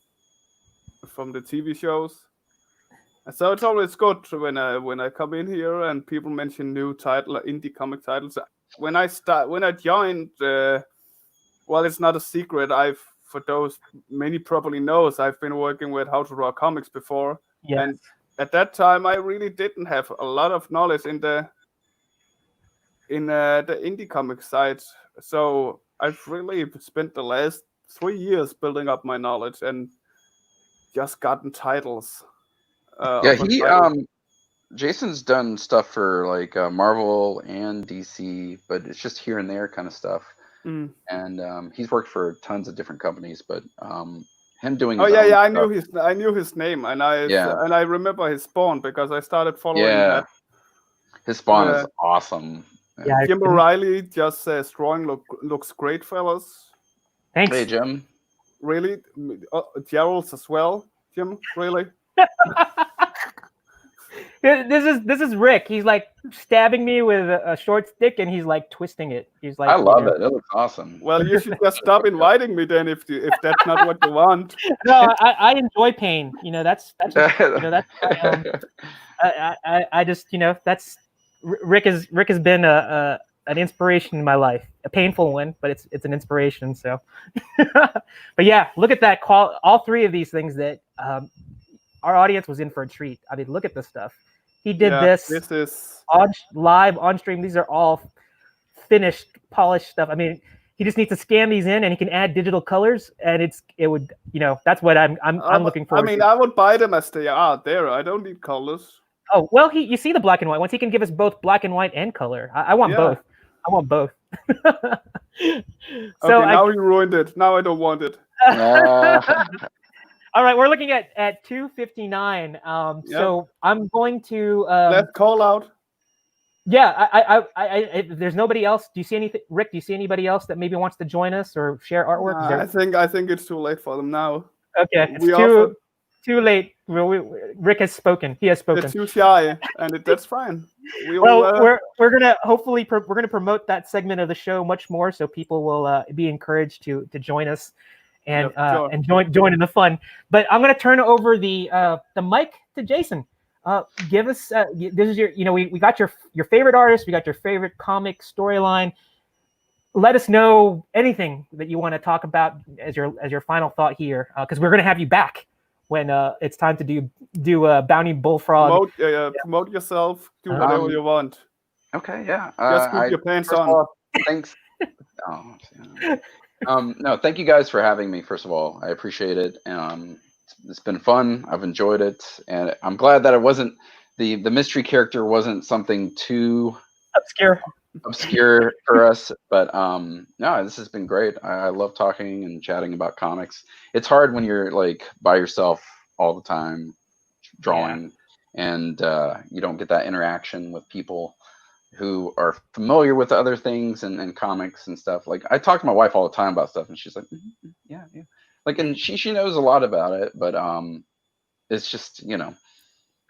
the TV shows. And so it's always good when I come in here and people mention new indie comic titles. When I joined, well, it's not a secret. For those many probably knows, I've been working with How to Draw Comics before. Yes. And at that time, I really didn't have a lot of knowledge in the indie comic side. So I've really spent the last 3 years building up my knowledge and just gotten titles. Jason's done stuff for like Marvel and DC, but it's just here and there kind of stuff. And he's worked for tons of different companies, but him doing I knew his name, and I remember his Spawn because I started following that. His Spawn is awesome. Yeah, Jim O'Reilly just says drawing looks great, fellas. Thanks. Hey, Jim. Really? Jerel's as well, Jim? Really? This is Rick. He's like stabbing me with a short stick, and he's like twisting it. He's like, I love it. It looks awesome. Well, you should just stop inviting me then if that's not what you want. No, I enjoy pain. That's I just that's Rick has been an inspiration in my life, a painful one, but it's an inspiration. So, but yeah, look at that. All three of these things that our audience was in for a treat. I mean, look at this stuff. He did this is live on stream. These are all finished, polished stuff. I mean, he just needs to scan these in, and he can add digital colors, and it would that's what I'm looking for. I mean, I would buy them as they are there. I don't need colors. Oh well, you see the black and white. Once he can give us both black and white and color, I want both. I want both. So now you ruined it. Now I don't want it. All right, we're looking at 2:59. So I'm going to let's call out. Yeah, I there's nobody else. Do you see anything, Rick? Do you see anybody else that maybe wants to join us or share artwork? I think it's too late for them now. Okay, it's too late. Rick has spoken. He has spoken. They're too shy, and that's fine. We're gonna hopefully promote that segment of the show much more, so people will be encouraged to join us and join in the fun. But I'm gonna turn over the mic to Jason. Give us this is your we got your favorite artist, we got your favorite comic storyline. let us know anything that you want to talk about as your final thought here, because we're gonna have you back when it's time to do Bounty Bullfrog. Promote yourself. Do whatever you want. Okay, yeah. Just keep your pants first on. of all, thanks. No, thank you guys for having me. First of all, I appreciate it. It's been fun. I've enjoyed it, and I'm glad that it wasn't the mystery character wasn't something too obscure for us. But no, this has been great. I love talking and chatting about comics. It's hard when you're like by yourself all the time drawing, and you don't get that interaction with people who are familiar with other things and comics and stuff. Like I talk to my wife all the time about stuff, and she's like, yeah. Like, and she knows a lot about it, but it's just, you know,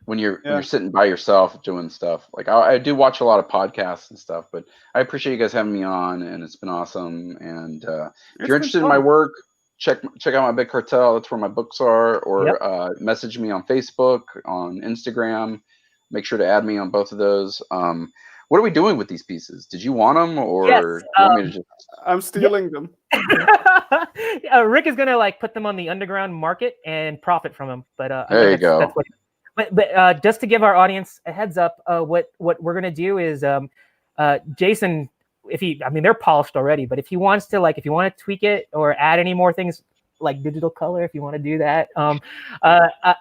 when you're sitting by yourself doing stuff. Like I do watch a lot of podcasts and stuff, but I appreciate you guys having me on, and it's been awesome. And if you're interested in my work, check out my Big Cartel. That's where my books are, or message me on Facebook, on Instagram. Make sure to add me on both of those. What are we doing with these pieces? Did you want them, or you want me to just... I'm stealing them. Rick is gonna like put them on the underground market and profit from them. But there you go. That's but just to give our audience a heads up, what we're gonna do is Jason, they're polished already, but if he wants to, like, if you want to tweak it or add any more things like digital color, if you want to do that,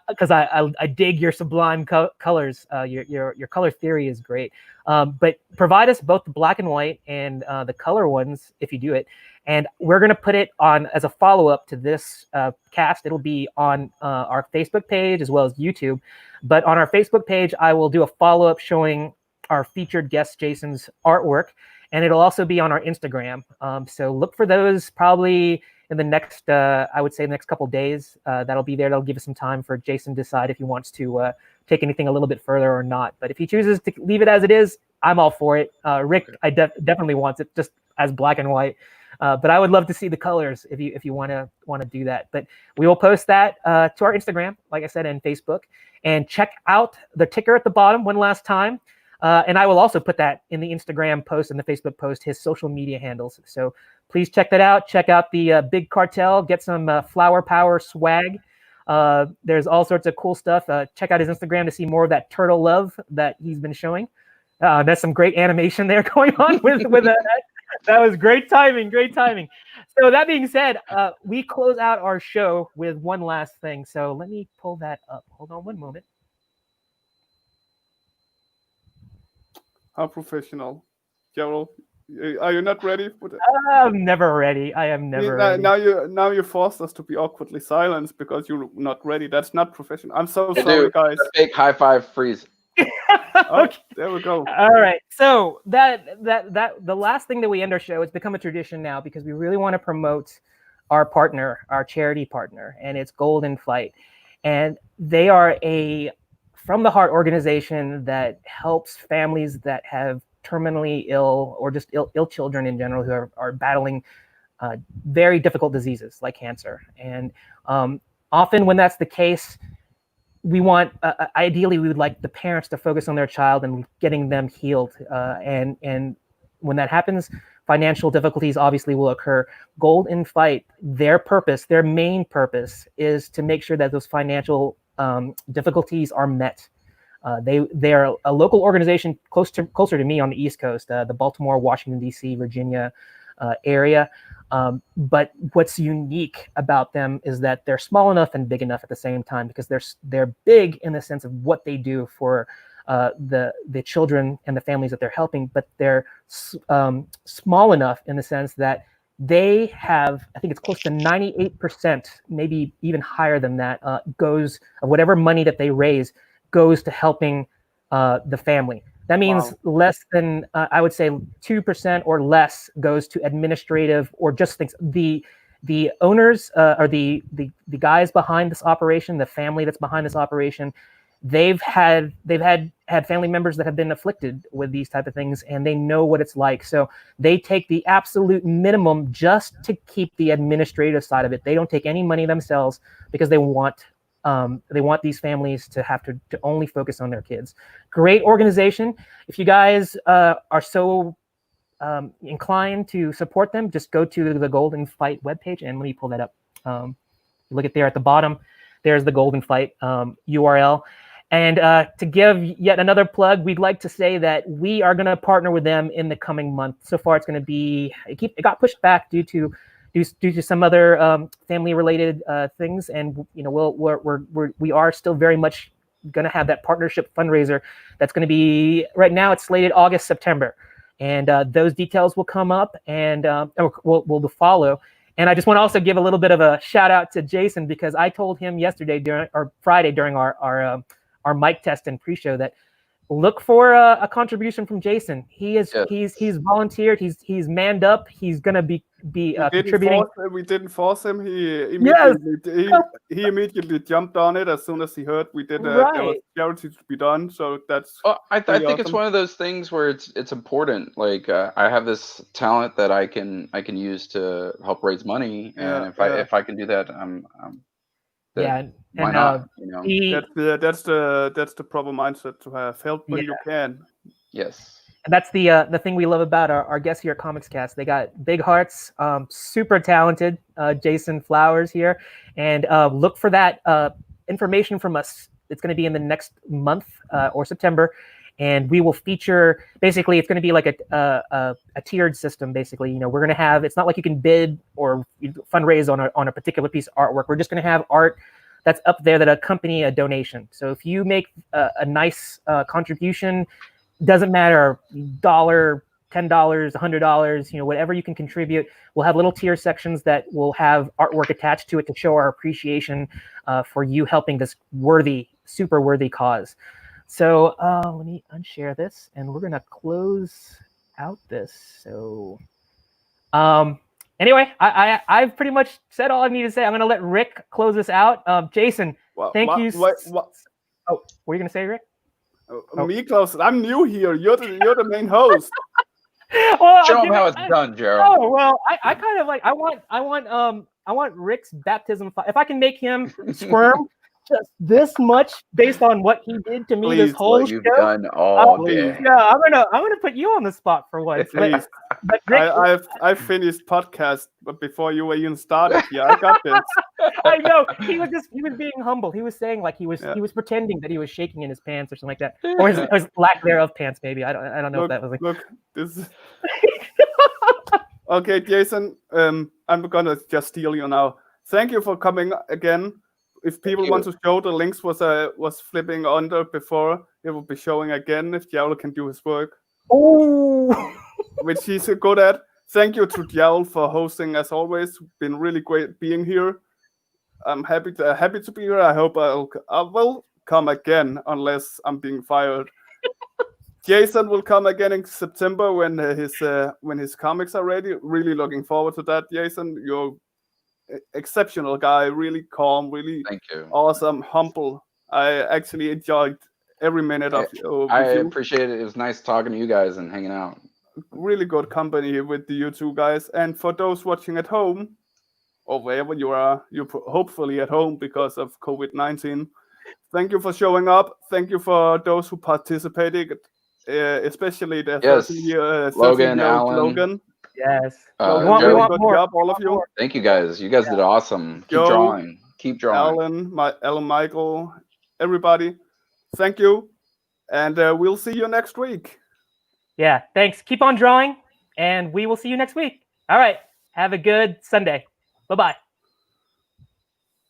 because I dig your sublime colors. Your color theory is great, but provide us both the black and white and the color ones if you do it, and we're gonna put it on as a follow-up to this cast. It'll be on our Facebook page as well as YouTube, but on our Facebook page I will do a follow-up showing our featured guest Jason's artwork, and it'll also be on our Instagram. So look for those probably in the next, I would say, the next couple of days. That'll be there. That'll give us some time for Jason to decide if he wants to take anything a little bit further or not. But if he chooses to leave it as it is, I'm all for it. Rick, I definitely wants it just as black and white. But I would love to see the colors if you want to do that. But we will post that to our Instagram, like I said, and Facebook. And check out the ticker at the bottom one last time. And I will also put that in the Instagram post and the Facebook post, his social media handles. So please check that out. Check out the Big Cartel. Get some Flower Power swag. There's all sorts of cool stuff. Check out his Instagram to see more of that turtle love that he's been showing. There's some great animation there going on with that. That was great timing. Great timing. So that being said, we close out our show with one last thing. So let me pull that up. Hold on one moment. How professional. Jerel, are you not ready for that? I'm never ready. I am never ready. Now you forced us to be awkwardly silenced because you're not ready. That's not professional. I'm so sorry, guys. A big high five freeze. Okay. There we go. All right. So that the last thing that we end our show, it's become a tradition now because we really want to promote our partner, our charity partner, and it's Golden Flight. And they are a from the heart organization that helps families that have terminally ill or just ill children in general who are battling very difficult diseases like cancer. And often when that's the case, we want, ideally, we would like the parents to focus on their child and getting them healed. And when that happens, financial difficulties obviously will occur. Golden Flight, their purpose, their main purpose is to make sure that those financial difficulties are met. They are a local organization closer to me on the East Coast, the Baltimore, Washington, D.C., Virginia area. But what's unique about them is that they're small enough and big enough at the same time, because they're big in the sense of what they do for the children and the families that they're helping, but they're small enough in the sense that they have, I think it's close to 98%, maybe even higher than that, goes of whatever money that they raise goes to helping the family. That means less than, I would say 2% or less goes to administrative or just things. The owners or the guys behind this operation, the family that's behind this operation, they've had family members that have been afflicted with these type of things, and they know what it's like. So they take the absolute minimum just to keep the administrative side of it. They don't take any money themselves because they want these families to have to only focus on their kids. Great organization. If you guys are so inclined to support them, just go to the Golden Fight webpage, and let me pull that up. Look at there at the bottom. There's the Golden Fight URL. And to give yet another plug, we'd like to say that we are going to partner with them in the coming month. So far, it's going to be it got pushed back due to some other family-related things, and we are still very much going to have that partnership fundraiser. That's going to be right now. It's slated August, September, and those details will come up and will follow. And I just want to also give a little bit of a shout out to Jason, because I told him Friday during our mic test and pre-show that look for a contribution from Jason. He's volunteered. He's manned up. He's gonna be contributing. We didn't force him. He immediately jumped on it as soon as he heard we did. There was charity to be done. So that's. I think awesome. It's one of those things where it's important. Like I have this talent that I can use to help raise money, and if I can do that, why not? That's the proper mindset to have. Help when you can. Yes. And that's the thing we love about our guests here at Comics Cast. They got big hearts, super talented. Jason Flowers here, and look for that information from us. It's going to be in the next month or September, and we will feature. Basically, it's going to be like a tiered system. Basically, we're going to have. It's not like you can bid or fundraise on a particular piece of artwork. We're just going to have art that's up there that accompany a donation. So if you make a nice contribution, doesn't matter, $1, $10, $100, whatever you can contribute. We'll have little tier sections that will have artwork attached to it to show our appreciation for you helping this super worthy cause. So let me unshare this, and we're gonna close out this. So anyway, I've pretty much said all I need to say. I'm gonna let Rick close this out. Jason, thank you. Oh, what were you gonna say, Rick? Me close. I'm new here. You're the main host. Well, show them how it's done, Jerel. Oh well, I kind of like. I want Rick's baptism. If I can make him squirm just this much based on what he did to me this whole show. You've done all day. Yeah, I'm gonna put you on the spot for once. But Rick, I finished podcast, but before you even started, I got this. I know he was being humble. He was saying like he was pretending that he was shaking in his pants or something like that, or his lack thereof pants maybe. I don't know if that was like. Look, this. Okay, Jason. I'm gonna just steal you now. Thank you for coming again. If people want to show, the links was flipping under before. It will be showing again if Jerel can do his work. Oh, which he's good at. Thank you to Jerel for hosting as always. Been really great being here. I'm happy to be here. I hope I will come again unless I'm being fired. Jason will come again in September when his comics are ready. Really looking forward to that, Jason. You're exceptional guy, really calm, really awesome, humble. I actually enjoyed every minute of you. I appreciate it. It was nice talking to you guys and hanging out. Really good company with you two guys. And for those watching at home, or wherever you are, you're hopefully at home because of COVID-19. Thank you for showing up. Thank you for those who participated, especially the 30-year-old Logan. Yes. We want more. Job, all of you. Thank you guys. You guys did awesome. Keep drawing. Keep drawing. Alan, Michael, everybody. Thank you. And we'll see you next week. Yeah, thanks. Keep on drawing, and we will see you next week. All right. Have a good Sunday. Bye-bye.